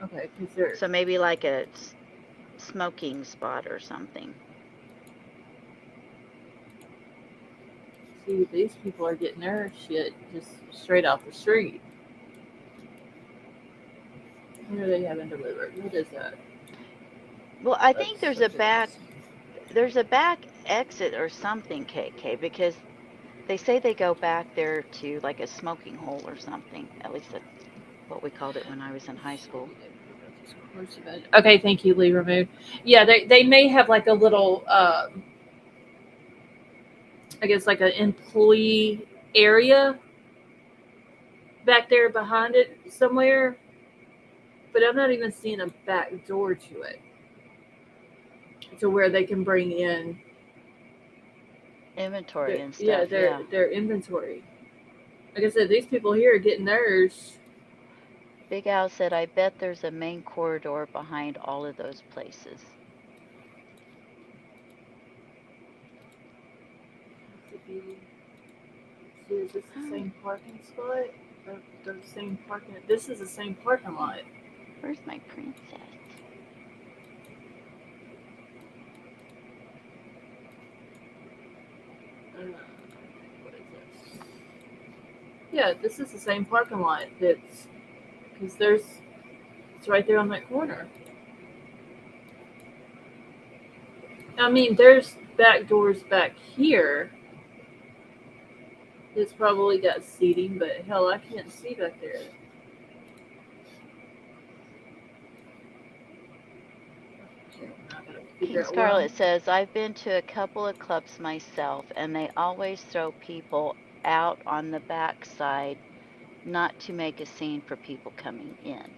Okay, so maybe like a smoking spot or something. See, these people are getting their shit just straight off the street. Where are they having delivered? What is that? Well, I That's think there's a such a back mess. there's a back exit or something, KK, because they say they go back there to like a smoking hole or something. At least that's what we called it when I was in high school. Okay, thank you, Lee Removed. Yeah, they may have like a little, I guess, like an employee area back there behind it somewhere, but I'm not even seeing a back door to it, to where they can bring in Inventory and yeah, stuff, yeah. their inventory. Like I said, these people here are getting theirs. Big Al said, I bet there's a main corridor behind all of those places. See, is this the same parking spot? The same parking. This is the same parking lot. Where's my princess? What is this? Yeah, this is the same parking lot. That's because it's right there on that corner. I mean, there's back doors back here. It's probably got seating, but hell, I can't see back there. King Scarlet says, I've been to a couple of clubs myself, and they always throw people out on the back side, not to make a scene for people coming in.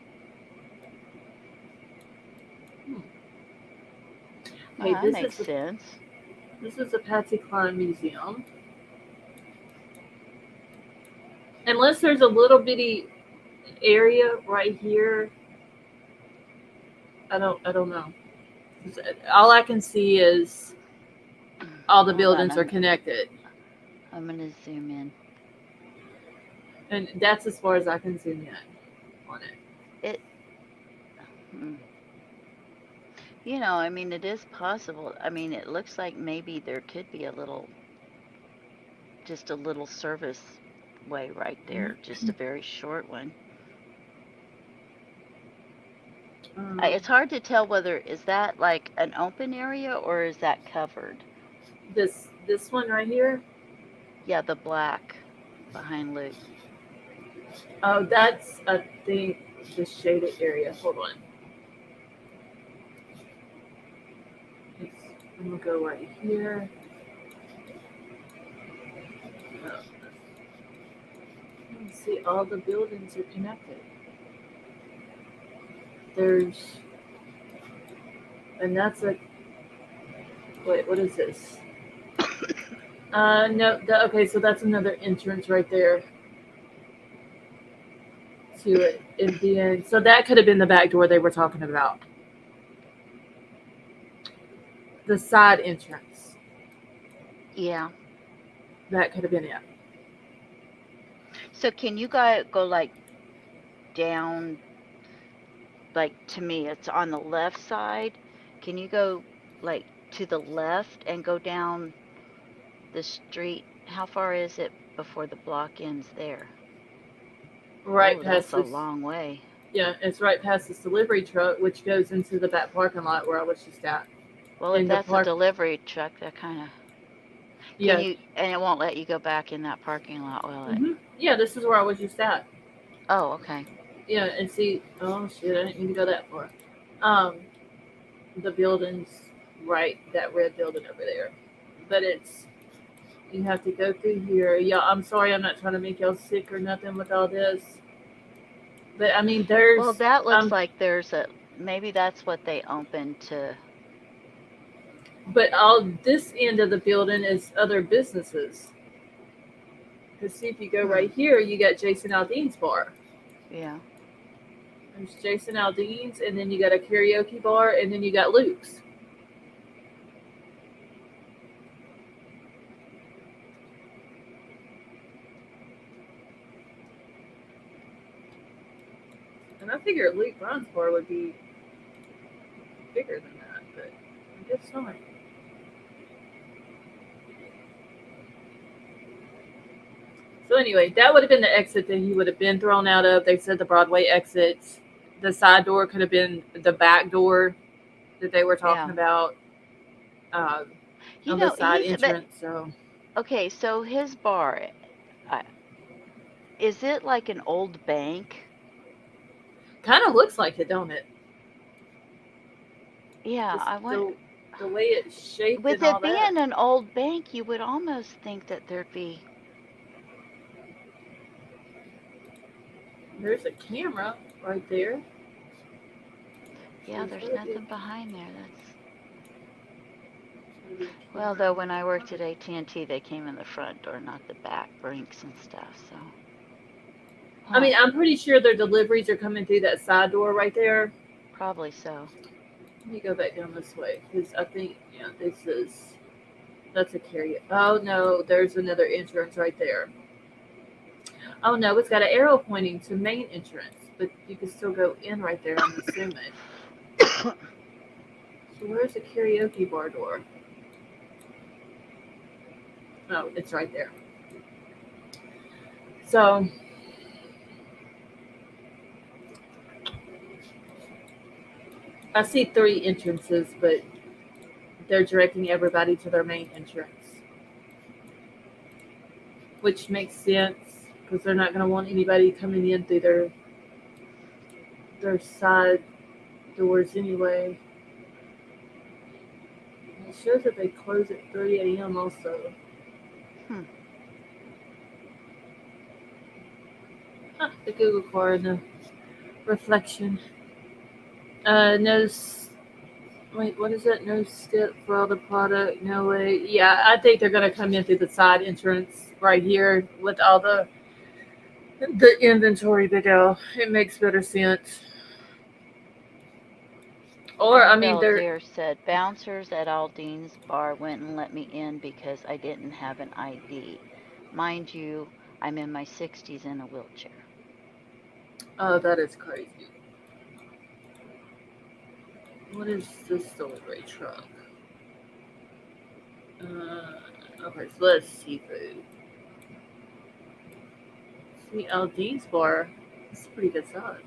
Hey, That makes sense. This is the Patsy Cline Museum. Unless there's a little bitty area right here, I don't know. All I can see is all the buildings are connected. I'm gonna zoom in. And that's as far as I can zoom in on it. You know, I mean, it is possible. I mean, it looks like maybe there could be just a little service way right there, just a very short one. It's hard to tell whether is that like an open area or is that covered. This one right here. Yeah, the black behind Luke. Oh, that's I think the shaded area. Hold on. I'm gonna go right here. See, all the buildings are connected. And that's a. Wait, what is this? No. Okay, so that's another entrance right there to it. And then, so that could have been the back door they were talking about. The side entrance. Yeah. That could have been it. So can you go like down, like to me, it's on the left side. Can you go like to the left and go down the street? How far is it before the block ends there? Right that's past a long way. Yeah, it's right past this delivery truck, which goes into the back parking lot where I was just at. Well, if that's a delivery truck, that kind of. Yeah. And it won't let you go back in that parking lot, will it? Yeah, this is where I was just at. Oh, okay. Yeah, and see, oh shit, I didn't mean to go that far. The building's right, that red building over there. But you have to go through here. Yeah, I'm sorry, I'm not trying to make y'all sick or nothing with all this. But I mean, Well, that looks like there's maybe that's what they opened to. But all this end of the building is other businesses. Because see, if you go right here, you got Jason Aldean's bar. Yeah. There's Jason Aldean's, and then you got a karaoke bar, and then you got Luke's. And I figured Luke Brown's bar would be bigger than that, but I guess not. So anyway, that would have been the exit that he would have been thrown out of. They said the Broadway exits the side door could have been the back door that they were talking Yeah. about You on the know, side he's but entrance. So okay, so his bar, uh, is it like an old bank? kind of looks like it, don't it? Yeah, Just I want the way it's shaped with and all it that. being an old bank, you would almost think that there'd be. There's a camera right there. Yeah, There's there's gotta be nothing behind there. Well, though, when I worked at AT&T, they came in the front door, not the back brinks and stuff. So, I mean, I'm pretty sure their deliveries are coming through that side door right there. Probably so. Let me go back down this way because I think that's a carry. Oh no, there's another entrance right there. Oh no, it's got an arrow pointing to main entrance, but you can still go in right there. I'm assuming. So where's the karaoke bar door? Oh, it's right there. So I see 3 entrances, but they're directing everybody to their main entrance, which makes sense because they're not going to want anybody coming in through their side doors anyway. It shows that they close at 3 a.m. also. The Google car and the reflection. No. Wait, what is it? No skip for all the product. No way. Yeah, I think they're gonna come in through the side entrance right here with all the inventory video. It makes better sense. Or I mean, Annabelle they're Deer said, bouncers at Aldine's bar wouldn't let me in because I didn't have an ID. Mind you, I'm in my 60s in a wheelchair. oh, that is crazy. What is this delivery truck? Okay, so let's see food. See, Aldine's bar. It's pretty good size.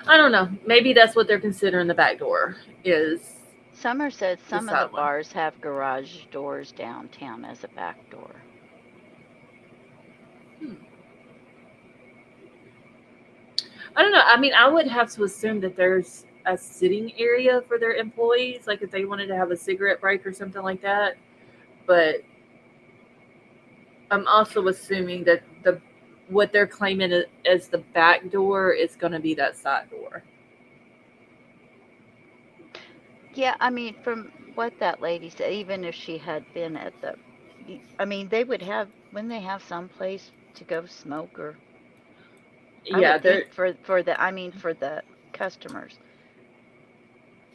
I don't know. Maybe that's what they're considering the back door is. Summer said some of the side one. bars have garage doors downtown as a back door. I don't know. I mean, I would have to assume that there's a sitting area for their employees, like if they wanted to have a cigarette break or something like that. But I'm also assuming that what they're claiming as the back door is going to be that side door. Yeah, I mean, from what that lady said, even if she had been at the, I mean, they would have, when they have some place to go smoke or, I Yeah, would they're think for the customers.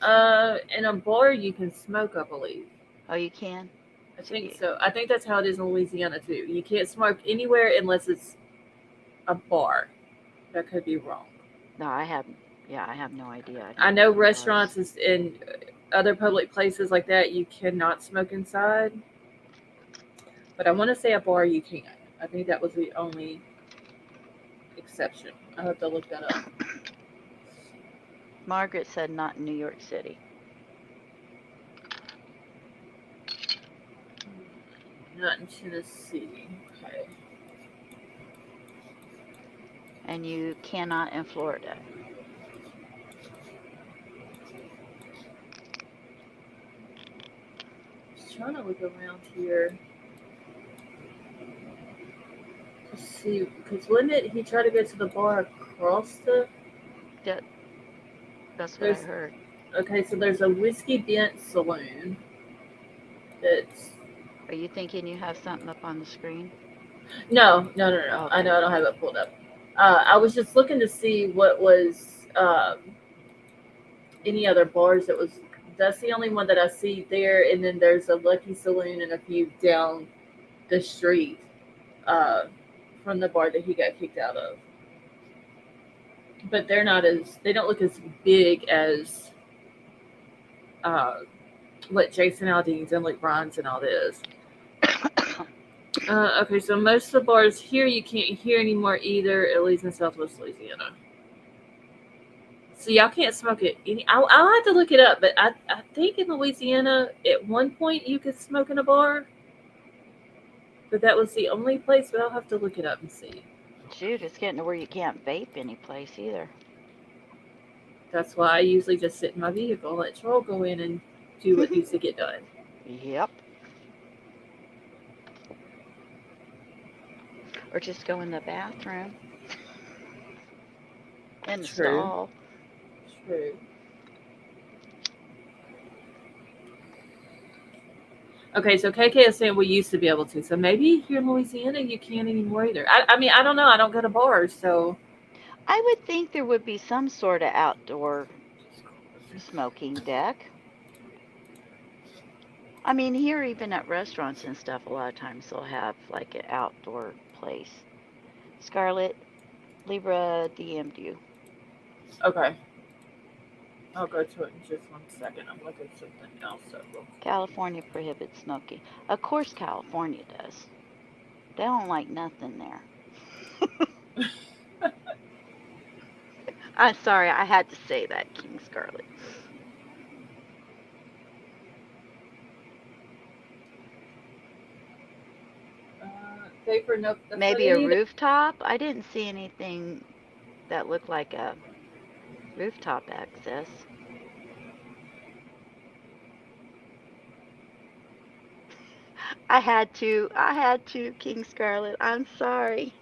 in a bar you can smoke, I believe. Oh, you can? I think so. I think that's how it is in Louisiana too. You can't smoke anywhere unless it's a bar. That could be wrong. No, I have no idea. I know restaurants and other public places like that you cannot smoke inside, but I want to say a bar you can. I think that was the only exception. I have to look that up. Margaret said not in New York City. Not in Tennessee. Okay. And you cannot in Florida. Just trying to look around here. Let's see, because wouldn't it? He tried to go to the bar across the. That's what I heard. Okay, so there's a Whiskey Bent Saloon. That's. Are you thinking you have something up on the screen? No. Okay. I know I don't have it pulled up. I was just looking to see what was any other bars that was. That's the only one that I see there, and then there's a Lucky Saloon and a few down the street from the bar that he got kicked out of. But they don't look as big as what Jason Aldean's and Luke Bryan's and all this. Okay, so most of the bars here you can't hear anymore either, at least in Southwest Louisiana. So y'all can't smoke it. I'll have to look it up, but I think in Louisiana at one point you could smoke in a bar, but that was the only place. But I'll have to look it up and see. Shoot, it's getting to where you can't vape any place either. That's why I usually just sit in my vehicle and let Troll go in and do what needs to get done. Yep. Or just go in the bathroom in the True. stall. True. Okay, so KK is saying we used to be able to. So maybe here in Louisiana you can't anymore either. I mean, I don't know. I don't go to bars, so. I would think there would be some sort of outdoor smoking deck. I mean, here even at restaurants and stuff, a lot of times they'll have like an outdoor place. Scarlett, Libra DM'd you. Okay. I'll go to it in just 1 second. I'm looking at something else. So. California prohibits smoking. Of course, California does. They don't like nothing there. I'm sorry, I had to say that, King Scarlet. Vapor, nope. Maybe a rooftop? I didn't see anything that looked like a rooftop access. I had to, King Scarlet. I'm sorry.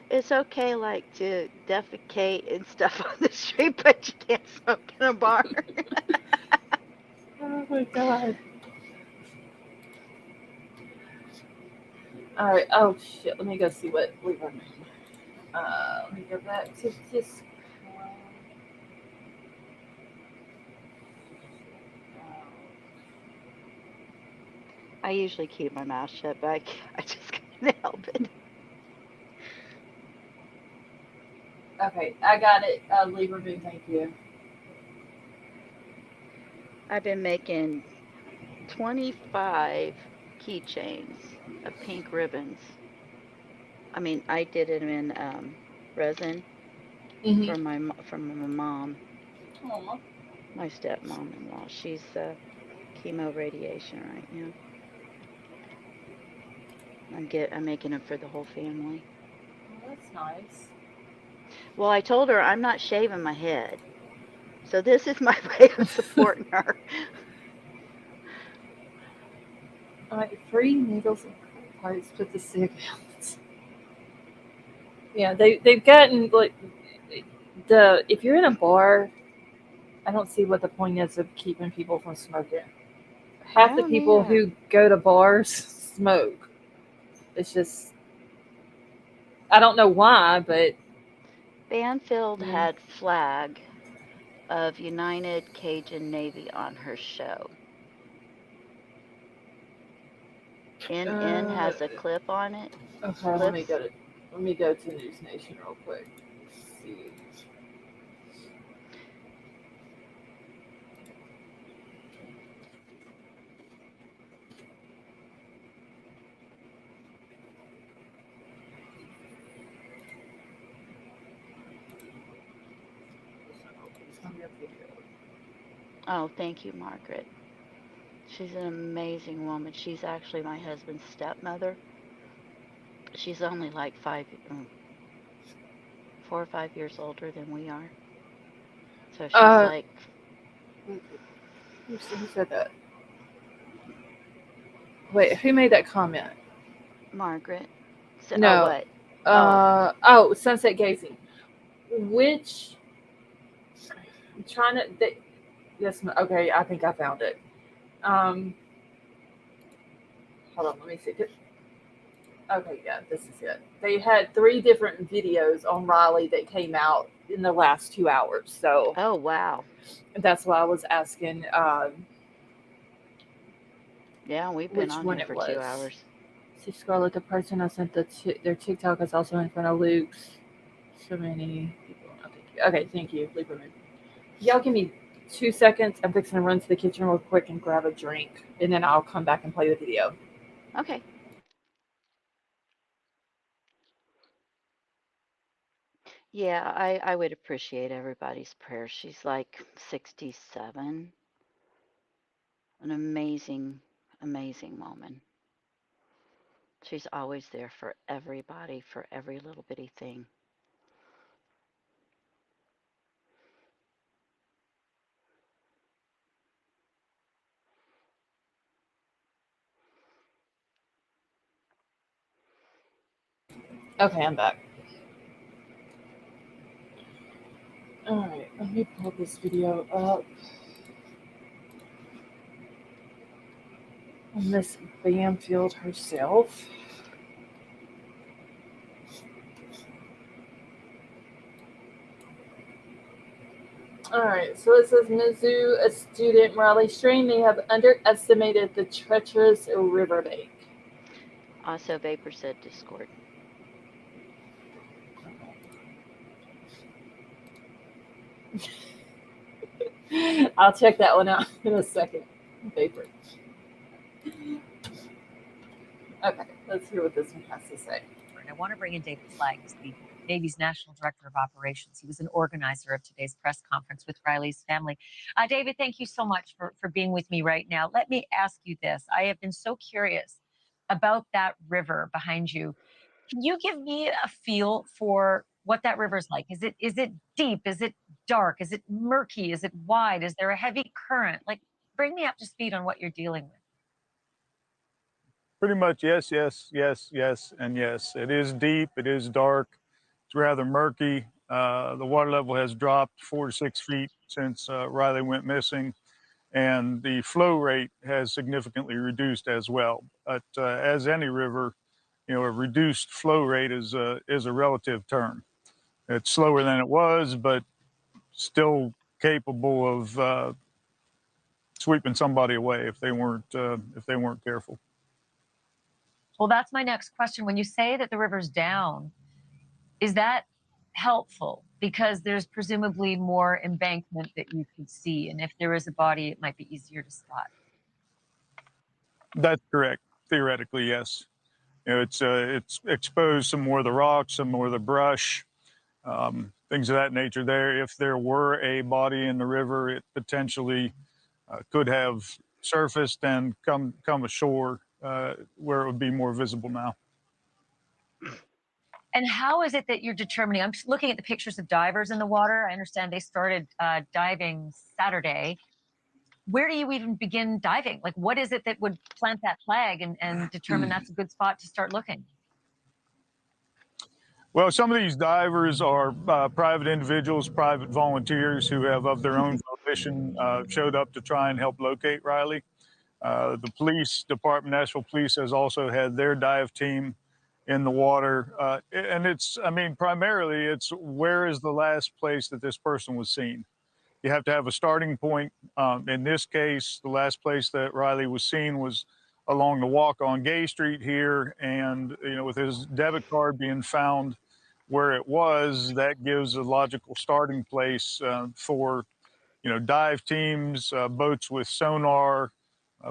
It's okay, like, to defecate and stuff on the street, but you can't smoke in a bar. Oh my god. Alright, oh shit, let me go see what we were. Let me go back to this. I usually keep my mouth shut, but I just can't help it. Okay, I got it. Libra Moon, thank you. I've been making 25 keychains of pink ribbons. I mean, I did it in resin from my mom, Aww. my stepmom-in-law. She's chemo radiation right now. I'm making them for the whole family. Well, that's nice. Well, I told her I'm not shaving my head, so this is my way of supporting her. Alright, free needles and parts with the cigarettes. Yeah, they've gotten like if you're in a bar, I don't see what the point is of keeping people from smoking. Half the people who go to bars smoke. It's just I don't know why, but Banfield had flag of United Cajun Navy on her show. NN has a clip on it. Okay, let me go to News Nation real quick. Let's see. Oh, thank you, Margaret. She's an amazing woman. She's actually my husband's stepmother. She's only like 4 or 5 years older than we are. So she's like. Who said that? Wait, who made that comment? Margaret. So, no. Oh, what? Sunset Gazing. Which I'm trying to. Yes. Okay. I think I found it. Hold on. Let me see. Okay. Yeah. This is it. They had 3 different videos on Raleigh that came out in the last 2 hours. So. Oh wow. That's why I was asking. Yeah, we've been on here for 2 hours. See, Scarlett, the person I sent their TikTok is also in front of Luke's. So many people. Okay, thank you. Lieberman. Y'all give me 2 seconds. I'm fixing to run to the kitchen real quick and grab a drink, and then I'll come back and play the video. Okay. Yeah, I would appreciate everybody's prayers. She's like 67. An amazing, amazing woman. She's always there for everybody, for every little bitty thing. Okay, I'm back. Alright, let me pull this video up. Miss Bamfield herself. Alright, so it says Mizzou, a student, Raleigh strain may have underestimated the treacherous riverbank. Also, Vapor said Discord. I'll check that one out in a second. Vapor. Okay, let's hear what this one has to say. I want to bring in David Flagg, who's the Navy's National Director of Operations. He was an organizer of today's press conference with Riley's family. David, thank you so much for being with me right now. Let me ask you this. I have been so curious about that river behind you. Can you give me a feel for what that river's like? Is it deep? Is it dark? Is it murky? Is it wide? Is there a heavy current? Like, bring me up to speed on what you're dealing with. Pretty much, yes, yes, yes, yes, and yes. It is deep. It is dark. It's rather murky. The water level has dropped 4 to 6 feet since Riley went missing, and the flow rate has significantly reduced as well. But as any river, a reduced flow rate is a relative term. It's slower than it was, but still capable of sweeping somebody away if they weren't careful. Well, that's my next question. When you say that the river's down, is that helpful? Because there's presumably more embankment that you could see. And if there is a body, it might be easier to spot. That's correct. Theoretically, yes. It's exposed some more of the rocks, some more of the brush, things of that nature there. If there were a body in the river, it potentially could have surfaced and come ashore where it would be more visible now. And how is it that you're determining? I'm just looking at the pictures of divers in the water. I understand they started diving Saturday. Where do you even begin diving? Like, what is it that would plant that flag and determine that's a good spot to start looking? Well, some of these divers are private individuals, private volunteers who have, of their own volition, showed up to try and help locate Riley. The police department, Nashville Police, has also had their dive team in the water. And primarily it's where is the last place that this person was seen? You have to have a starting point. In this case, the last place that Riley was seen was along the walk on Gay Street here. And, with his debit card being found where it was, that gives a logical starting place for, dive teams, boats with sonar,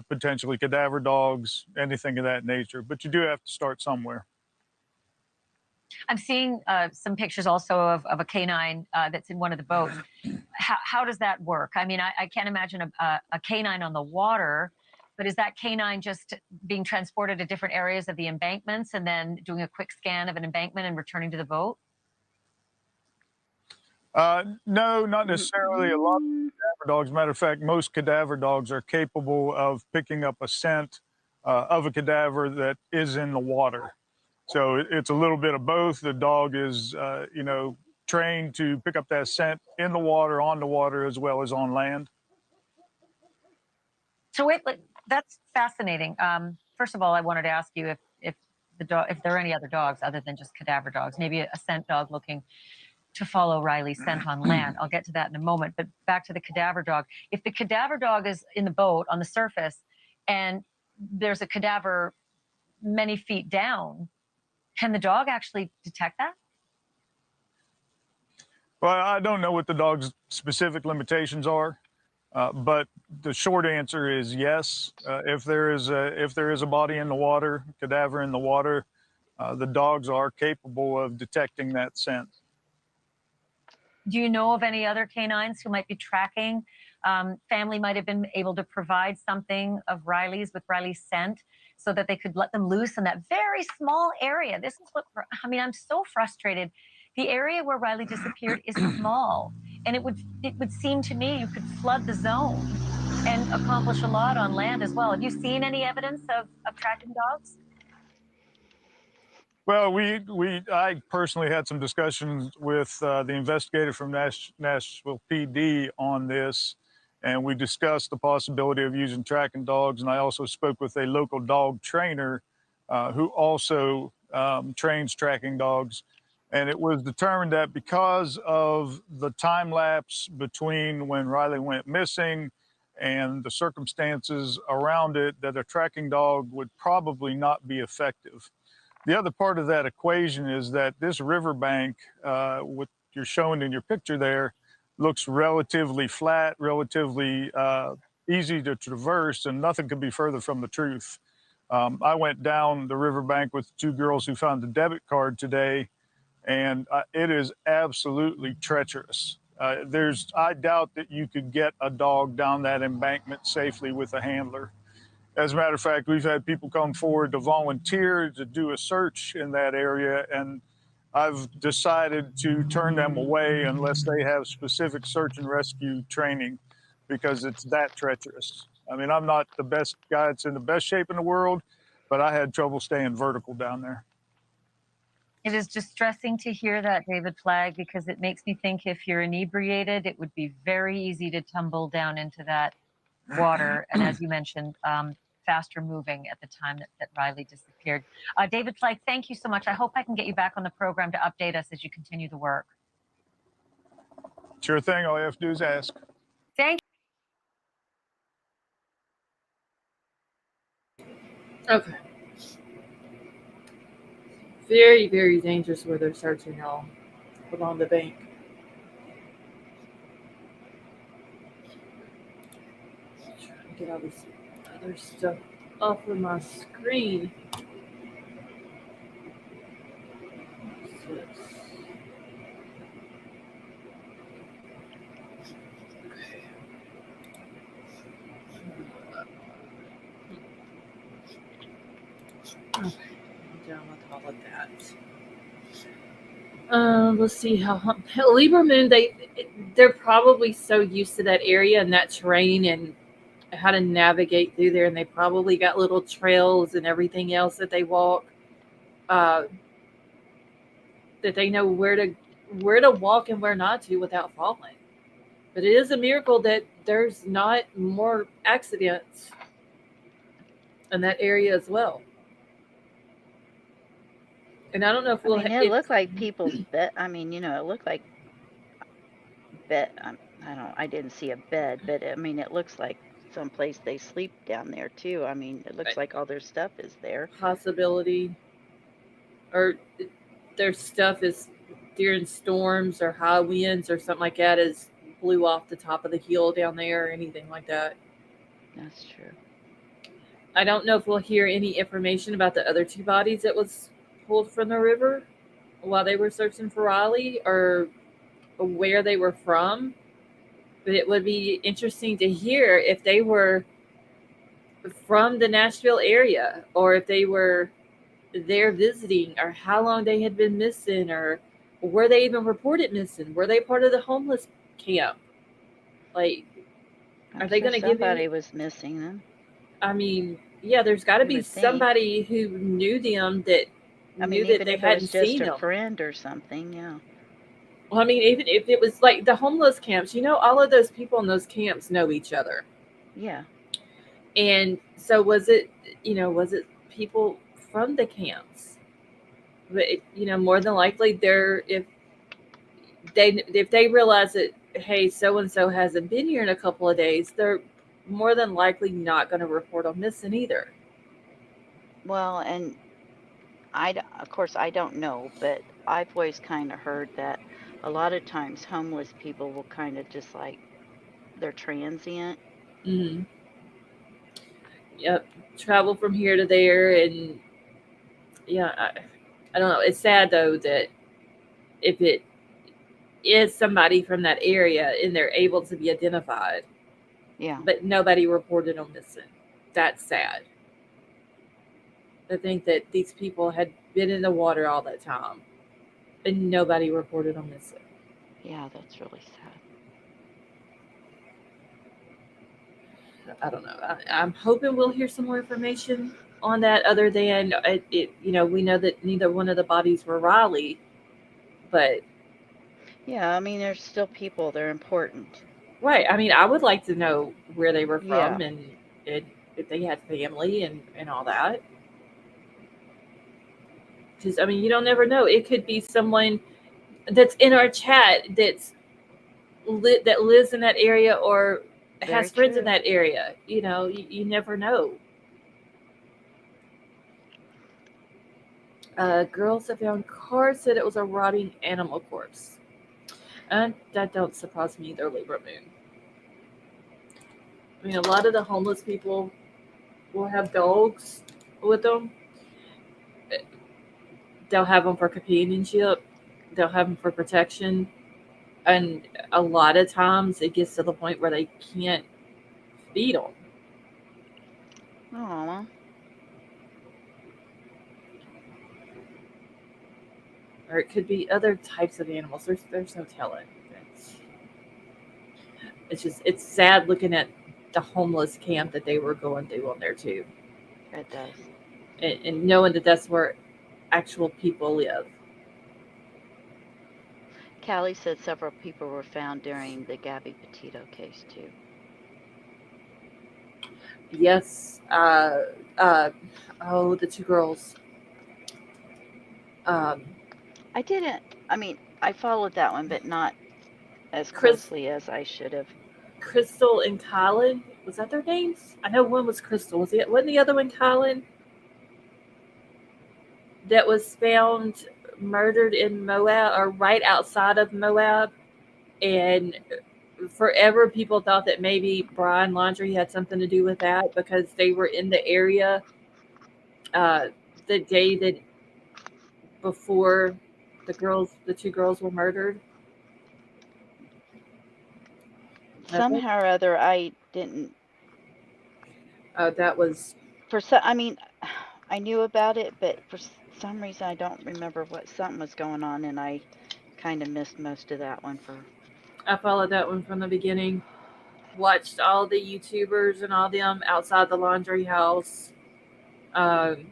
potentially cadaver dogs, anything of that nature. But you do have to start somewhere. I'm seeing some pictures also of a canine that's in one of the boats. How does that work? I mean, I can't imagine a canine on the water, but is that canine just being transported to different areas of the embankments and then doing a quick scan of an embankment and returning to the boat? No, not necessarily. A lot of cadaver dogs, matter of fact, most cadaver dogs are capable of picking up a scent of a cadaver that is in the water. So it's a little bit of both. The dog is, trained to pick up that scent in the water, on the water, as well as on land. So that's fascinating. First of all, I wanted to ask you if there are any other dogs other than just cadaver dogs, maybe a scent dog looking to follow Riley's scent on land. I'll get to that in a moment. But back to the cadaver dog. If the cadaver dog is in the boat on the surface and there's a cadaver many feet down, can the dog actually detect that? Well, I don't know what the dog's specific limitations are. But the short answer is yes. If there is a body in the water, cadaver in the water, the dogs are capable of detecting that scent. Do you know of any other canines who might be tracking? Family might have been able to provide something of Riley's with Riley's scent so that they could let them loose in that very small area. This is what, I mean, I'm so frustrated. The area where Riley disappeared is small, and it would seem to me you could flood the zone and accomplish a lot on land as well. Have you seen any evidence of tracking dogs? Well, I personally had some discussions with the investigator from Nashville PD on this, and we discussed the possibility of using tracking dogs. And I also spoke with a local dog trainer who also trains tracking dogs. And it was determined that because of the time lapse between when Riley went missing and the circumstances around it, that a tracking dog would probably not be effective. The other part of that equation is that this riverbank, what you're showing in your picture there, looks relatively flat, relatively easy to traverse, and nothing could be further from the truth. I went down the riverbank with two girls who found the debit card today, and it is absolutely treacherous. I doubt that you could get a dog down that embankment safely with a handler. As a matter of fact, we've had people come forward to volunteer to do a search in that area, and I've decided to turn them away unless they have specific search and rescue training because it's that treacherous. I mean, I'm not the best guy that's in the best shape in the world, but I had trouble staying vertical down there. It is distressing to hear that, David Flagg, because it makes me think if you're inebriated, it would be very easy to tumble down into that water. And as you mentioned, faster moving at the time that Riley disappeared. David Flagg, thank you so much. I hope I can get you back on the program to update us as you continue the work. Sure thing. All you have to do is ask. Thank you. Okay. Very, very dangerous where they're searching along the bank. Trying to get all this other stuff off of my screen. Okay, I'm done with all of that. Let's see how Libra Moon. They're probably so used to that area and that terrain and how to navigate through there, and they probably got little trails and everything else that they walk. That they know where to walk and where not to without falling. But it is a miracle that there's not more accidents in that area as well. And I don't know if I mean, it looked like people's bed. I mean, it looked like bed. I didn't see a bed, but I mean, it looks like someplace they sleep down there too. I mean, it looks like all their stuff is there. Possibility, or their stuff is during storms or high winds or something like that is blew off the top of the hill down there or anything like that. That's true. I don't know if we'll hear any information about the other two bodies that was pulled from the river while they were searching for Riley or where they were from. But it would be interesting to hear if they were from the Nashville area or if they were there visiting or how long they had been missing or were they even reported missing? Were they part of the homeless camp? Like, are they going to give somebody was missing them? I mean, yeah, there's got to be somebody who knew them that knew that they hadn't seen them. Just a friend or something, yeah. Well, I mean, even if it was like the homeless camps, all of those people in those camps know each other. Yeah. And so was it people from the camps? But more than likely, if they realize that, hey, so and so hasn't been here in a couple of days, they're more than likely not going to report them missing either. Well, and of course, I don't know, but I've always kind of heard that a lot of times homeless people will kind of just like they're transient. Mm-hmm. Yep. Travel from here to there, and yeah, I don't know. It's sad though that if it is somebody from that area and they're able to be identified, Yeah. but nobody reported them missing. That's sad. I think that these people had been in the water all that time and nobody reported them missing. Yeah, that's really sad. I don't know. I'm hoping we'll hear some more information on that other than we know that neither one of the bodies were Raleigh, but Yeah, I mean, there's still people. They're important. right. I mean, I would like to know where they were from Yeah. and if they had family and all that. Because, I mean, you don't never know. It could be someone that's in our chat that lives in that area or Very has friends in true. that area. You never know. Girls that found car said it was a rotting animal corpse. And that don't surprise me either, Libra Moon. I mean, a lot of the homeless people will have dogs with them. They'll have them for companionship. They'll have them for protection. And a lot of times it gets to the point where they can't feed them. Oh. Or it could be other types of animals. There's no telling. It's sad looking at the homeless camp that they were going through on there too, It does. and knowing that that's where actual people live. Callie said several people were found during the Gabby Petito case too. Yes. Oh, the two girls. Um, I didn't. I mean, I followed that one, but not as Chris, closely as I should have. Crystal and Colin. Was that their names? I know one was Crystal. Wasn't the other one Colin? That was found murdered in Moab or right outside of Moab, and forever people thought that maybe Brian Laundrie had something to do with that because they were in the area uh, the day that before the two girls were murdered. Okay. Somehow or other, I didn't. That was For some, I mean, I knew about it, but for some reason, I don't remember what something was going on, and I kind of missed most of that one. I followed that one from the beginning. Watched all the YouTubers and all them outside the laundry house. Um,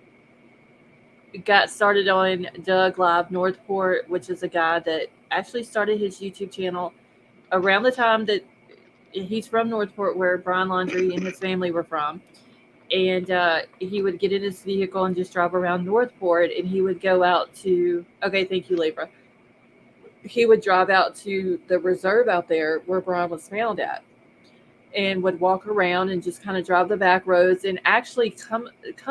got started on Doug Live Northport, which is a guy that actually started his YouTube channel around the time that he's from Northport, where Brian Laundrie and his family were from. And he would get in his vehicle and just drive around Northport, and he would go out to. Okay, thank you, Libra. He would drive out to the reserve out there where Brian was found at, and would walk around and just kind of drive the back roads and actually come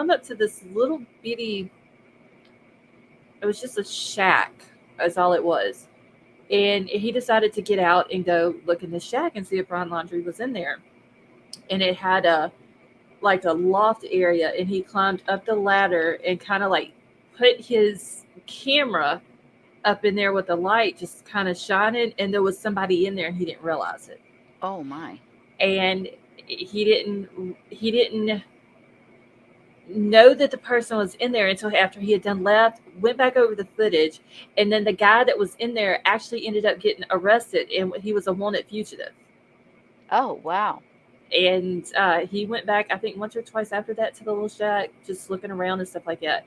up to this little bitty. It was just a shack, is all it was. And he decided to get out and go look in the shack and see if Brian Laundrie was in there. And it had a loft area, and he climbed up the ladder and kind of like put his camera up in there with the light just kind of shining, and there was somebody in there and he didn't realize it. Oh my. And he didn't know that the person was in there until after he had done left, went back over the footage, and then the guy that was in there actually ended up getting arrested, and he was a wanted fugitive. Oh wow. And he went back, I think, once or twice after that to the little shack, just looking around and stuff like that.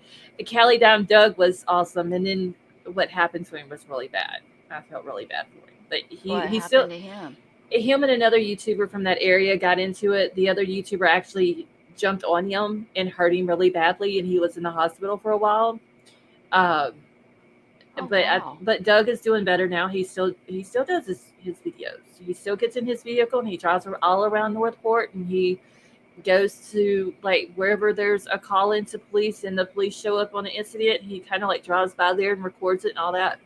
Callie Dime Doug was awesome, and then what happened to him was really bad. I felt really bad for him, but What he still happened to him? him and another YouTuber from that area got into it. The other YouTuber actually jumped on him and hurt him really badly, and he was in the hospital for a while. Um, Oh wow. but Doug is doing better now. He still does his videos. He still gets in his vehicle and he drives all around Northport, and he goes to like wherever there's a call into police and the police show up on an incident. He kind of like drives by there and records it and all that.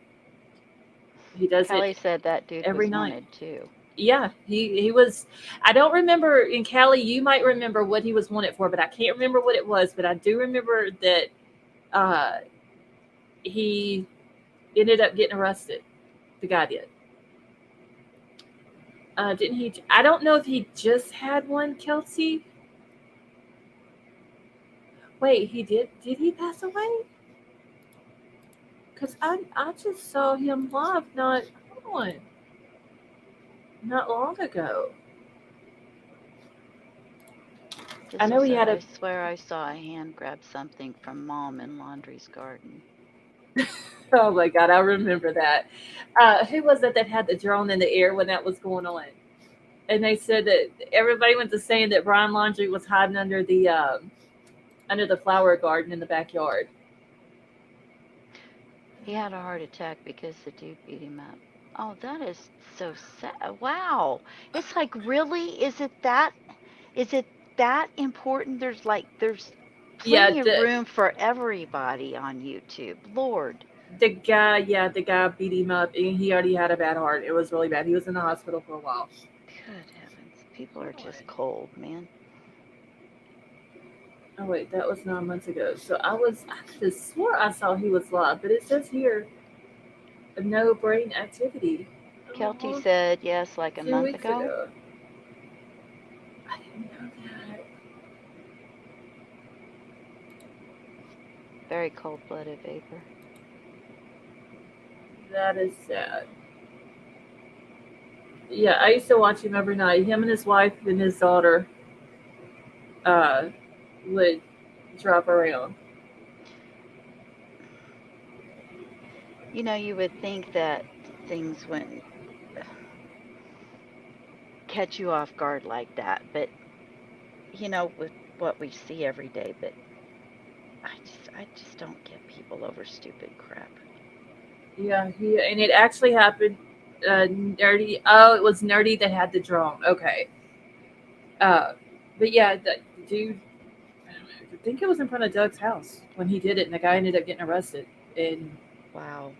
He does Callie it said that dude every was night. wanted too. Yeah, he was. I don't remember in Cali. You might remember what he was wanted for, but I can't remember what it was. But I do remember that uh, he ended up getting arrested. The guy did. Didn't he? I don't know if he just had one, Kelsey. Wait, he did. Did he pass away? Cause I just saw him live hold on, not long ago. I know he Said, had a. I swear I saw a hand grab something from Mom in Laundry's garden. Oh my god, I remember that. Who was it that had the drone in the air when that was going on? And they said that everybody went to saying that Brian Laundrie was hiding under the flower garden in the backyard. He had a heart attack because the dude beat him up. Oh, that is so sad. Wow. It's like, really? Is it that important? There's Yeah, plenty of room for everybody on YouTube. Lord. the guy beat him up, and he already had a bad heart. It was really bad. He was in the hospital for a while. Good heavens. People are just cold, man. Oh wait, that was 9 months ago. So I could have swore I saw he was live, but it says here no brain activity. Kelty Oh, said yes, like a 2 month weeks ago. ago. I didn't know that. Very cold-blooded vapor. That is sad. Yeah, I used to watch him every night. Him and his wife and his daughter uh, would drive around. You know, you would think that things wouldn't catch you off guard like that, but with what we see every day, but I just don't get people over stupid crap. Yeah, and it actually happened. Nerdy. Oh, it was Nerdy that had the drone. Okay. Uh, but yeah, the dude. I think it was in front of Doug's house when he did it, and the guy ended up getting arrested. And Wow.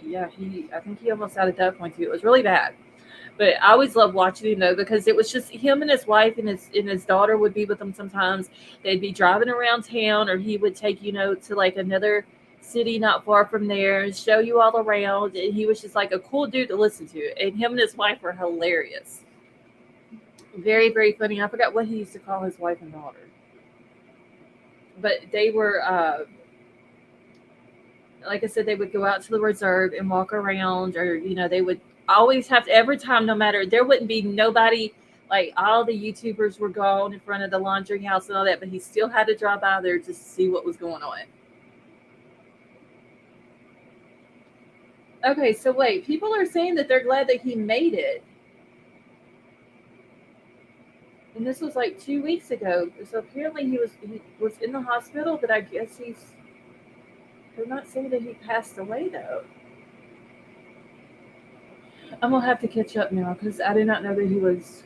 yeah, I think he almost had a death point too. It was really bad. But I always loved watching him though because it was just him and his wife and his daughter would be with him sometimes. They'd be driving around town, or he would take to like another city not far from there and show you all around. And he was just like a cool dude to listen to. And him and his wife were hilarious, very very funny. I forgot what he used to call his wife and daughter, but they were like I said, they would go out to the reserve and walk around, or they would always have to every time, no matter there wouldn't be nobody. Like all the YouTubers were gone in front of the laundry house and all that, but he still had to drive by there just to see what was going on. Okay, so wait, people are saying that they're glad that he made it, and this was like 2 weeks ago. So apparently he was in the hospital, but I guess they're not saying that he passed away though. I'm gonna have to catch up now because I did not know that he was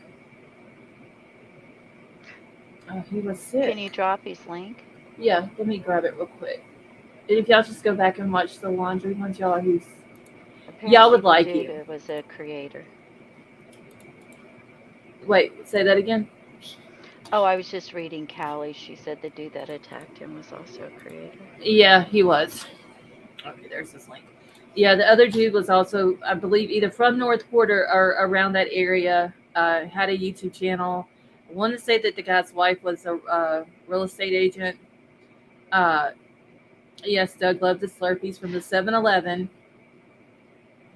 Can sick. you drop his link? Yeah, let me grab it real quick. And if y'all just go back and watch the laundry ones, y'all Apparently would the like dude him. was a creator. Wait, say that again. Oh, I was just reading Callie. She said the dude that attacked him was also a creator. Yeah, he was. Okay, there's this link. Yeah, the other dude was also, I believe, either from Northport or around that area. Had a YouTube channel. I want to say that the guy's wife was a real estate agent. Uh, yes, Doug loved the Slurpees from the 7-Eleven.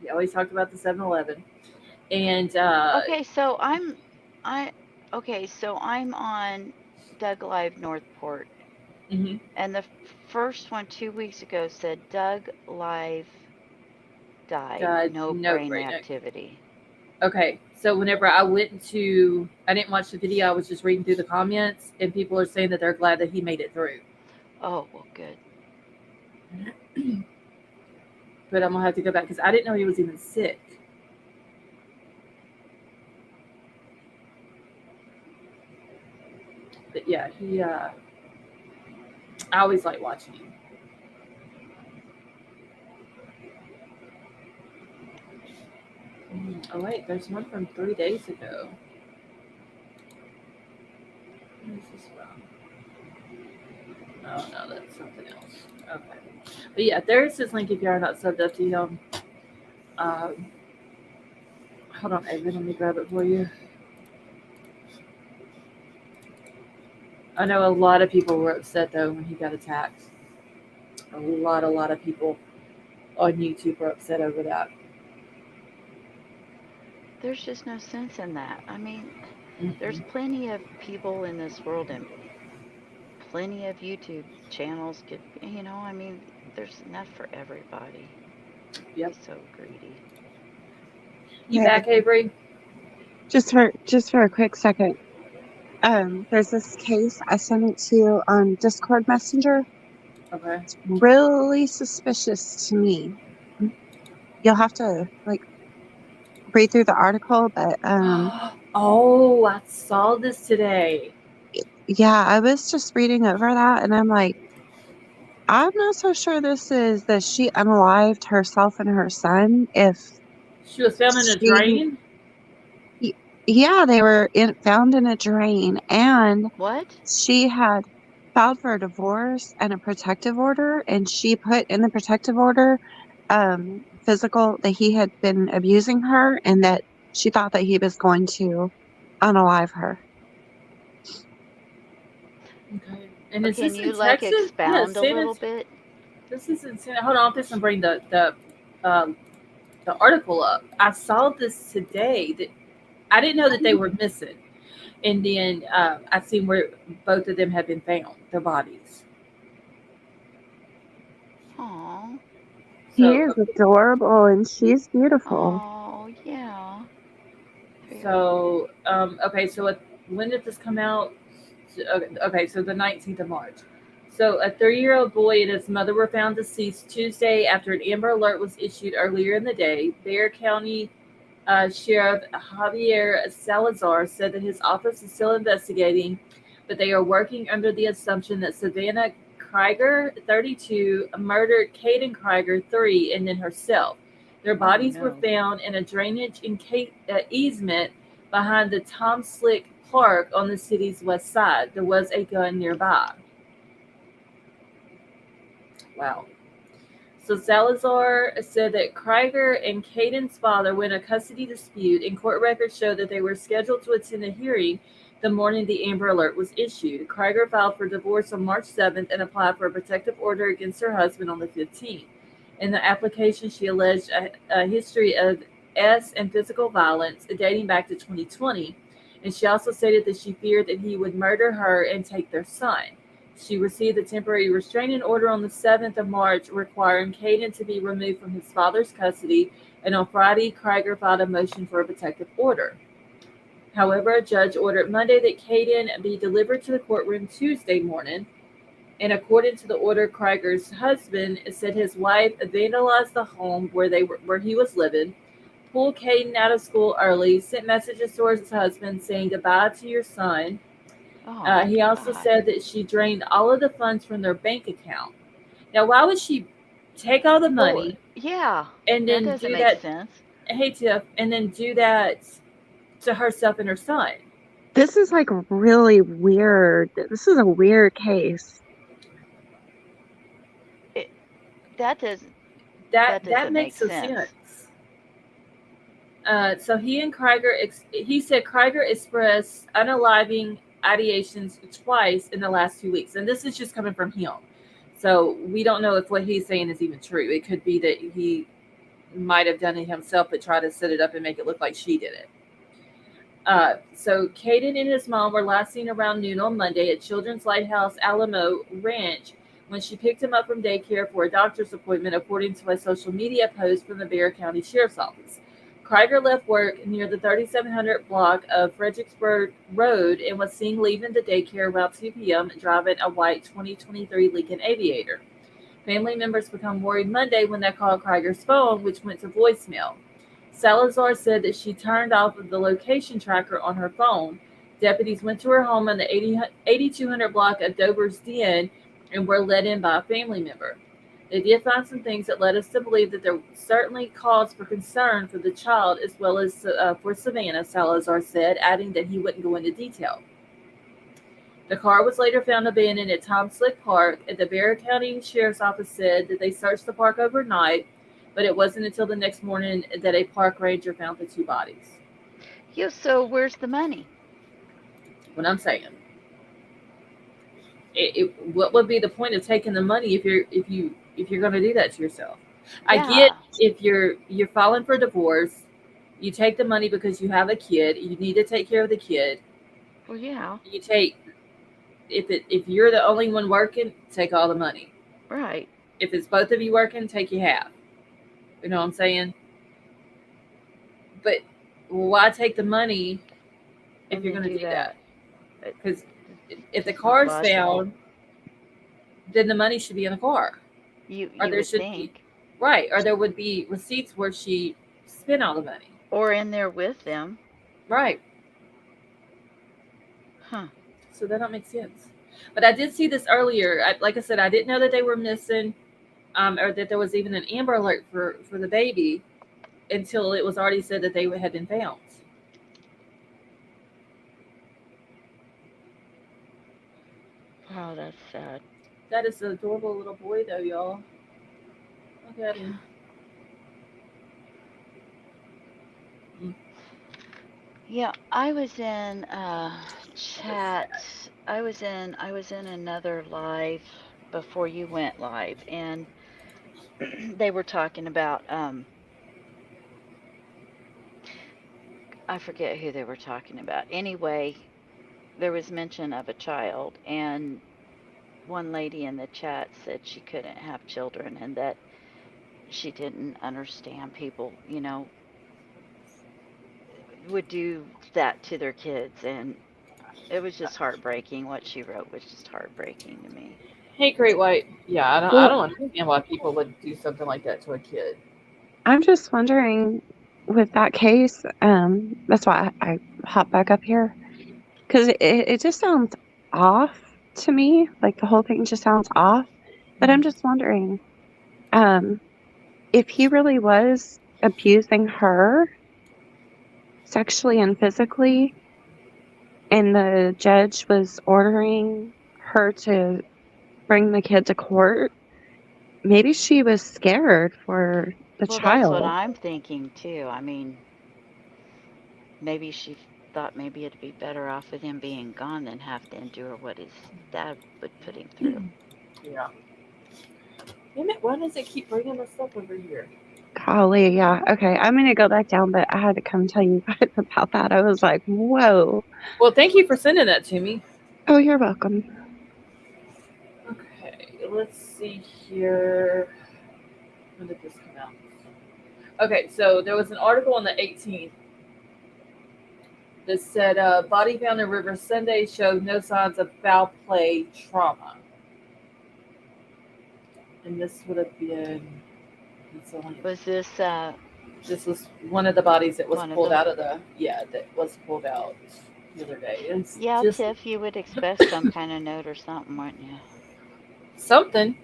He always talked about the 7-Eleven. And Okay, I so I'm on Doug Live Northport, mhm. and the first one 2 weeks ago said Doug Live died, God, no no brain brain. activity. Okay, so whenever I didn't watch the video. I was just reading through the comments, and people are saying that they're glad that he made it through. Oh, well, good. But I'm gonna have to go back because I didn't know he was even sick. But yeah, I always like watching him. Oh wait, there's one from 3 days ago. What is this from? Oh no, that's something else. Okay. But yeah, there's this link if you are not subbed up to him. Um, hold on, Avery, let me grab it for you. I know a lot of people were upset though when he got attacked. A lot of people on YouTube were upset over that. There's just no sense in that. I mean, there's Mm-mm. plenty of people in this world and plenty of YouTube channels could, I mean, there's enough for everybody. Yep. Be so greedy. You Okay, back, Avery? just for a quick second. There's this case I sent it to you on Discord Messenger. Okay. It's really suspicious to me. You'll have to like read through the article, but Oh, I saw this today. yeah, I was just reading over that, and I'm like, I'm not so sure this is that she unalived herself and her son. If She was found in a she, drain. y- yeah, they were found in a drain, and What? she had filed for a divorce and a protective order, and she put in the protective order physical that he had been abusing her, and that she thought that he was going to unalive her. Okay. And Oh, is can this you in like Texas? Yeah, expound a San little Ant- bit? This is in San. Hold on, I'm just gonna bring um, the article up. I saw this today. That I didn't know that they were missing, and then I seen where both of them had been found, their bodies. Oh, He So, is adorable, and she's beautiful. oh, yeah. Very. okay. When did this come out? Okay, so the 19th of March. So a 3-year-old boy and his mother were found deceased Tuesday after an Amber Alert was issued earlier in the day. Bexar County Sheriff Javier Salazar said that his office is still investigating, but they are working under the assumption that Savannah Krieger, 32, murdered Caden Krieger, 3, and then herself. Their Oh bodies were no. found in a drainage easement behind the Tom Slick Park on the city's west side. There was a gun nearby. Wow. So Salazar said that Krieger and Caden's father were in a custody dispute, and court records show that they were scheduled to attend a hearing the morning the Amber Alert was issued. Krieger filed for divorce on March 7th and applied for a protective order against her husband on the 15th. In the application, she alleged a history of and physical violence dating back to 2020, and she also stated that she feared that he would murder her and take their son. She received a temporary restraining order on the 7th of March requiring Caden to be removed from his father's custody, and on Friday, Krieger filed a motion for a protective order. However, a judge ordered Monday that Caden be delivered to the courtroom Tuesday morning, and according to the order, Krieger's husband said his wife vandalized the home where he was living, pulled Caden out of school early, sent messages to his husband saying goodbye to your son. Oh my He also God. said that she drained all of the funds from their bank account. Now, why would she take all the Well, money yeah. and That then doesn't do make that? sense. Hey, Tiff, and then do that to herself and her son. This is like really weird. This is a weird case. It, that does That that that doesn't make makes no sense. sense. So he and Krieger, he said Krieger expressed unaliving ideations twice in the last 2 weeks, and this is just coming from him. So we don't know if what he's saying is even true. It could be that he might have done it himself, but try to set it up and make it look like she did it. So Caden and his mom were last seen around noon on Monday at Children's Lighthouse Alamo Ranch when she picked him up from daycare for a doctor's appointment, according to a social media post from the Bexar County Sheriff's Office. Krieger left work near the 3700 block of Fredericksburg Road and was seen leaving the daycare around 2 p.m. driving a white 2023 Lincoln Aviator. Family members become worried Monday when they called Krieger's phone, which went to voicemail. Salazar said that she turned off the location tracker on her phone. Deputies went to her home on the 8200 block of Dover's Den and were let in by a family member. They did find some things that led us to believe that there certainly cause for concern for the child as well as for Savannah, Salazar said, adding that he wouldn't go into detail. The car was later found abandoned at Tom Slick Park, and the Bexar County Sheriff's Office said that they searched the park overnight, but it wasn't until the next morning that a park ranger found the two bodies. Yeah, so where's the money? What I'm saying, what would be the point of taking the money if you're going to do that to yourself? I get Yeah. if you're filing for divorce, you take the money because you have a kid, you need to take care of the kid. Well, yeah. You take if you're the only one working, take all the money. Right. If it's both of you working, take your half. You know what I'm saying? But why take the money if And you're then going to do do that? that. Because if the It's not car's logical. found, then the money should be in the car. Or You there would should be, think. right, or there would be receipts where she spent all the money. Or in there with them. Right. Huh. So that don't make sense. But I did see this earlier. Like I said, I didn't know that they were missing, or that there was even an Amber Alert for the baby until it was already said that they had been found. Oh, that's sad. That is an adorable little boy, though, y'all. Look at him. Yeah, I was in chat. I was in another live before you went live, and they were talking about I forget who they were talking about. Anyway, there was mention of a child, and one lady in the chat said she couldn't have children and that she didn't understand people, would do that to their kids, and it was just heartbreaking. What she wrote was just heartbreaking to me. Hey, Great White. Yeah, I Well, don't understand why people would do something like that to a kid. I'm just wondering with that case, that's why I hopped back up here because it just sounds off to me. Like the whole thing just sounds off. But I'm just wondering, um, if he really was abusing her sexually and physically, and the judge was ordering her to bring the kid to court, maybe she was scared for the Well, that's what child. I'm thinking too. I mean, maybe she thought maybe it'd be better off with him being gone than have to endure what his dad would put him through. Yeah. Damn it, why does it keep bringing us up over here? Golly, yeah. Okay, I'm gonna go back down, but I had to come tell you guys about that. I was like, whoa. Well, thank you for sending that to me. Oh, you're welcome. Okay, let's see here. When did this come out? Okay, so there was an article on the 18th that said body found in river Sunday showed no signs of foul play trauma. And this would have been. Was this This was one of the bodies that was one of pulled them? out of the. Yeah, that was pulled out the other day. It's Yeah, just Tiff, you would expect some kind of note or something, wouldn't you? something.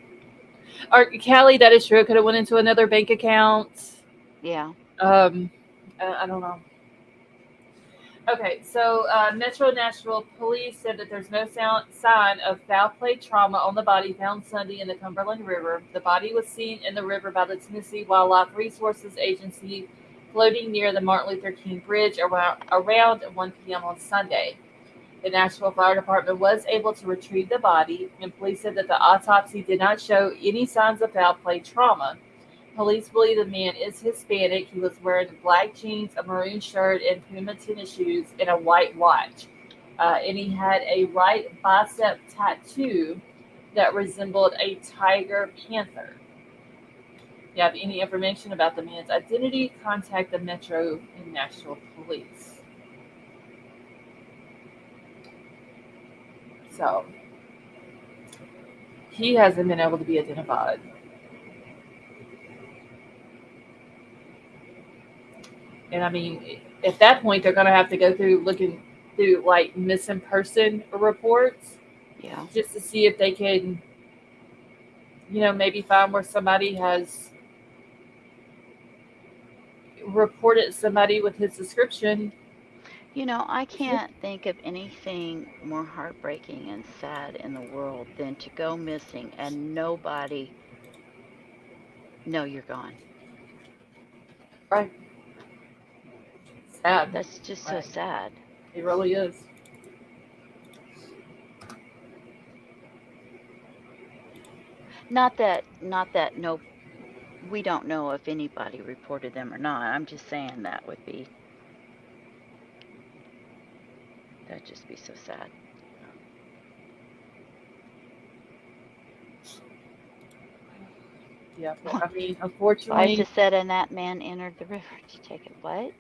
Or Callie, that is true. It could have went into another bank account. Yeah. I don't know. Okay, so Metro Nashville Police said that there's no sign of foul play trauma on the body found Sunday in the Cumberland River. The body was seen in the river by the Tennessee Wildlife Resources Agency, floating near the Martin Luther King Bridge around 1 p.m. on Sunday. The Nashville Fire Department was able to retrieve the body, and police said that the autopsy did not show any signs of foul play trauma. Police believe the man is Hispanic. He was wearing black jeans, a maroon shirt, and Puma tennis shoes, and a white watch. And he had a right bicep tattoo that resembled a tiger panther. If you have any information about the man's identity, contact the Metro and Nashville Police. So, he hasn't been able to be identified. And I mean, at that point, they're going to have to go through looking through like missing person reports, Yeah. just to see if they can maybe find where somebody has reported somebody with his description. I can't think of anything more heartbreaking and sad in the world than to go missing and nobody know you're gone. Right. Sad. That's just so Right. sad. It really is. Not that no we don't know if anybody reported them or not. I'm just saying that'd just be so sad. Yeah, but I mean, Why is unfortunately, it said and that man entered the river to take a what?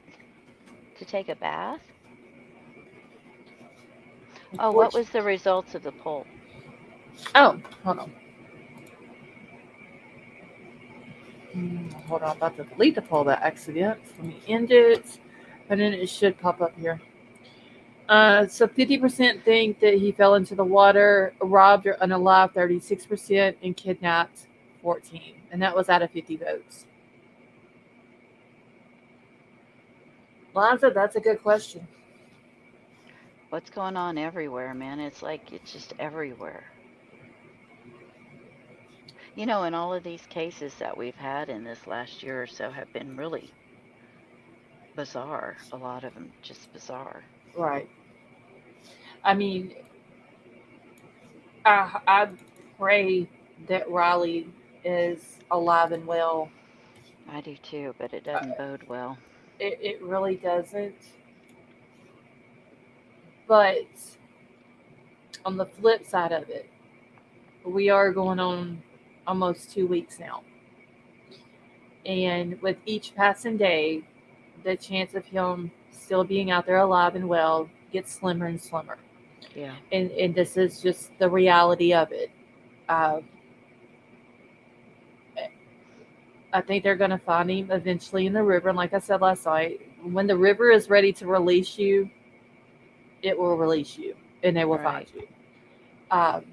To take a bath? Oh, what unfortunately. was the results of the poll? Oh, hold on. Hold on, I'm about to delete the poll by accident. Let me end it, and then it should pop up here. So 50% think that he fell into the water, robbed or unalive 36%, and kidnapped 14. And that was out of 50 votes. Lonzo, that's a good question. What's going on everywhere, man? It's like it's just everywhere. And all of these cases that we've had in this last year or so have been really bizarre. A lot of them just bizarre. Right. I mean, I pray that Riley is alive and well. I do too, but it Uh, doesn't bode well. it really doesn't. But on the flip side of it, we are going on almost 2 weeks now. And with each passing day, the chance of him still being out there alive and well gets slimmer and slimmer. Yeah. And this is just the reality of it. Uh, I think they're going to find him eventually in the river. And like I said last night, when the river is ready to release you, it will release you and they will find Right. you. Um,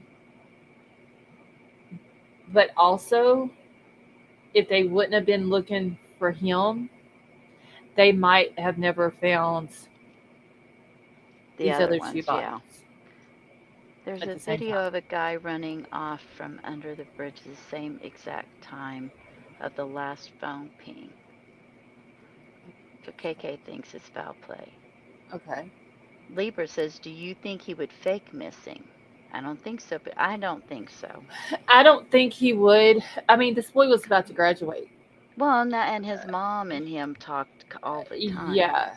but also, if they wouldn't have been looking for him, they might have never found The these other other two ones, yeah. bodies There's at a the same video time. of a guy running off from under the bridge the same exact time of the last phone ping. So KK thinks it's foul play. Okay. Libra says, do you think he would fake missing? I don't think so, but I don't think so. I don't think he would. I mean, this boy was about to graduate. Well, and his mom and him talked all the time. Yeah,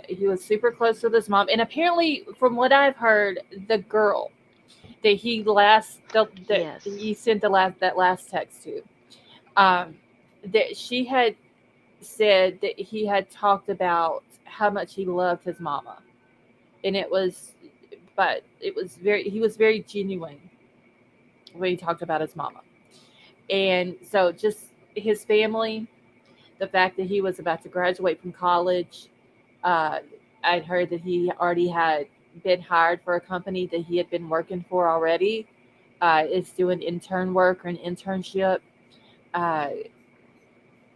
he was super close with his mom, and apparently, from what I've heard, the girl that that Yes. he sent that last text to, that she had said that he had talked about how much he loved his mama, and it was he was very genuine when he talked about his mama, and so just his family, the fact that he was about to graduate from college. Uh, I'd heard that he already had been hired for a company that he had been working for already. Is doing intern work or an internship. Uh,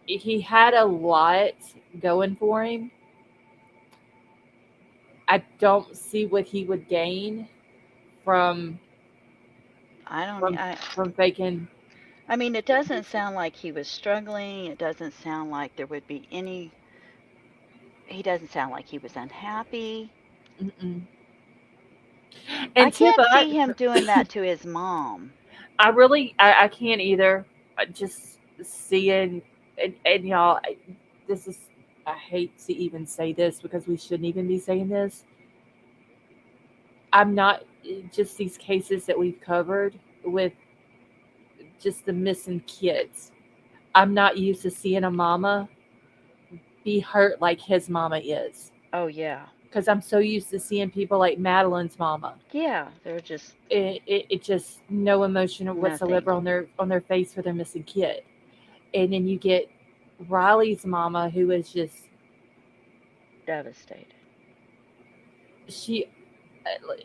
he had a lot going for him. I don't see what he would gain from I don't. from from faking. I mean, it doesn't sound like he was struggling. It doesn't sound like there would be any. He doesn't sound like he was unhappy. Mm-mm. I And Tip, can't see him doing that to his mom. I can't either. Just seeing and y'all, this is I hate to even say this because we shouldn't even be saying this. I'm not just these cases that we've covered with just the missing kids. I'm not used to seeing a mama be hurt like his mama is. Oh yeah. Because I'm so used to seeing people like Madeline's mama. Yeah, they're just It just no emotion nothing. whatsoever on their face for their missing kid. And then you get Riley's mama who is just Devastated. she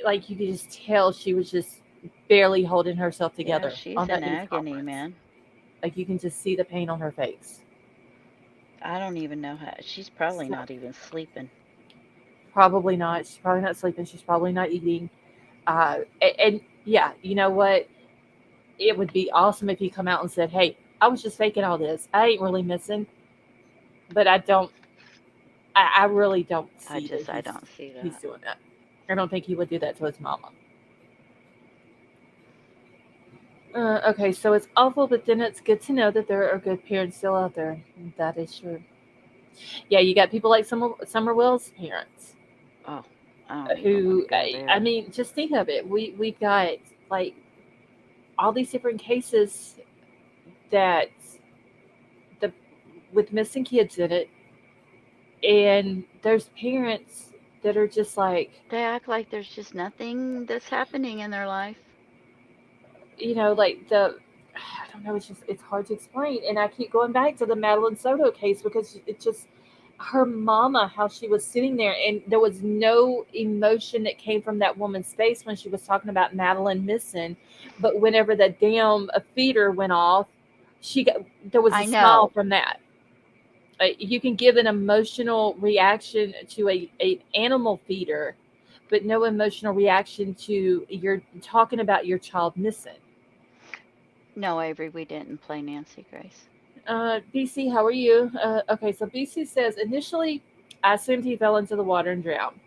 like you could just tell she was just barely holding herself Yeah, together she's on in that news agony, conference. man. Like you can just see the pain on her face. I don't even know how. She's probably So, not even sleeping. probably not. She's probably not sleeping. She's probably not eating. And yeah, you know what? It would be awesome if he come out and said, "Hey, I was just faking all this. I ain't really missing." But I don't. I really don't see that I don't see he's that. doing that. I don't think he would do that to his mama. Okay, so it's awful, but then it's good to know that there are good parents still out there. That is true. Yeah, you got people like Summer Will's parents Oh, I don't even want to who, go I there. mean, just think of it. We've got like all these different cases that the with missing kids in it, and there's parents that are just like, They act like there's just nothing that's happening in their life. like I don't know, it's hard to explain. And I keep going back to the Madeline Soto case because it just her mama, how she was sitting there and there was no emotion that came from that woman's face when she was talking about Madeline missing. But whenever the damn feeder went off, she got there was a I smile know. from that. You can give an emotional reaction to a animal feeder, but no emotional reaction to you're talking about your child missing. No, Avery, we didn't play Nancy Grace. BC, how are you? Okay, so BC says initially, I assumed he fell into the water and drowned.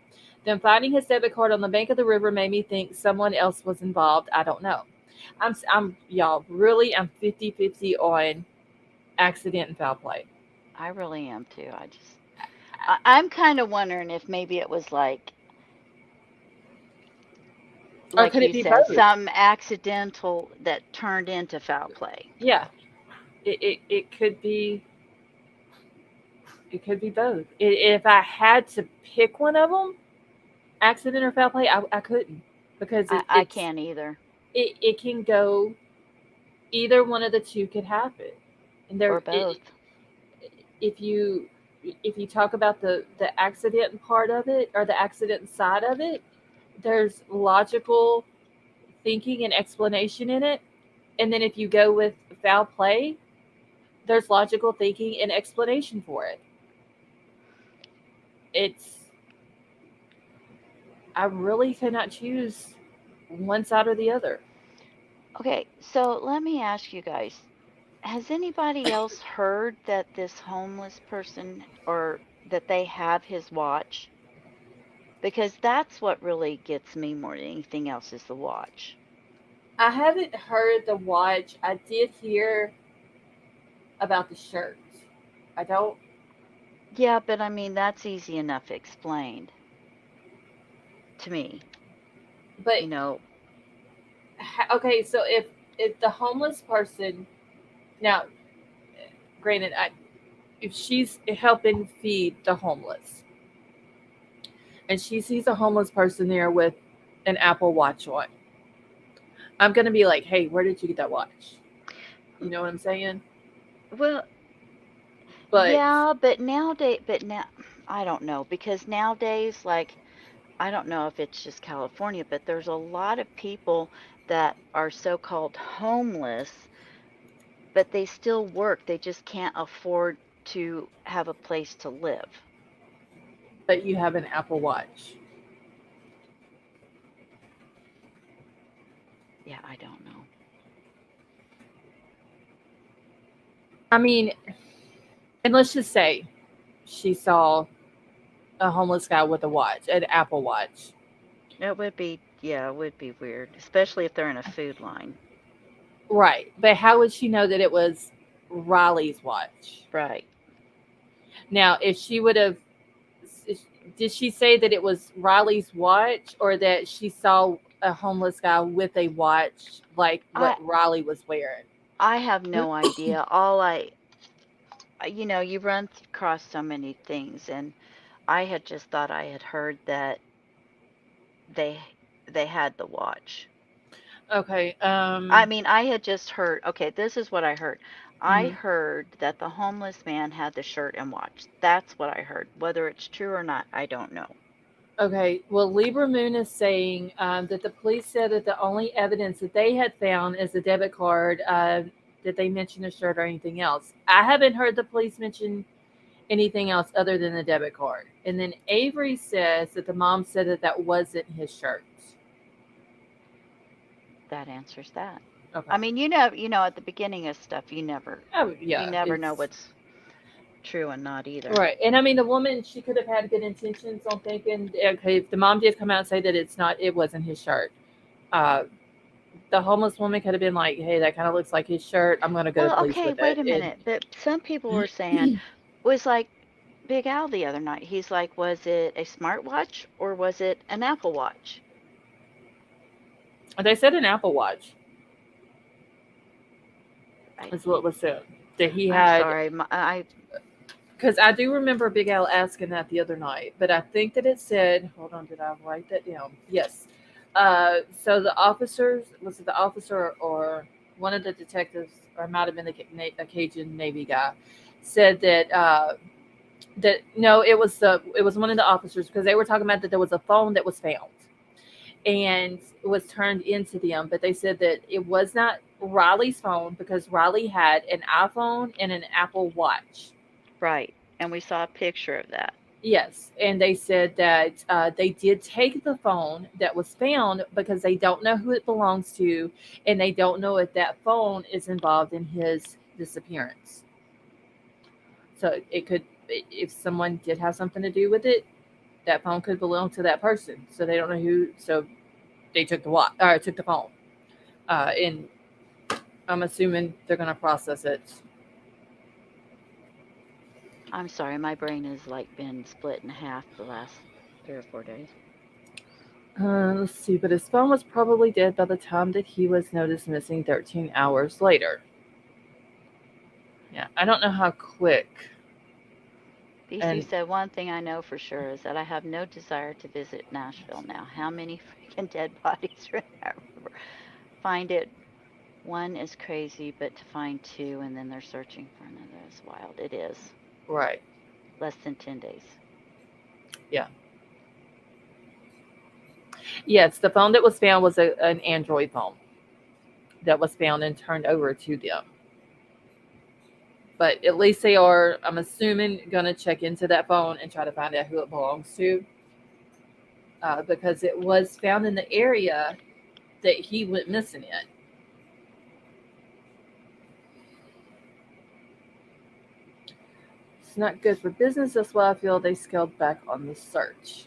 Then finding his debit card on the bank of the river made me think someone else was involved. I don't know. Y'all, really, I'm 50-50 on accident and foul play. I really am too. I'm kind of wondering if maybe it was Or like could it you be said, both? some accidental that turned into foul play. Yeah, it could be. It could be both. If I had to pick one of them, accident or foul play, I couldn't because I can't either. it can go either one of the two could happen. And Or both. if you if you talk about the accident part of it or the accident side of it, there's logical thinking and explanation in it. And then if you go with foul play, there's logical thinking and explanation for it. It's I really cannot choose one side or the other. Okay, so let me ask you guys, has anybody else heard that this homeless person or that they have his watch? Because that's what really gets me more than anything else is the watch. I haven't heard the watch. I did hear about the shirt. I don't, Yeah, but I mean, that's easy enough explained to me. but You know, okay. So if the homeless person now, granted, if she's helping feed the homeless and she sees a homeless person there with an Apple Watch on, I'm gonna be like, hey, where did you get that watch? You know what I'm saying? well, But yeah, but now, I don't know, because nowadays, like, I don't know if it's just California, but there's a lot of people that are so-called homeless, but they still work. They just can't afford to have a place to live. you have an Apple Watch. Yeah, I don't know. I mean, and let's just say she saw a homeless guy with a watch, an Apple Watch. It would be, yeah, it would be weird, especially if they're in a food line. Right. But how would she know that it was Riley's watch? Right. Now, if she would have, did she say that it was Riley's watch or that she saw a homeless guy with a watch like what I Riley was wearing? I have no idea. You run across so many things, and I had just thought I had heard that they they had the watch. Okay. I mean, I had just heard, okay, this is what I heard. I Mhm. heard that the homeless man had the shirt and watch. That's what I heard. Whether it's true or not, I don't know. Okay. Well, Libra Moon is saying that the police said that the only evidence that they had found is a debit card Did they mention a shirt or anything else? I haven't heard the police mention anything else other than the debit card. And then Avery says that the mom said that that wasn't his shirt. That answers that. Okay. I mean, at the beginning of stuff, you never Oh, you yeah, never know it's what's true and not either. right. And I mean, the woman, she could have had good intentions on thinking, okay, if the mom did come out and say that it wasn't his shirt. Uh, the homeless woman could have been like, hey, that kind of looks like his shirt. I'm going to go to Well, police okay, with wait it. a minute. But some people were saying was like Big Al the other night. He's like, was it a smartwatch or was it an Apple Watch? They said an Apple Watch I, is what was said. That he I'm had, sorry. because I do remember Big Al asking that the other night, but I think that it said, hold on, did I write that down? Yes. So the officers, was it the officer or one of the detectives, or it might have been a Cajun Navy guy, said that that no, it was one of the officers because they were talking about that there was a phone that was found and was turned into them, but they said that it was not Riley's phone because Riley had an iPhone and an Apple Watch. Right. And we saw a picture of that. Yes, and they said that they did take the phone that was found because they don't know who it belongs to, and they don't know if that phone is involved in his disappearance. So it could, if someone did have something to do with it, that phone could belong to that person. So they don't know who. So they took the watch, or took the phone, and I'm assuming they're going to process it. I'm sorry, my brain has like been split in half the last 3 or 4 days. Let's see, but his phone was probably dead by the time that he was noticed missing 13 hours later. Yeah, I don't know how quick. BC And said one thing I know for sure is that I have no desire to visit Nashville now. How many freaking dead bodies are in that river? Find it. One is crazy, but to find two and then they're searching for another is wild. It is. right, Less than 10 days. yeah, yes, the phone that was found was an Android phone that was found and turned over to them. But at least they are, I'm assuming, going to check into that phone and try to find out who it belongs to, because it was found in the area that he went missing in. It's not good for business. That's why I feel they scaled back on the search.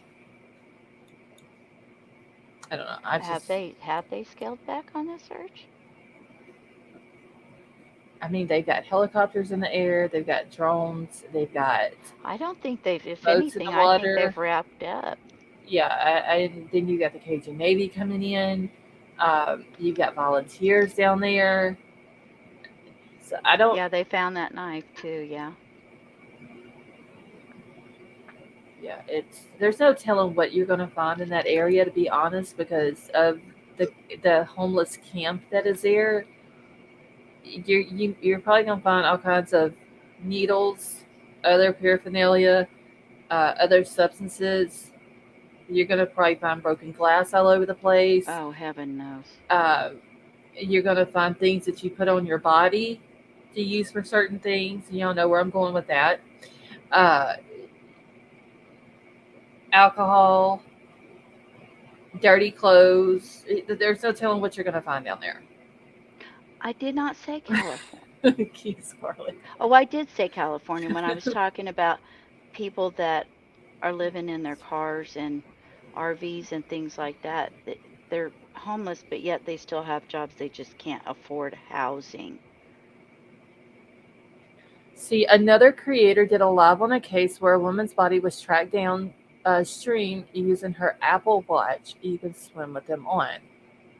I don't know. Have they scaled back on the search? I mean, they've got helicopters in the air. They've got drones. They've got I don't think they've, if boats in the anything, I think water. they've wrapped up. Yeah, then you got the Cajun Navy coming in. You've got volunteers down there. So I don't. Yeah, they found that knife too. Yeah. Yeah, it's there's no telling what you're going to find in that area, to be honest, because of the homeless camp that is there. You're probably going to find all kinds of needles, other paraphernalia, other substances. You're going to probably find broken glass all over the place. Oh, heaven knows. Uh, you're going to find things that you put on your body to use for certain things. You don't know where I'm going with that. Uh, Alcohol, dirty clothes. There's no telling what you're going to find down there. I did not say California. Keith Scarlett. Oh, I did say California when I was talking about people that are living in their cars and RVs and things like that. They're homeless, but yet they still have jobs. They just can't afford housing. See, another creator did a live on a case where a woman's body was tracked down a stream using her Apple Watch. You can swim with them on.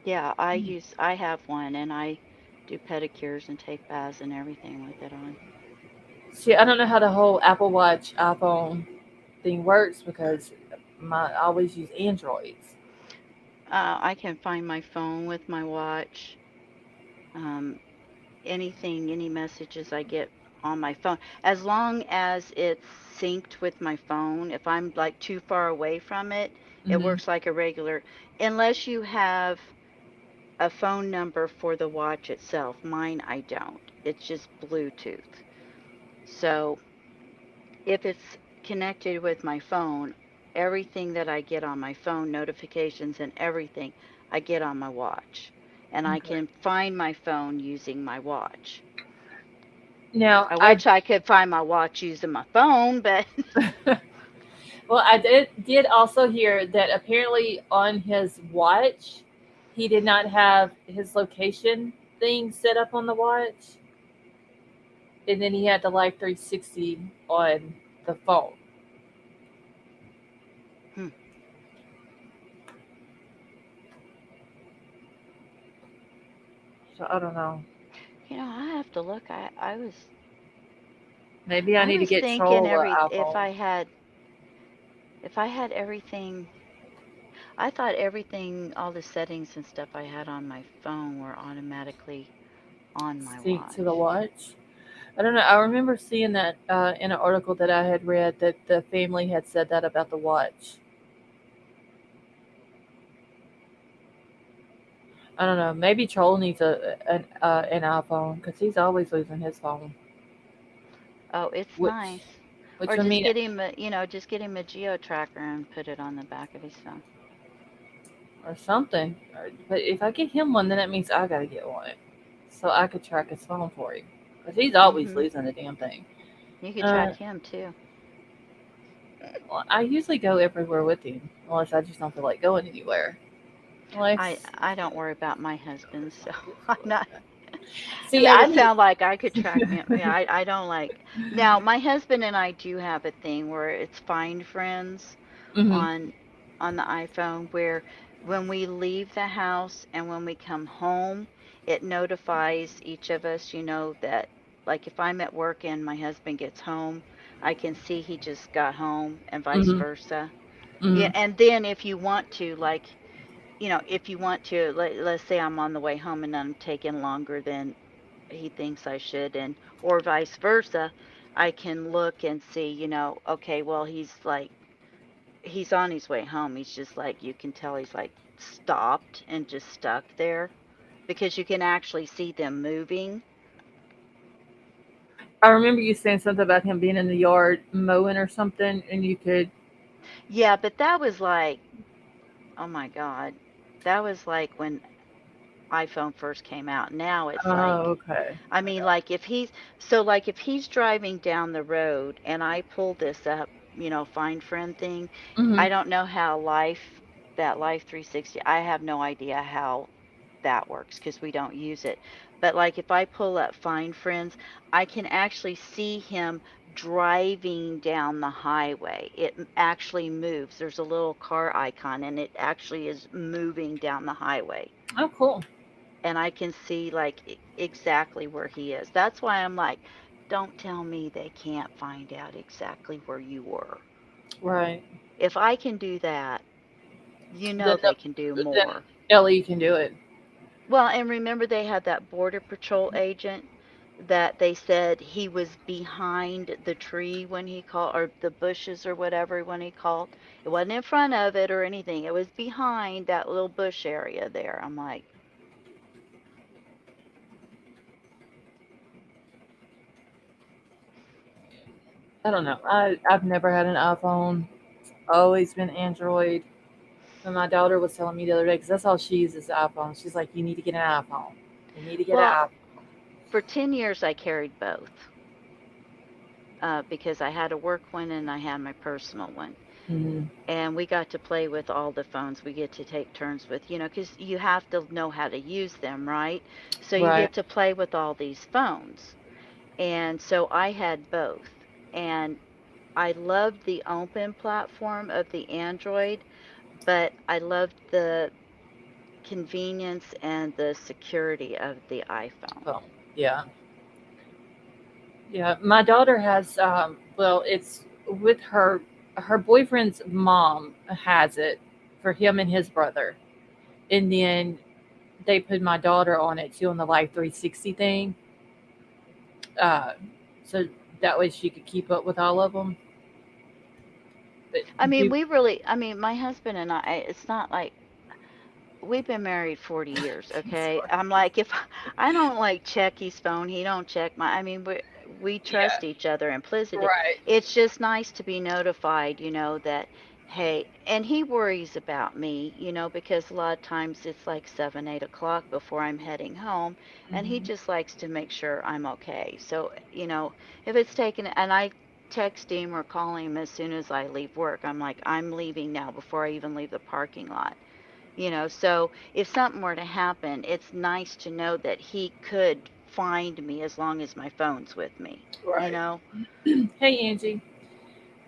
Yeah, I have one and I do pedicures and take baths and everything with it on. See, I don't know how the whole Apple Watch iPhone thing works because I always use Androids. I can find my phone with my watch. Um, any messages I get on my phone, as long as it's synced with my phone. If I'm like too far away from it, it Mm-hmm. works like a regular, unless you have a phone number for the watch itself. Mine, I don't. It's just Bluetooth. So if it's connected with my phone, everything that I get on my phone, notifications and everything, I get on my watch. And I Okay. can find my phone using my watch. Now, I wish I could find my watch using my phone, but well, I did also hear that apparently on his watch, he did not have his location thing set up on the watch, and then he had the Life 360 on the phone. hmm, So I don't know. I have to look. Maybe I I need to was get thinking Troll every an iPhone. if I had everything. I thought everything, all the settings and stuff I had on my phone were automatically on my Sync to the watch. watch. I don't know. I remember seeing that in an article that I had read that the family had said that about the watch. I don't know. Maybe Troll needs an iPhone because he's always losing his phone. Oh, it's Which nice. which Or I just mean, just get him a geo tracker and put it on the back of his phone. or something. But if I get him one, then that means I gotta get one, so I could track his phone for him because he's always Mhm. losing the damn thing. You could Uh, track him too. well, I usually go everywhere with him unless I just don't feel like going anywhere. I Life's I don't worry about my husband, so I'm not. It see, made I it need. sound like I could track me. Yeah, I don't like. Now, my husband and I do have a thing where it's find friends Hmm. on on the iPhone where when we leave the house and when we come home, it notifies each of us, that like if I'm at work and my husband gets home, I can see he just got home and vice Hmm. versa. Yeah, Hmm. and then if you want to, like, if you want to, let's say I'm on the way home and I'm taking longer than he thinks I should, and or vice versa, I can look and see, okay, well, he's on his way home. He's just like, you can tell he's like stopped and just stuck there because you can actually see them moving. I remember you saying something about him being in the yard mowing or something, and you could. Yeah, but that was like, oh my God, that was like when iPhone first came out. Now it's like, Oh, okay. I mean, like if he's driving down the road and I pull this up, find friend thing, Hmm. I don't know how that Life 360, I have no idea how that works because we don't use it. But like if I pull up find friends, I can actually see him driving down the highway. It actually moves. There's a little car icon and it actually is moving down the highway, Oh, cool. and I can see like exactly where he is. That's why I'm like, don't tell me they can't find out exactly where you were. Right. If I can do that, Then they can do then more. Ellie can do it. Well, and remember they had that border patrol agent that they said he was behind the tree when he called, or the bushes or whatever when he called. It wasn't in front of it or anything. It was behind that little bush area there. I'm like, I don't know. I've never had an iPhone. Always been Android. And my daughter was telling me the other day because that's all she uses the iPhone. She's like, "You need to get an iPhone. You need to get an well, iPhone." for 10 years I carried both. Because I had a work one and I had my personal one. Hmm. And we got to play with all the phones. We get to take turns with, because you have to know how to use them, right? So you Right. get to play with all these phones. And so I had both. And I loved the open platform of the Android, but I loved the convenience and the security of the iPhone. Phone. Yeah. Yeah. My daughter has. Well, it's with her. Her boyfriend's mom has it for him and his brother, and then they put my daughter on it too on the Life 360 thing. Uh, so that way she could keep up with all of them. But I mean, do my husband and I, it's not like we've been married 40 years, okay? Sorry. I'm like, if I don't like check his phone, he don't check my. I mean, we Yeah. trust each other implicitly. Right. It's just nice to be notified, that hey, and he worries about me, because a lot of times it's like 7, 8 o'clock before I'm heading home, and he Hmm. just likes to make sure I'm okay. So, if it's taken, and I text him or call him as soon as I leave work, I'm like, I'm leaving now before I even leave the parking lot. So if something were to happen, it's nice to know that he could find me as long as my phone's with me, you Right. know? Hey, Angie.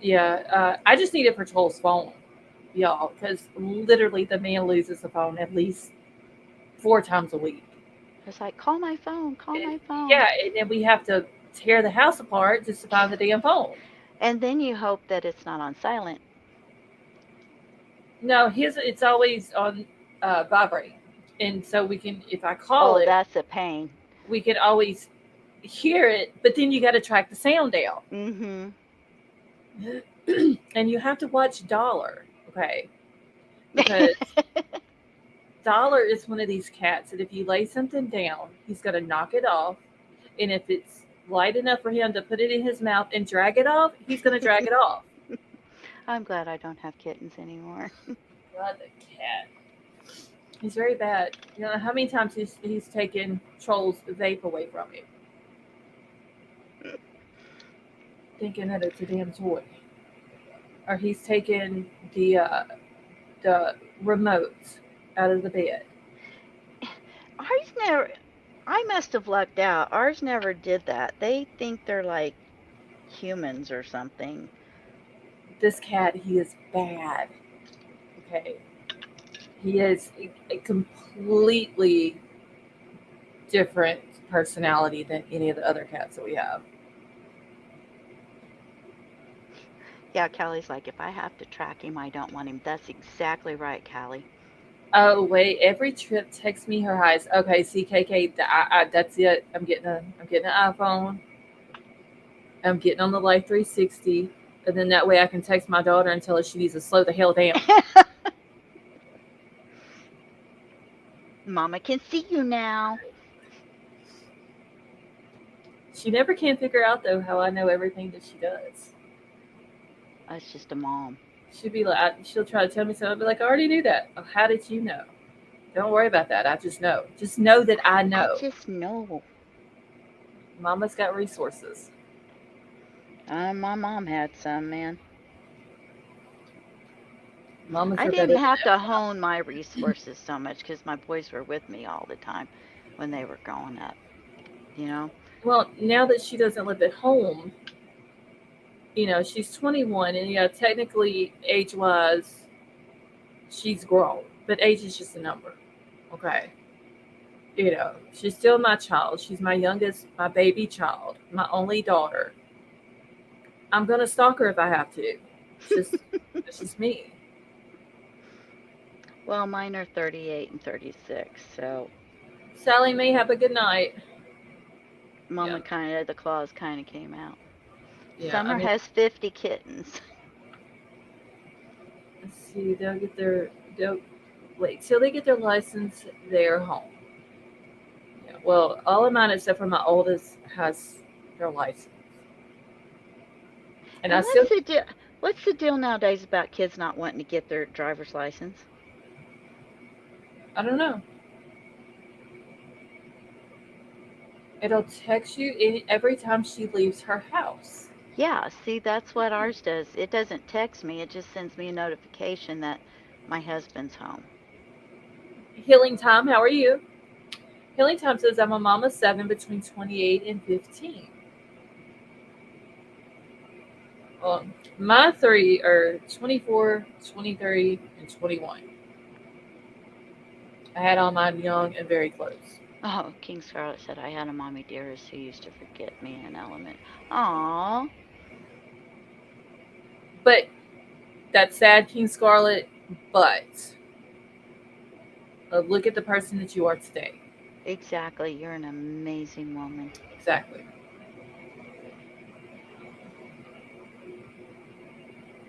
Yeah, I just need a patrol's phone, y'all, because literally the man loses the phone at least 4 times a week. It's like, call my phone. Yeah, and then we have to tear the house apart just to find the damn phone. And then you hope that it's not on silent. No, his it's always on vibrate, and so we can if I call Oh, it, that's a pain. we can always hear it. But then you got to track the sound down, Mm-hmm. and you have to watch Dollar, okay? Because Dollar is one of these cats that if you lay something down, he's gonna knock it off, and if it's light enough for him to put it in his mouth and drag it off, he's gonna drag it off. I'm glad I don't have kittens anymore. God, the cat. He's very bad. You know how many times he's taken Troll's vape away from him, thinking that it's a damn toy, or he's taken the remote out of the bed. Ours never, I must have lucked out. Ours never did that. They think they're like humans or something. This cat, he is bad. Okay, he is a completely different personality than any of the other cats that we have. Yeah, Callie's like, if I have to track him, I don't want him. That's exactly right, Callie. Oh wait, every trip texts me her highs. Okay, CKK, that's it. I'm getting an iPhone. I'm getting on the Life 360, and then that way I can text my daughter and tell her she needs to slow the hell down. Mama can see you now. She never can figure out though how I know everything that she does. That's just a mom. She'll try to tell me something. I'll be like, I already knew that. Oh, how did you know? Don't worry about that. I just know. Just know that I I know. just know. Mama's got resources. My mom had some, man. Mamas I are better didn't than have to everyone. hone my resources so much because my boys were with me all the time when they were growing up, you know? Well, now that she doesn't live at home, she's 21, and technically age wise, she's grown, but age is just a number. Okay. She's still my child. She's my youngest, my baby child, my only daughter. I'm gonna stalk her if I have to. It's just me. Well, mine are 38 and 36, so Sally Mae, have a good night. Yeah, Mama kind of, the claws kind of came out. yeah. I Summer mean, has 50 kittens. let's see. They'll wait till they get their license. They're home. Yeah. Well, all of mine except for my oldest has their license, and I And still. what's the deal nowadays about kids not wanting to get their driver's license? I don't know. It'll text you every time she leaves her house. Yeah, see, that's what ours does. It doesn't text me, it just sends me a notification that my husband's home. Healing time. How are you? Healing time says I'm a mom of seven between 28 and 15. Well, my three are 24, 23, and 21. I had all mine young and very close. Oh, King Scarlet said I had a mommy dearest who used to forget me in an element. Aw. But that's sad, King Scarlet. But look at the person that you are today. Exactly. You're an amazing woman. Exactly.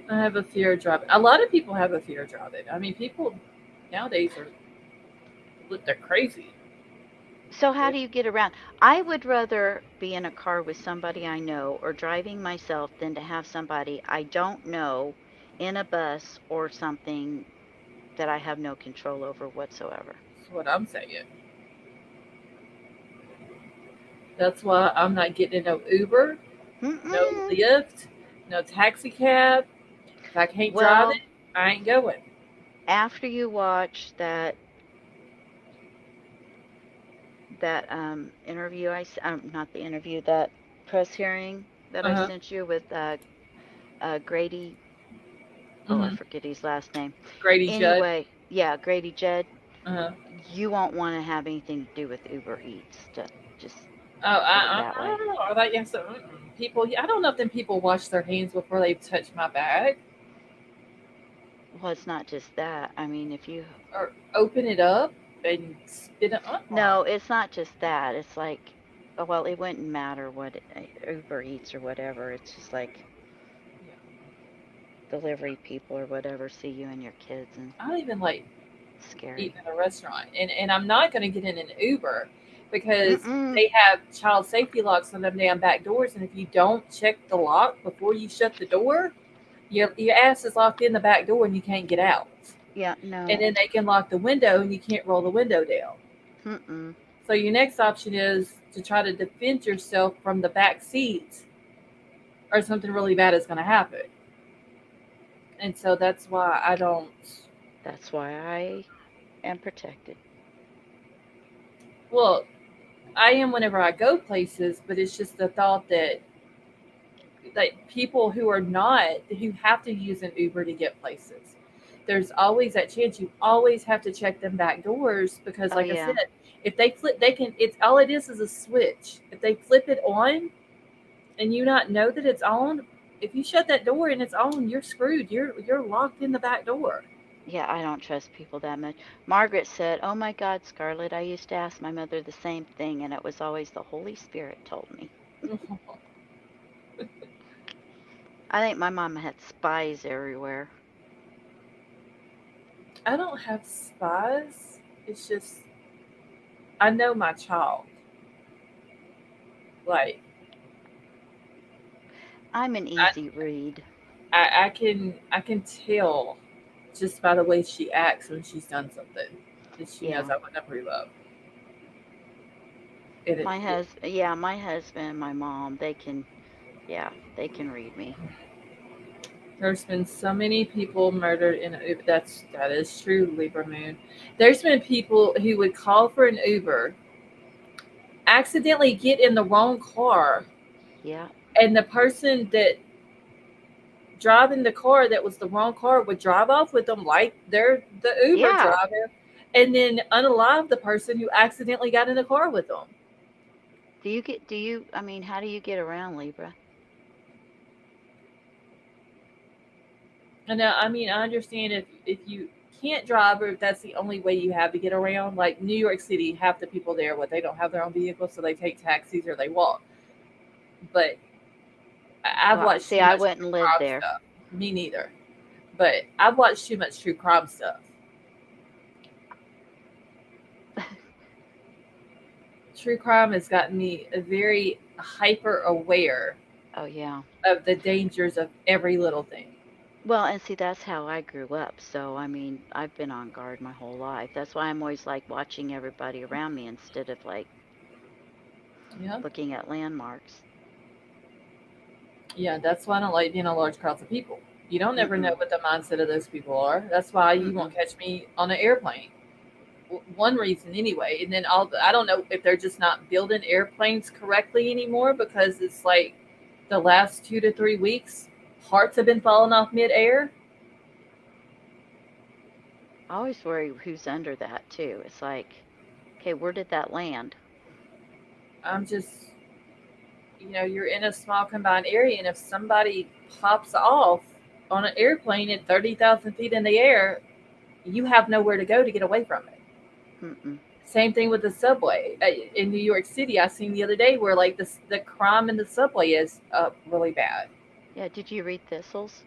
I have a fear of driving. A lot of people have a fear of driving. I mean, people nowadays are Look, they're crazy. So how do you get around? I would rather be in a car with somebody I know or driving myself than to have somebody I don't know in a bus or something that I have no control over whatsoever. That's what I'm saying. That's why I'm not getting no Uber, no Mm-mm. Lyft, no taxi cab. If I can't drive Well, it, I ain't going. after you watch that interview not the interview, that press hearing that Uh I huh. sent you with Grady. Oh, I Mhm. forget his last name. Grady Judd. Anyway, yeah, Grady Judd. Uh huh. You won't want to have anything to do with Uber Eats. To just Oh, put it that I way. don't know. Are that yes? People. I don't know if them people wash their hands before they touch my bag Well, it's not just that. I mean, if you or open it up and spit it. no, it's not just that. It's like, oh, well, it wouldn't matter what Uber Eats or whatever. It's just like delivery people or whatever see you and your kids and I don't even like scary. eating at a restaurant, and I'm not going to get in an Uber because Mm-mm. they have child safety locks on them damn back doors, and if you don't check the lock before you shut the door, your ass is locked in the back door and you can't get out. Yeah, And no. then they can lock the window and you can't roll the window down. Mm-mm. So your next option is to try to defend yourself from the back seat or something really bad is going to happen. And so that's why I don't. That's why I am protected. Well, I am whenever I go places, but it's just the thought that people who are not who have to use an Uber to get places. There's always that chance. You always have to check them back doors because, Oh like I said, yeah. if they flip, they can. It's all it is a switch. If they flip it on and you not know that it's on, if you shut that door and it's on, you're screwed. You're locked in the back door. Yeah, I don't trust people that much. Margaret said, "Oh my God, Scarlett, I used to ask my mother the same thing, and it was always the Holy Spirit told me." I think my mom had spies everywhere. I don't have spies. It's just I know my child. Like I'm an I, easy read. I can tell just by the way she acts when she's done something that she knows Yeah. I wouldn't approve of. It Yeah, my husband and my mom, yeah, they can read me. there's been so many people murdered in an Uber. That is true, Libra Moon. There's been people who would call for an Uber, accidentally get in the wrong car, Yeah. and the person that driving the car that was the wrong car would drive off with them like they're the Uber Yeah. driver, and then unalive the person who accidentally got in the car with them. I mean, how do you get around Libra? And now, I mean, I understand if you can't drive or if that's the only way you have to get around. Like New York City, half the people there, what they don't have their own vehicle, so they take taxis or they walk. But I've Well, watched see, too I much wouldn't true live crime there. stuff. Me neither. But I've watched too much true crime stuff. True crime has gotten me very hyper aware Oh yeah. of the dangers of every little thing. Well, and see, that's how I grew up. So, I mean, I've been on guard my whole life. That's why I'm always like watching everybody around me instead of like Yeah. looking at landmarks. Yeah, that's why I don't like being in large crowds of people. You don't ever know Mm-mm. what the mindset of those people are. That's why you won't Mm-mm. catch me on an airplane. One reason, anyway. And then I don't know if they're just not building airplanes correctly anymore because it's like the last 2 to 3 weeks, parts have been falling off midair. I always worry who's under that too. It's like, okay, where did that land? I'm just, you're in a small combined area, and if somebody pops off on an airplane at 30,000 feet in the air, you have nowhere to go to get away from it. Mm-mm. Same thing with the subway in New York City. I seen the other day where like the crime in the subway is really bad. Yeah, did you read Thistles?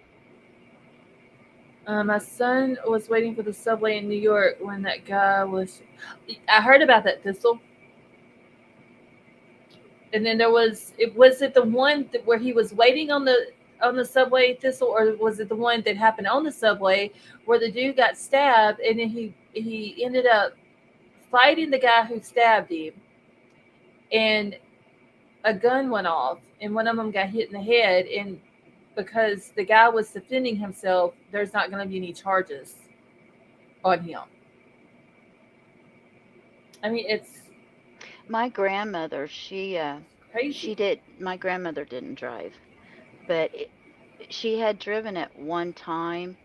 My son was waiting for the subway in New York when that guy was. I heard about that Thistle, and then there was. It was it the one where he was waiting on the subway Thistle, or was it the one that happened on the subway where the dude got stabbed and then he ended up fighting the guy who stabbed him, and a gun went off, and one of them got hit in the head, and because the guy was defending himself, there's not going to be any charges on him. I mean, it's My grandmother, crazy. my grandmother didn't drive, but she had driven it one time,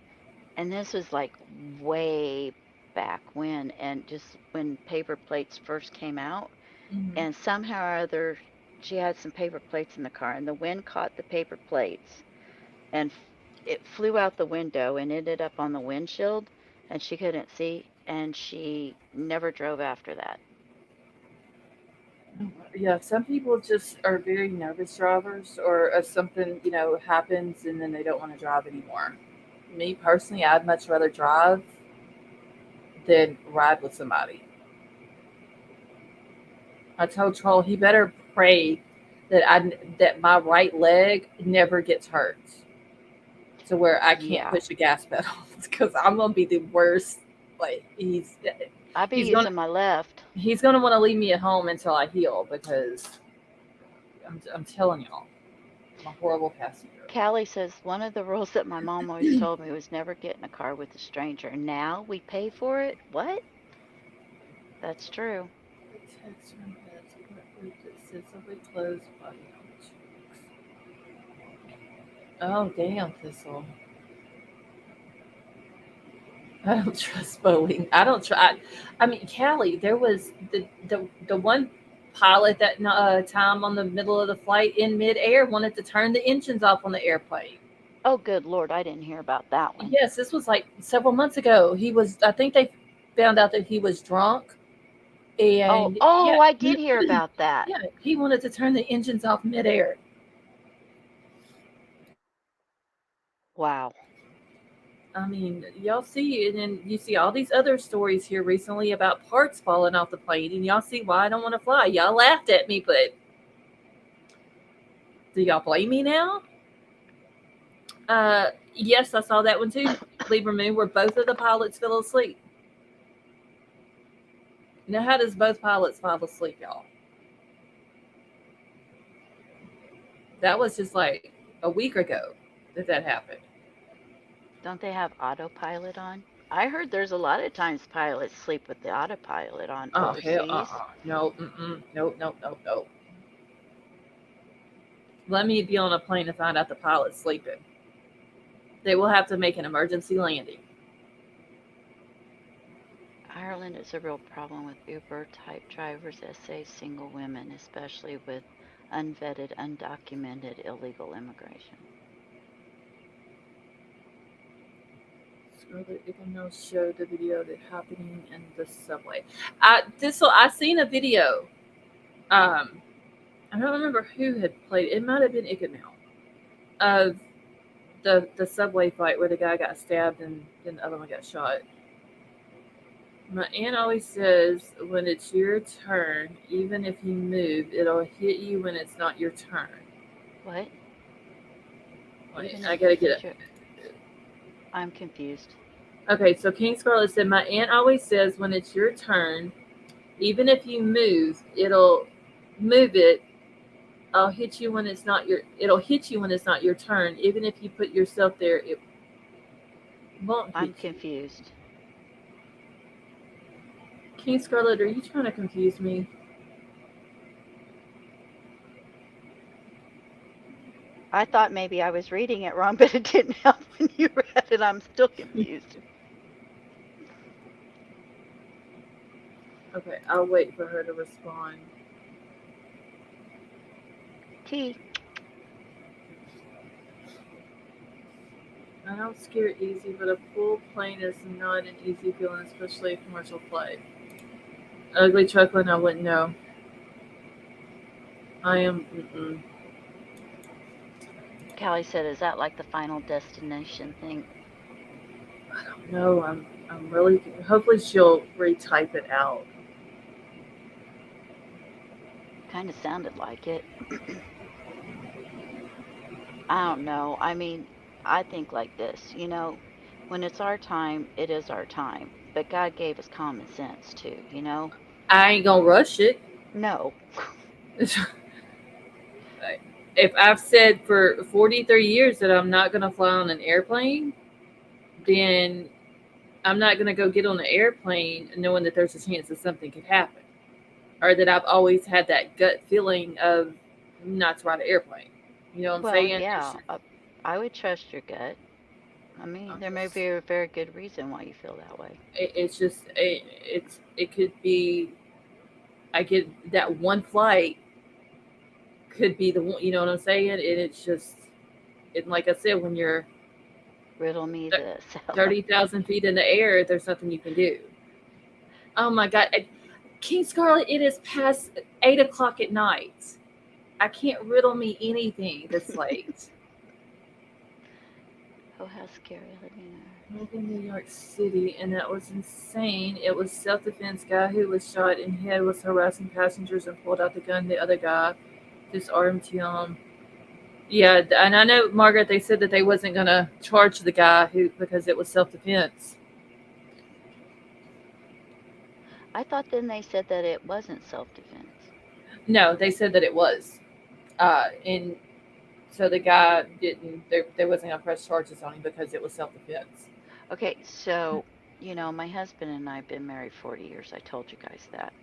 and this was like way back when, and just when paper plates first came out, Mhm. and somehow or other she had some paper plates in the car, and the wind caught the paper plates, and it flew out the window and ended up on the windshield, and she couldn't see, and she never drove after that. Yeah, some people just are very nervous drivers, or if something happens and then they don't want to drive anymore. Me personally, I'd much rather drive than ride with somebody. I told Troll he better pray that my right leg never gets hurt to where I can't Yeah. push the gas pedal because I'm gonna be the worst. Like I'd be he's gonna using my left. he's gonna want to leave me at home until I heal because I'm telling y'all, I'm a horrible passenger. Callie says one of the rules that my mom always told me was never get in a car with a stranger. Now we pay for it. What? That's true. The text from that group that says somebody closed body on Oh damn, Thistle. I don't trust Boeing. I don't try. I mean, Callie, there was the one pilot that time on the middle of the flight in midair wanted to turn the engines off on the airplane. Oh, good Lord, I didn't hear about that one. Yes, this was like several months ago. He was. I think they found out that he was drunk, Oh, and yeah, oh, I did hear about that. yeah, he wanted to turn the engines off midair. Wow. I mean, y'all see, and then you see all these other stories here recently about parts falling off the plane, and y'all see why I don't want to fly. Y'all laughed at me, but do y'all blame me now? Yes, I saw that one too. Libra Moon, where both of the pilots fell asleep. Now, how does both pilots fall asleep, y'all? That was just like a week ago that happened. Don't they have autopilot on? I heard there's a lot of times pilots sleep with the autopilot on Oh hell, overseas. no, no, no, no, no. Let me be on a plane to find out the pilot's sleeping. They will have to make an emergency landing. Ireland is a real problem with Uber type drivers, SA single women, especially with unvetted, undocumented illegal immigration. Scarlett Ignore showed the video that happening in the subway. I seen a video. I don't remember who had played. It might have been Ignore of the subway fight where the guy got stabbed and then the other one got shot. My aunt always says when it's your turn, even if you move, it'll hit you when it's not your turn. What? Wait, Even I if gotta it's get it. I'm confused. Okay, so King Scarlet said, my aunt always says when it's your turn, even if you move, it'll move it. I'll hit you when it's not your. It'll hit you when it's not your turn. Even if you put yourself there, it won't hit I'm you. confused. King Scarlet, are you trying to confuse me? I thought maybe I was reading it wrong, but it didn't help when you read it. I'm still confused. Okay, I'll wait for her to respond. T. I don't scare easy, but a full plane is not an easy feeling, especially a commercial flight. Ugly chuckling, I wouldn't know. I am. Callie said, is that like the final destination thing? I don't know. I'm really. Hopefully, she'll retype it out. Kind of sounded like it. I don't know. I mean, I think like this, when it's our time, it is our time. But God gave us common sense too, I ain't gonna rush it. No. If I've said for 43 years that I'm not gonna fly on an airplane, then I'm not gonna go get on an airplane knowing that there's a chance that something could happen, or that I've always had that gut feeling of not to ride an airplane. You know what I'm Well, saying? yeah, I would trust your gut. I mean, I'm there may just, be a very good reason why you feel that way. it's just it could be. I get that one flight could be the one. You know what I'm saying? And it's just, and like I said, when you're Riddle me this. 30,000 feet in the air, there's nothing you can do. Oh my God. King Scarlet, it is past 8 o'clock at night. I can't riddle me anything this late. Oh, how scary. Let me know. Moved in New York City, and that was insane. It was self-defense guy who was shot in head was harassing passengers and pulled out the gun. The other guy disarmed him. Yeah, and I know, Margaret, they said that they wasn't gonna charge the guy who because it was self-defense. I thought then they said that it wasn't self-defense. No, they said that it was. And so the guy didn't. There wasn't gonna press charges on him because it was self-defense. Okay, so, my husband and I have been married 40 years. I told you guys that.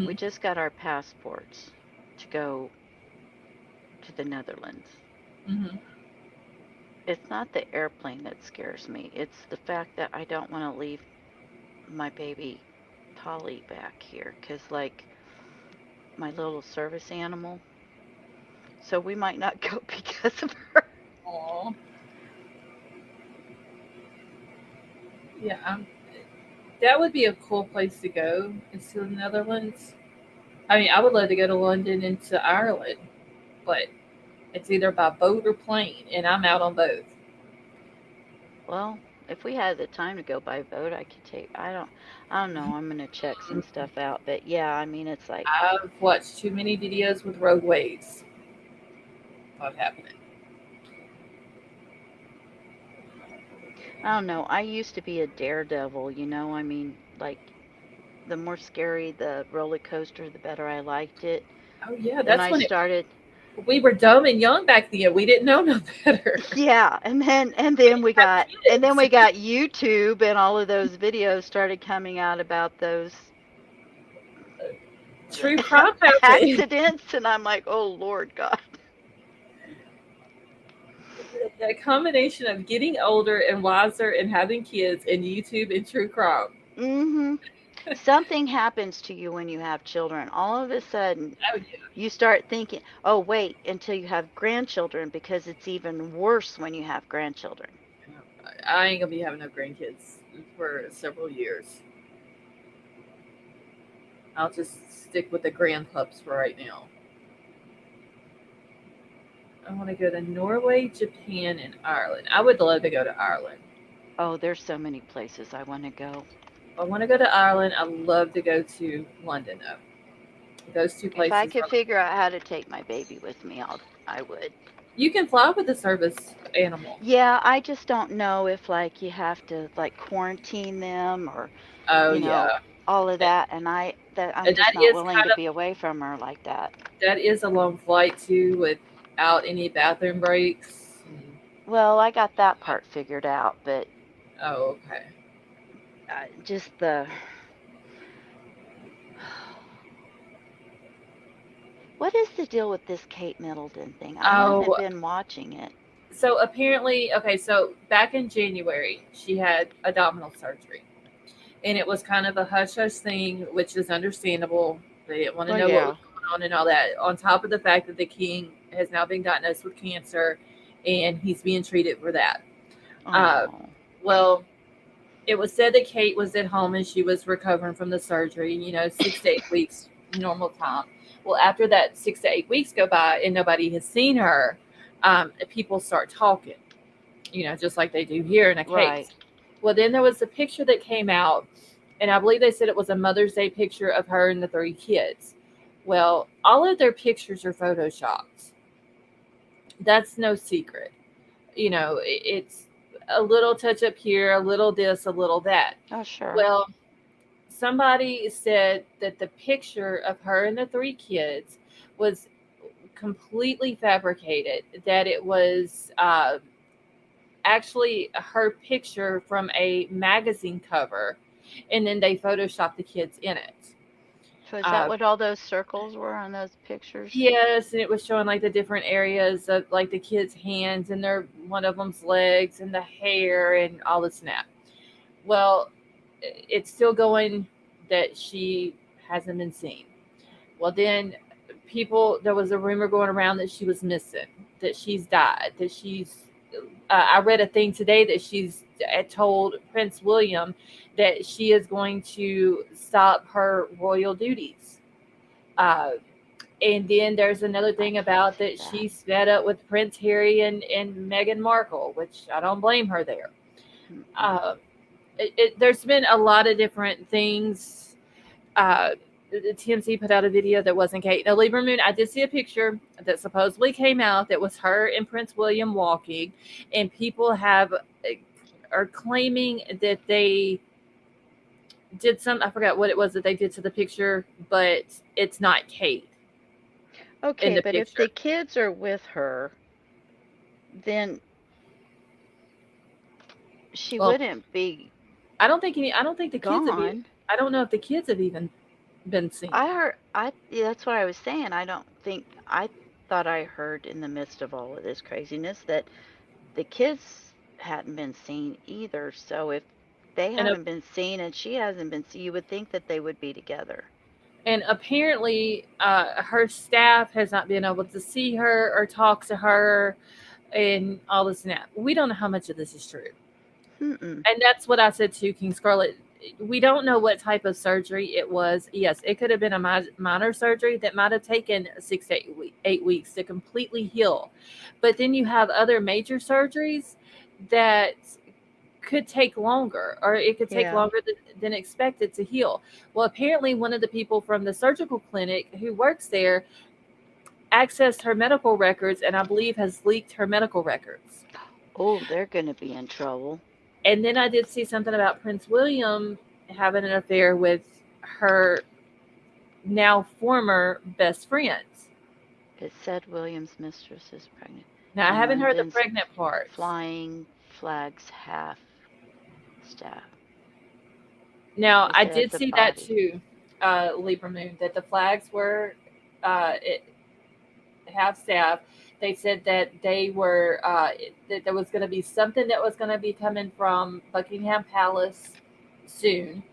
We Mhm. just got our passports to go to the Netherlands. Mhm. It's not the airplane that scares me. It's the fact that I don't want to leave my baby Polly back here because, like, my little service animal. So we might not go because of her. Aw. Yeah. That would be a cool place to go. Is to the Netherlands. I mean, I would love to go to London and to Ireland, but it's either by boat or plane, and I'm out on both. Well, if we had the time to go by boat, I could take. I don't know. I'm gonna check some stuff out, but yeah, I mean, it's like I've watched too many videos with roadways of happening. I don't know. I used to be a daredevil, I mean, like the more scary the roller coaster, the better I liked it. Oh yeah, Then that's I when it. started We were dumb and young back then. We didn't know no better. Yeah, and then we got YouTube and all of those videos started coming out about those True crime happening. accidents and I'm like, "Oh Lord God." A combination of getting older and wiser and having kids and YouTube and true crime. Mhm. Something happens to you when you have children. All of a sudden, Oh yeah. you start thinking, "Oh, wait, until you have grandchildren because it's even worse when you have grandchildren." I ain't gonna be having no grandkids for several years. I'll just stick with the grandpups for right now. I want to go to Norway, Japan, and Ireland. I would love to go to Ireland. Oh, there's so many places I want to go. I want to go to Ireland. I love to go to London though. Those two If I places could are. figure out how to take my baby with me, I would. You can fly with a service animal. Yeah, I just don't know if like you have to like quarantine them or, Oh you know, yeah, all of that and I'm and just that not is willing kind to of be away from her like that. that is a long flight too, without any bathroom breaks. Well, I got that part figured out, but Oh okay. just the what is the deal with this Kate Middleton thing? I haven't Oh, been watching it. so apparently, okay. So back in January, she had abdominal surgery, and it was kind of a hush hush thing, which is understandable. They didn't want to Well, know what was yeah. going on and all that. On top of the fact that the king has now been diagnosed with cancer, and he's being treated for that. Uh, Oh. well, it was said that Kate was at home and she was recovering from the surgery. 6 to 8 weeks normal time. Well, after that 6 to 8 weeks go by and nobody has seen her, people start talking. Just like they do here in a Right. case. Well, then there was a picture that came out, and I believe they said it was a Mother's Day picture of her and the three kids. Well, all of their pictures are photoshopped. That's no secret. It's a little touch up here, a little this, a little that. Oh, sure. Well, somebody said that the picture of her and the three kids was completely fabricated, that it was actually her picture from a magazine cover, and then they photoshopped the kids in it. So is that Uh, what all those circles were on those pictures? yes, and it was showing like the different areas of like the kids' hands and their one of them's legs and the hair and all the snap. Well, it's still going that she hasn't been seen. Well, then there was a rumor going around that she was missing, that she's died, that I read a thing today that she's told Prince William that she is going to stop her royal duties. Uh, and then there's another I thing can't about see that that. she's fed up with Prince Harry and Meghan Markle, which I don't blame her there. Mm-mm. Uh, there's been a lot of different things. The TMZ put out a video that wasn't Kate. Now, Libra Moon, I did see a picture that supposedly came out that was her and Prince William walking, and people are claiming that they did some. I forgot what it was that they did to the picture, but it's not Kate in Okay, the but if the picture. kids are with her, then she Well, wouldn't be I don't think the kids have. gone. I don't know if the kids have even been seen. Yeah, that's what I was saying. I thought I heard in the midst of all of this craziness that the kids hadn't been seen either. So if they And haven't been seen and she hasn't been seen, you would think that they would be together. And apparently, her staff has not been able to see her or talk to her and all this and that. We don't know how much of this is true. Mm-mm. And that's what I said to King Scarlet. We don't know what type of surgery it was. Yes, it could have been a minor surgery that might have taken 6 to 8 weeks to completely heal. But then you have other major surgeries that could take longer, or it could take Yeah. longer than expected to heal. Well, apparently, one of the people from the surgical clinic who works there accessed her medical records and I believe has leaked her medical records. Oh, they're going to be in trouble. And then I did see something about Prince William having an affair with her now former best friends. It said William's mistress is pregnant. Now, I And haven't heard the London's pregnant part. flying flags half staff. Now, They I said as did a see that body. too, Libra Moon, that the flags were it, half staff. They said that they were that there was going to be something that was going to be coming from Buckingham Palace soon,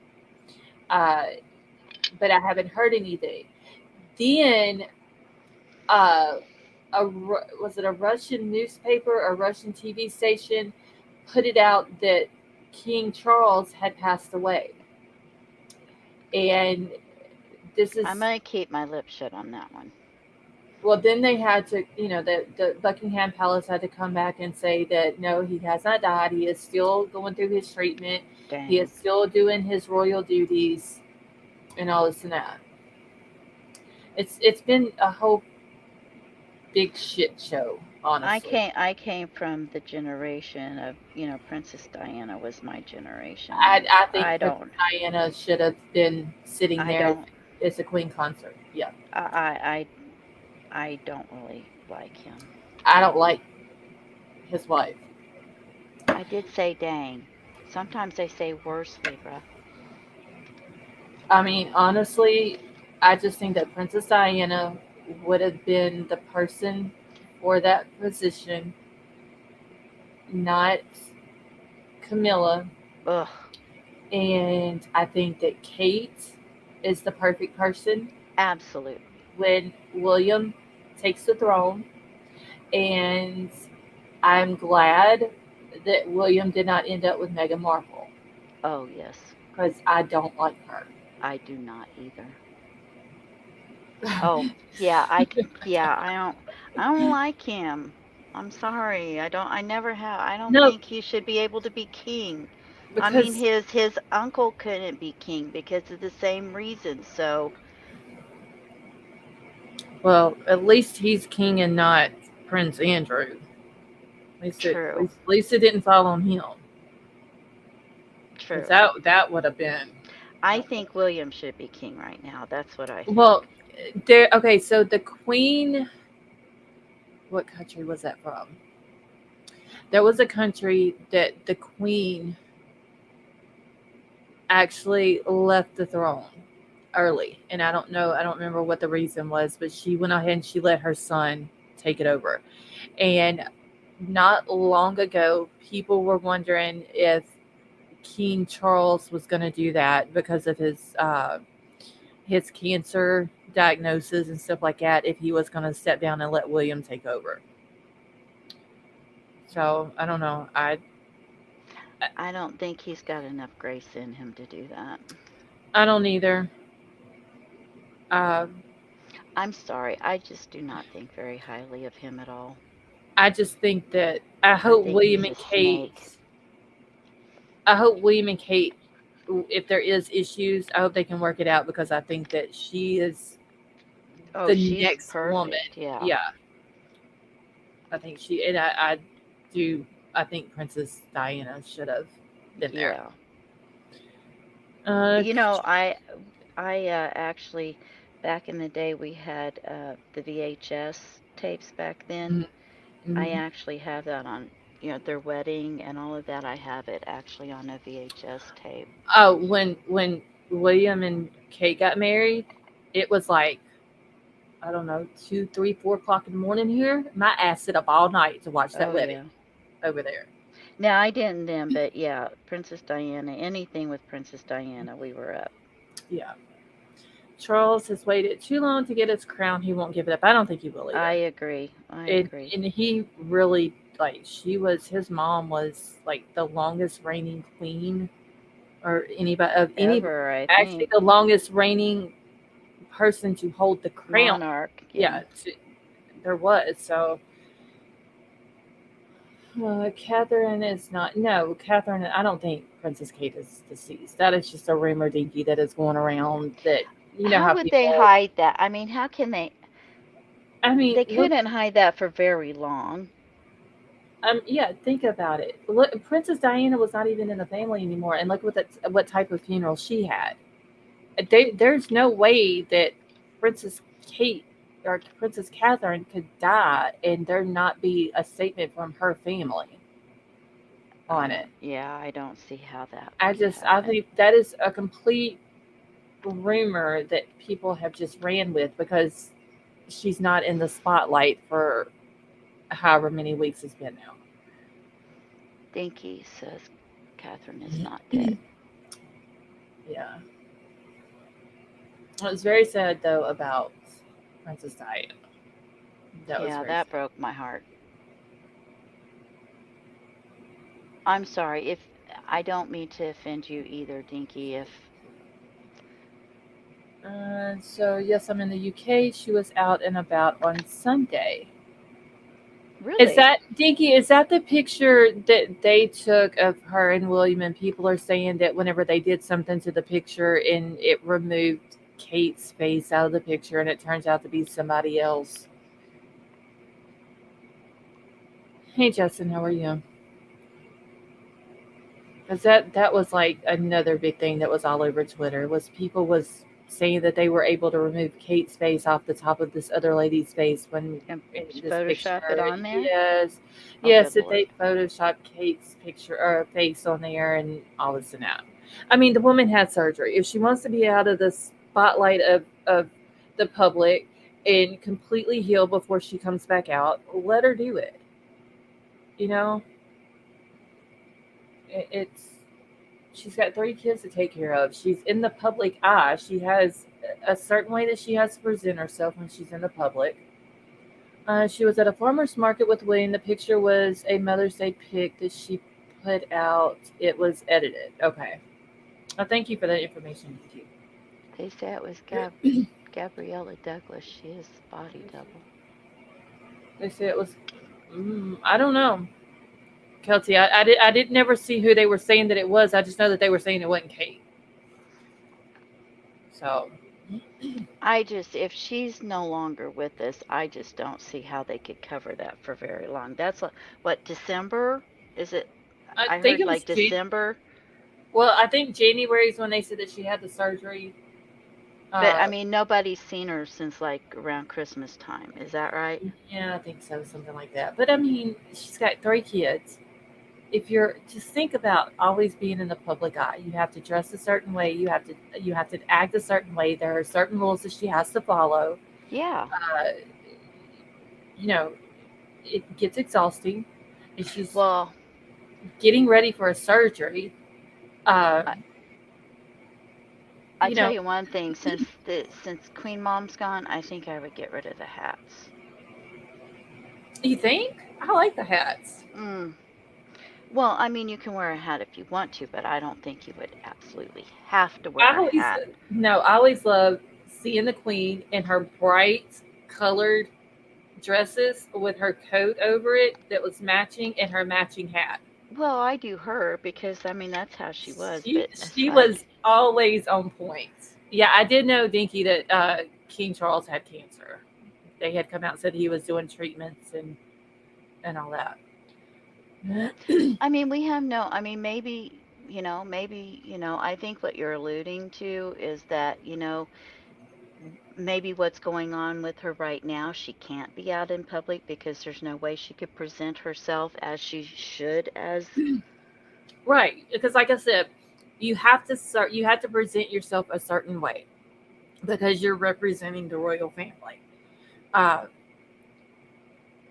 uh, but I haven't heard anything. Then, uh, was it a Russian newspaper or Russian TV station put it out that King Charles had passed away, and this is I'm going to keep my lips shut on that one. well, then they had to, the Buckingham Palace had to come back and say that no, he has not died. He is still going through his treatment. He is Dang. still doing his royal duties and all this and that. It's been a whole big shit show, honestly. I came from the generation of, Princess Diana was my generation, I and I think Princess Diana should have been sitting I there don't, as a queen consort. Yeah, I don't really like him. I don't like his wife. I did say dang. Sometimes I say worse, Libra. I mean, honestly, I just think that Princess Diana would have been the person for that position, not Camilla. Ugh. And I think that Kate is the perfect person Absolutely. when William takes the throne. And I'm glad that William did not end up with Meghan Markle Oh, yes. because I don't like her. I do not either. Oh, yeah, I don't like him. I'm sorry. I never have. I don't No, think he should be able to be king. I mean, because his uncle couldn't be king because of the same reason. So well, at least he's king and not Prince Andrew. true, At least it didn't fall on him, because true. that would have been. I think William should be king right now. That's what I think. Well, there. Okay, so the Queen. What country was that from? There was a country that the Queen actually left the throne early, and I don't know. I don't remember what the reason was, but she went ahead and she let her son take it over. And not long ago, people were wondering if King Charles was going to do that because of his cancer diagnosis and stuff like that. If he was going to step down and let William take over. So I don't know. I don't think he's got enough grace in him to do that. I don't either. Uh, I'm sorry. I just do not think very highly of him at all. I just think that I I hope think William he's a and Kate. snake. I hope William and Kate, if there is issues, I hope they can work it out because I think that she is Oh, the she's next woman. perfect. Yeah. Yeah, I think she and I do. I think Princess Diana should have been there. Yeah. Uh, You know, I actually back in the day we had the VHS tapes back then. I mhm. actually have that on, their wedding and all of that. I have it actually on a VHS tape. Oh, when William and Kate got married, it was like I don't know 2, 3, 4 o'clock in the morning here. My ass sit up all night to watch that Oh wedding yeah. over there. Now I didn't then, but yeah, Princess Diana, anything with Princess Diana, we were up. Yeah. Charles has waited too long to get his crown. He won't give it up. I don't think he will I either. agree. I And agree. and he really like his mom was like the longest reigning queen or anybody Ever, I actually think. the longest reigning person to hold the crown. Monarch, yeah. Yeah, there was. So Catherine is not. No, Catherine. I don't think Princess Kate is deceased. That is just a rumor, dinky, that is going around. That you know How how would they people. hide that? I mean, how can they? I mean, They look. couldn't hide that for very long. Yeah. Think about it. Look, Princess Diana was not even in the family anymore, and look what type of funeral she had. There's no way that Princess Kate or Princess Catherine could die and there not be a statement from her family on it. Yeah, I don't see how that could I happen. think that is a complete rumor that people have just ran with because she's not in the spotlight for however many weeks it's been now. Dinky says Catherine is not dead. Yeah. It was very sad though about Princess Diana. That was Yeah, very that sad. broke my heart. I'm sorry if I don't mean to offend you either, Dinky. If So yes, I'm in the UK. She was out and about on Sunday. Is really, that Dinky? Is that the picture that they took of her and William? And people are saying that whenever they did something to the picture and it removed Kate's face out of the picture, and it turns out to be somebody else. Hey, Justin, how are you? Because that was like another big thing that was all over Twitter was people was saying that they were able to remove Kate's face off the top of this other lady's face when and in this Photoshop it picture. on there? Yes, Oh, yes, good that lord. they photoshopped Kate's picture or face on there and all this and that. I mean, the woman had surgery. If she wants to be out of the spotlight of the public and completely heal before she comes back out, let her do it. You know, it's she's got 3 kids to take care of. She's in the public eye. She has a certain way that she has to present herself when she's in the public. She was at a farmer's market with William. The picture was a Mother's Day pic that she put out. It was edited. Okay. Thank you for that information. Thank They say it was Gabriella Douglas. She is the body double. They said it was. I don't know. Kelsey, I didn't never see who they were saying that it was. I just know that they were saying it wasn't Kate. So if she's no longer with us, I just don't see how they could cover that for very long. That's what, December? Is it? I I think heard it was like December, well, I think January is when they said that she had the surgery. but I Uh, mean, nobody's seen her since like around Christmas time. Is that right? yeah, I think so, something like that. But I mean, she's got 3 kids. If you're just think about always being in the public eye, you have to dress a certain way. You have to act a certain way. There are certain rules that she has to follow. Yeah. Uh, you know, it gets exhausting, and she's Well, getting ready for a surgery. Uh, I, I you tell know, you one thing, since Queen Mom's gone, I think I would get rid of the hats. you think? I like the hats. Mm. Well, I mean, you can wear a hat if you want to, but I don't think you would absolutely have to wear I a always hat. no, I always love seeing the queen in her bright colored dresses with her coat over it that was matching and her matching hat. Well, I do her because I mean that's how she was, She but she was always on point. Yeah, I did know Dinky that King Charles had cancer. They had come out and said he was doing treatments and all that. I mean, we have no, I mean, maybe, I think what you're alluding to is that, maybe what's going on with her right now, she can't be out in public because there's no way she could present herself as she should as. Right, because like I said, you have to present yourself a certain way because you're representing the royal family. Uh,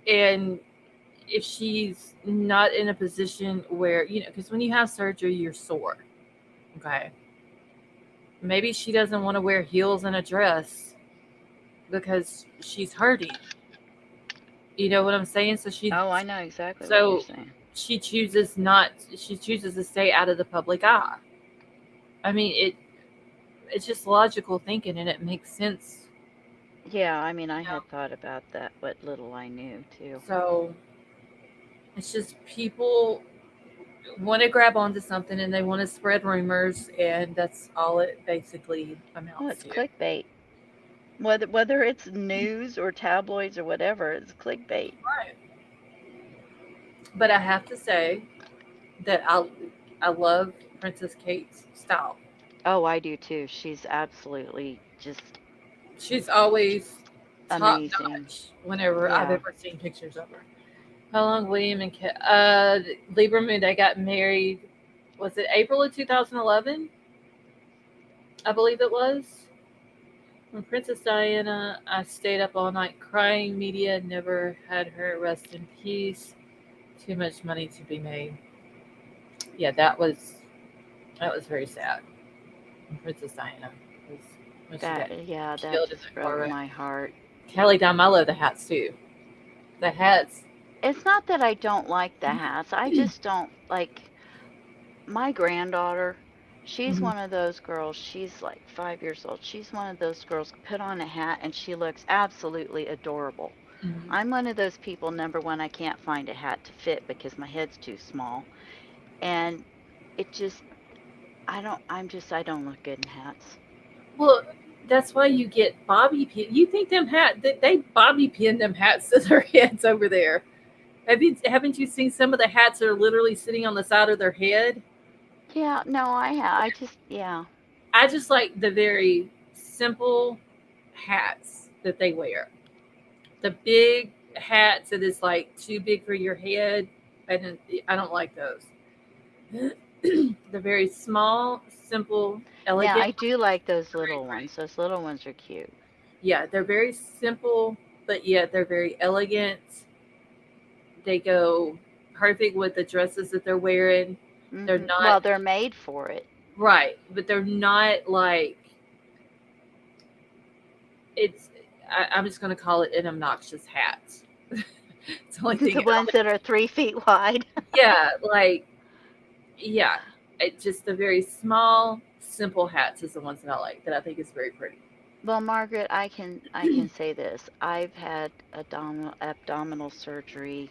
and if she's not in a position where, because when you have surgery, you're sore. Okay. Maybe she doesn't want to wear heels and a dress because she's hurting. You know what I'm saying? Oh, I know exactly what you're So saying. she chooses to stay out of the public eye. I mean, it's just logical thinking and it makes sense. Yeah, I mean, I You know? had thought about that, what little I knew too. So it's just people want to grab onto something and they want to spread rumors, and that's all it basically Well, amounts it's to. clickbait. Whether it's news or tabloids or whatever, it's clickbait. Right. But I have to say that I love Princess Kate's style. Oh, I do too. She's absolutely just She's always top amazing. notch whenever I've Yeah. ever seen pictures of her. How long William and Libra Moon, they got married, was it April of 2011? I believe it was. When Princess Diana, I stayed up all night crying. Media never had her rest in peace. Too much money to be made. Yeah, that was very sad. When Princess Diana was when she got That killed in just that car broke wreck. my heart. Kelly Dime, I love the hats too. The hats. It's not that I don't like the hats. I just don't like my granddaughter. She's Mhm. one of those girls. She's like 5 years old. She's one of those girls put on a hat and she looks absolutely adorable. Mhm. I'm one of those people, number one, I can't find a hat to fit because my head's too small. And it just, I don't look good in hats. Well, that's why you get bobby pin. You think them they bobby pin them hats to their heads over there. Haven't you seen some of the hats that are literally sitting on the side of their head? Yeah, no, I just, yeah. I just like the very simple hats that they wear. The big hats that is like too big for your head, I don't like those. The very small, simple, Now, elegant I do like those little ones. Those little ones are cute. yeah, they're very simple, but yet they're very elegant. They go perfect with the dresses that they're wearing. They're not Well, they're made for it. right, but they're not like it's. I'm just going to call it an obnoxious hat. It's the only The thing. ones that are 3 feet wide. Yeah, like yeah, just the very small, simple hats is the ones that I like. That I think is very pretty. Well, Margaret, I can say this. I've had abdominal surgery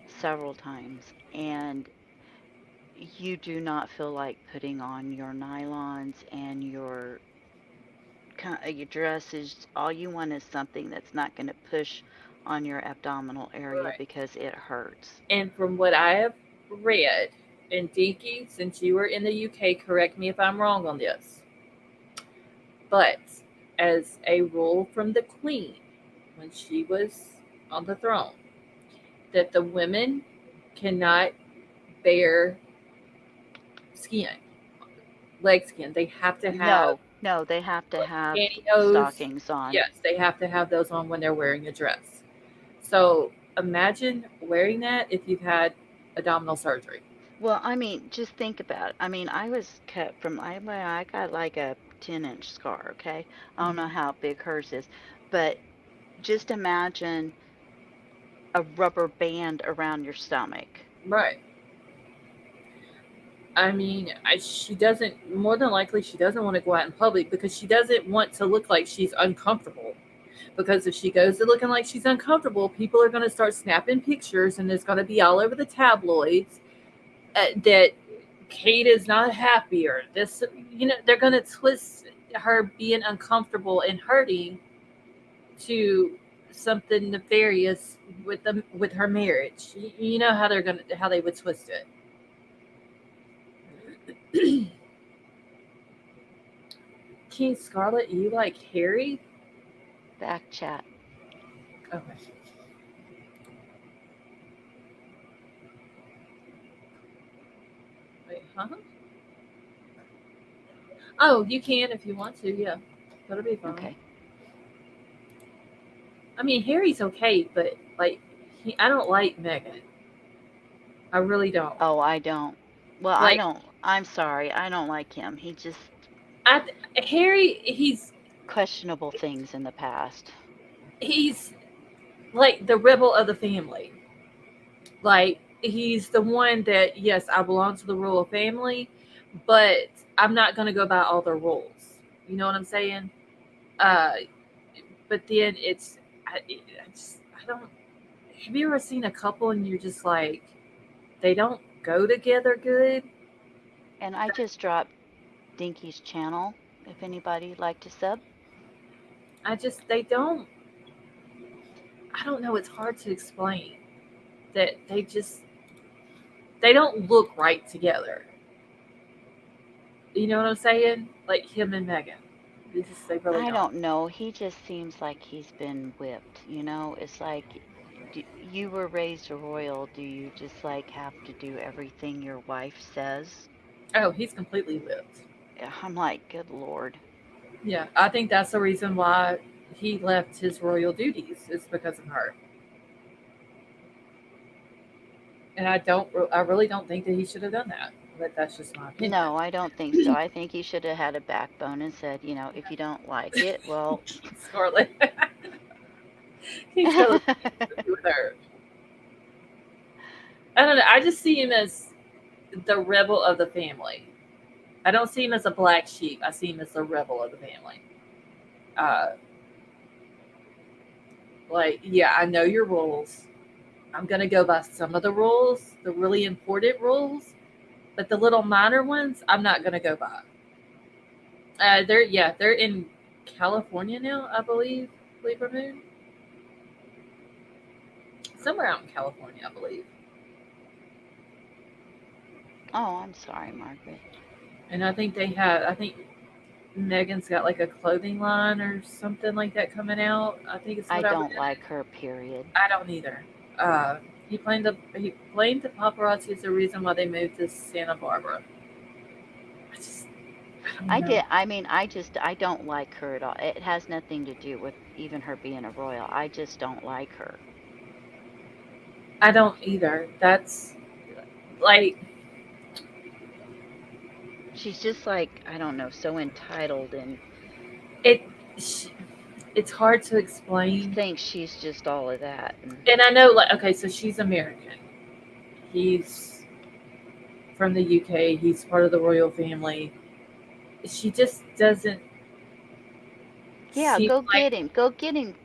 several times, and you do not feel like putting on your nylons and your dresses. All you want is something that's not going to push on your abdominal area Right. because it hurts. And from what I have read, and Dinky, since you were in the UK, correct me if I'm wrong on this, but as a rule from the Queen when she was on the throne, that the women cannot bear skin, leg skin. They have to have No, no, they have to have pantyhose. stockings on. Yes, they have to have those on when they're wearing a dress. So imagine wearing that if you've had abdominal surgery. Well, I mean, just think about it. I mean, I was cut from I got like a 10-inch scar, okay? I don't know Mhm. how big hers is, but just imagine a rubber band around your stomach. Right. I mean, she doesn't, more than likely, she doesn't want to go out in public because she doesn't want to look like she's uncomfortable. Because if she goes to looking like she's uncomfortable, people are going to start snapping pictures and it's going to be all over the tabloids that Kate is not happy or this, they're going to twist her being uncomfortable and hurting to something nefarious with her marriage. You know how how they would twist it. King Scarlet, you like Harry? Back chat. Okay. Wait, huh? Oh, you can if you want to. Yeah, that'll be fine. Okay. I mean, Harry's okay, but like, I don't like Megan. I really don't. Oh, I don't. Well, I Like, don't. I'm sorry. I don't like him. He just I Harry, questionable things in the past. he's like the rebel of the family. Like, he's the one that yes, I belong to the royal family, but I'm not gonna go by all their rules. You know what I'm saying? Uh, but then I don't. Have you ever seen a couple and you're just like, they don't go together good? And I just dropped Dinky's channel if anybody like to sub. They don't. I don't know. It's hard to explain that they don't look right together. You know what I'm saying? Like him and Megan. They really I don't. don't know. He just seems like he's been whipped, you know? It's like you were raised a royal. Do you just like have to do everything your wife says? Oh, he's completely whipped. I'm like, good Lord. Yeah, I think that's the reason why he left his royal duties is because of her. And I really don't think that he should have done that. But that's just my opinion. No, I don't think so. I think he should have had a backbone and said, if you don't like it, well, Scarlet, he's got to do with her. I don't know. I just see him as the rebel of the family. I don't see him as a black sheep. I see him as the rebel of the family. Uh, like, yeah, I know your rules. I'm gonna go by some of the rules, the really important rules, but the little minor ones, I'm not gonna go by. They're in California now, I believe. Libra Moon, somewhere out in California, I believe. oh, I'm sorry, Margaret. And I think Megan's got like a clothing line or something like that coming out. I think it's I what I don't read. like her, period. I don't either. He blamed the paparazzi as the reason why they moved to Santa Barbara. I just I don't I know. did. I mean, I don't like her at all. It has nothing to do with even her being a royal. I just don't like her. I don't either. That's like She's just like, I don't know, so entitled and it. It's hard to explain. thinks she's just all of that. And And I know, like, okay, so she's American. He's from the UK. He's part of the royal family. She just doesn't yeah, seem go like get him. Go get him,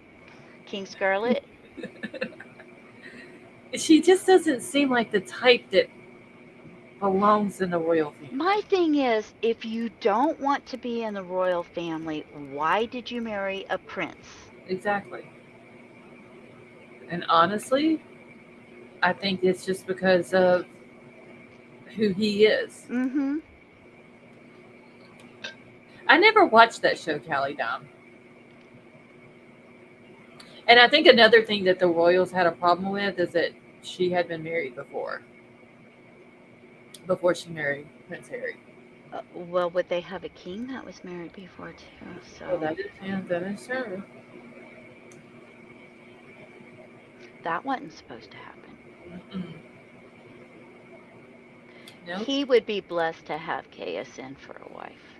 King Scarlet. She just doesn't seem like the type that belongs in the royal family. My thing is, if you don't want to be in the royal family, why did you marry a prince? Exactly. And honestly, I think it's just because of who he is. Mm-hmm. I never watched that show, Callie Dom. And I think another thing that the royals had a problem with is that she had been married before she married Prince Harry. Well, would they have a king that was married before too? Oh, So that is, yeah, that is true. that wasn't supposed to happen. Mm-mm. Nope. He would be blessed to have KSN for a wife.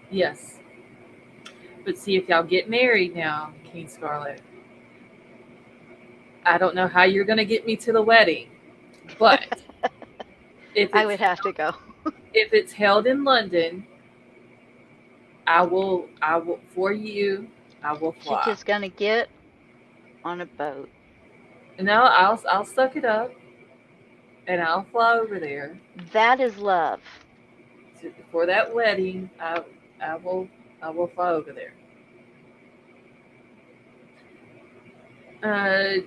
Yes. But see, if y'all get married now, King Scarlet, I don't know how you're going to get me to the wedding, but if I it's would have to go. if it's held in London, I will for you. I will She's fly. just gonna get on a boat. No, I'll suck it up and I'll fly over there That is love. for that wedding. I will I will fly over there.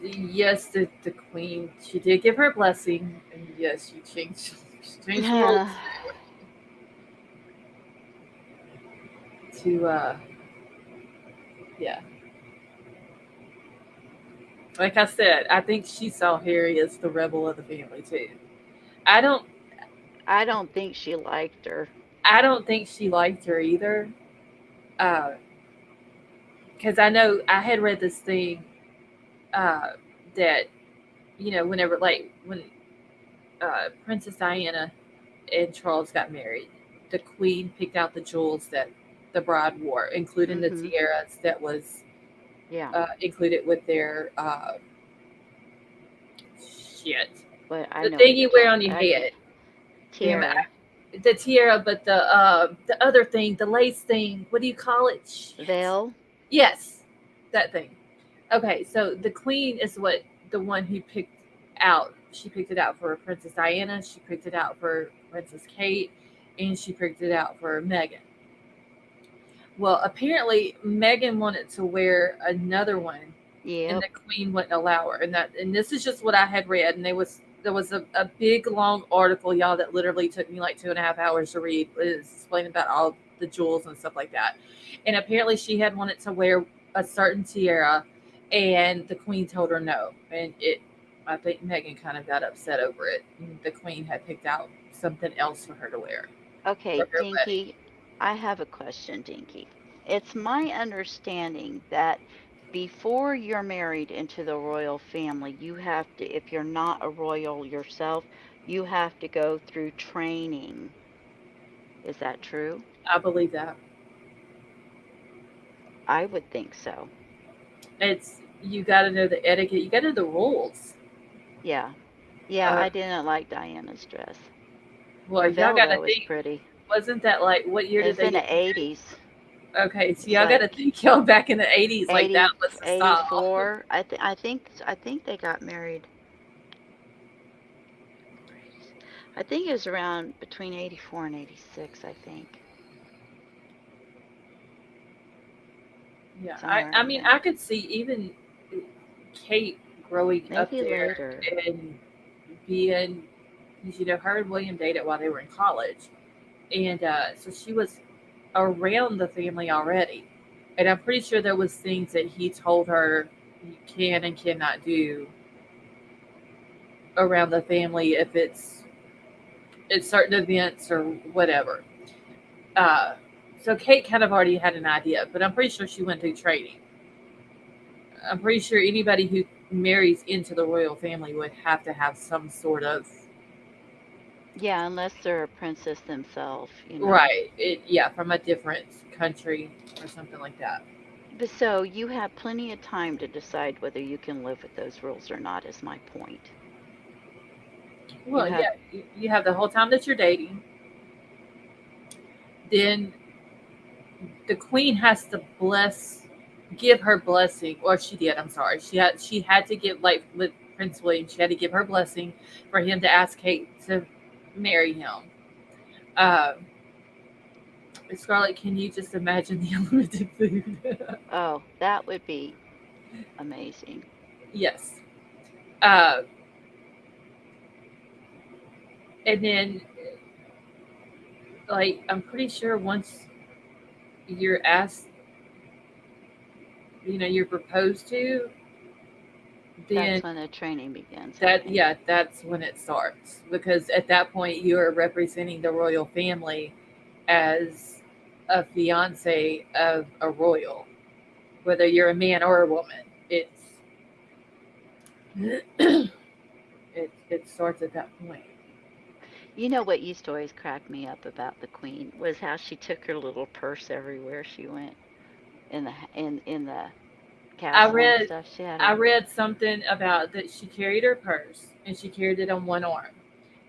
Yes, the queen. She did give her blessing, and yes, she changed the rules to yeah. Like I said, I think she saw Harry as the rebel of the family too. I don't I don't think she liked her. I don't think she liked her either. Uh, because I know I had read this thing uh that whenever like when Princess Diana and Charles got married, the queen picked out the jewels that the bride wore, including the Mm-hmm. tiaras that was Yeah. included with their shit. But I The know what thing you're you wear talking on your about. head. Damn it. Tiara. The tiara, but the other thing, the lace thing, what do you call it? Shit. Veil. Yes, that thing. Okay, so the queen is what the one who picked out. She picked it out for Princess Diana. She picked it out for Princess Kate, and she picked it out for Meghan. Well, apparently Megan wanted to wear another one, and Yep. the queen wouldn't allow her. And this is just what I had read, and there was a big long article, y'all, that literally took me like 2.5 hours to read. It was explaining about all the jewels and stuff like that. And apparently she had wanted to wear a certain tiara, and the queen told her no. And I think Megan kind of got upset over it. And the queen had picked out something else for her to wear Okay, for her wedding. Dinky. I have a question, Dinky. It's my understanding that before you're married into the royal family, you have to, if you're not a royal yourself, you have to go through training. Is that true? I believe that. I would think so. It's you got to know the etiquette. You got to know the rules. Yeah. Yeah, Uh, I didn't like Diana's dress. well, Her y'all veil, got to though, was think. pretty. Wasn't that like what year did It's they in the get married? 80s. Okay, so It's y'all got to like think y'all back in the 80s, like that 80, was the style. 84. I think they got married. I think it was around between 84 and 86, I think. Yeah, Somewhere I in mean, I there. could see even Kate growing up Maybe there later. and being, her and William dated while they were in college, and so she was around the family already. And I'm pretty sure there was things that he told her you can and cannot do around the family if it's certain events or whatever. Uh, so Kate kind of already had an idea, but I'm pretty sure she went through training. I'm pretty sure anybody who marries into the royal family would have to have some sort of Yeah, unless they're a princess themselves. right. Yeah, from a different country or something like that. But so you have plenty of time to decide whether you can live with those rules or not, is my point. You Well, have, yeah, you have the whole time that you're dating. Then the queen has to bless give her blessing, or she did. I'm sorry. She had to give, like with Prince William, she had to give her blessing for him to ask Kate to marry him. Uh, Scarlett, can you just imagine the unlimited food? Oh, that would be amazing. Yes. Uh, and then, like, I'm pretty sure once you're asked, you're proposed to, then That's when the training begins, I that, think. yeah, that's when it starts. Because at that point, you are representing the royal family as a fiance of a royal, whether you're a man or a woman. It starts at that point. You know what used to always crack me up about the queen was how she took her little purse everywhere she went in the I castle and read stuff. She had I her read something about that she carried her purse and she carried it on one arm.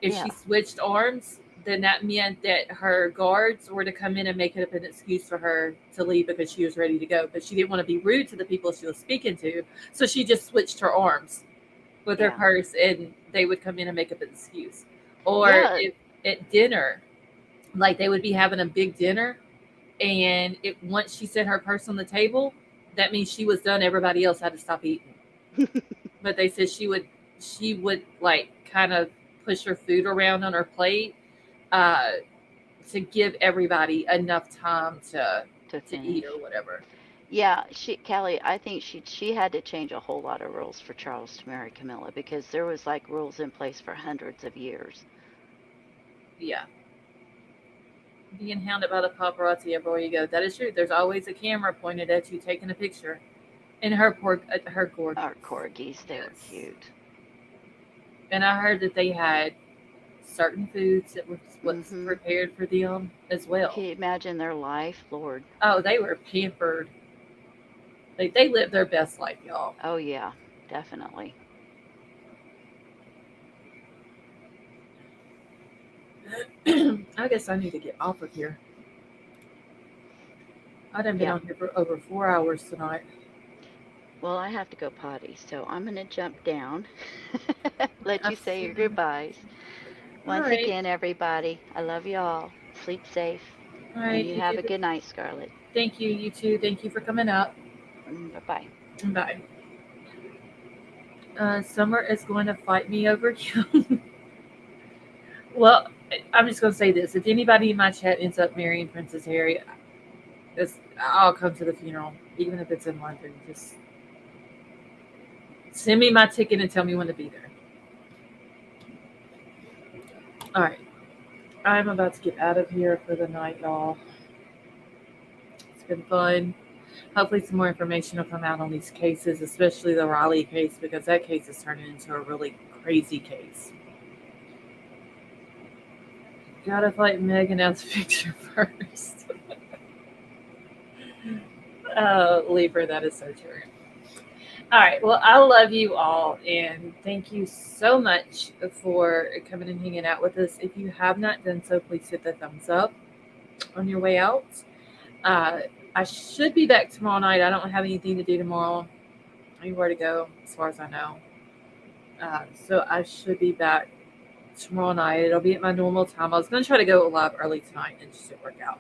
If yeah, she switched arms, then that meant that her guards were to come in and make it up an excuse for her to leave because she was ready to go. But she didn't want to be rude to the people she was speaking to, so she just switched her arms with her yeah, purse, and they would come in and make up an excuse. Or yeah. if at dinner, like they would be having a big dinner, and once she set her purse on the table, that means she was done. Everybody else had to stop eating. But they said she would like kind of push her food around on her plate, uh, to give everybody enough time To to eat finish. or whatever. Yeah, Kelly, I think she had to change a whole lot of rules for Charles to marry Camilla because there was like rules in place for hundreds of years. Yeah, being hounded by the paparazzi everywhere you go. That is true. There's always a camera pointed at you taking a picture. And her gorgeous. Our corgis, they were Yes. cute. And I heard that they had certain foods that were what's Mhm. prepared for them as well. Can you imagine their life, Lord? Oh, they were pampered. They lived their best life, y'all. Oh yeah, definitely. I guess I need to get off of here. I done been Yeah. on here for over 4 hours tonight. Well, I have to go potty, so I'm going to jump down. Let you say your Absolutely. goodbyes. All Once right. again, everybody, I love you all. Sleep safe. All And right. you You have do a the, good night, Scarlett. thank you. You too. Thank you for coming up. Bye bye. Bye. Summer is going to fight me over you. Well, I'm just going to say this. If anybody in my chat ends up marrying Princess Harry, I'll come to the funeral, even if it's in London. Just send me my ticket and tell me when to be there. All right. I'm about to get out of here for the night, y'all. It's been fun. Hopefully, some more information will come out on these cases, especially the Raleigh case, because that case is turning into a really crazy case. Gotta fight Megan out the picture first. Libra, that is so true. All right. Well, I love you all, and thank you so much for coming and hanging out with us. If you have not done so, please hit the thumbs up on your way out. Uh, I should be back tomorrow night. I don't have anything to do tomorrow. Anywhere to go, as far as I know. So I should be back tomorrow night. It'll be at my normal time. I was going to try to go live early tonight and just didn't work out.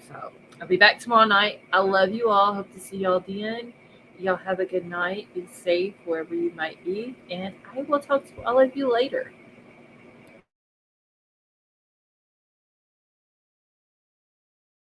So I'll be back tomorrow night. I love you all. Hope to see y'all then. Y'all have a good night. Be safe wherever you might be. And I will talk to all of you later.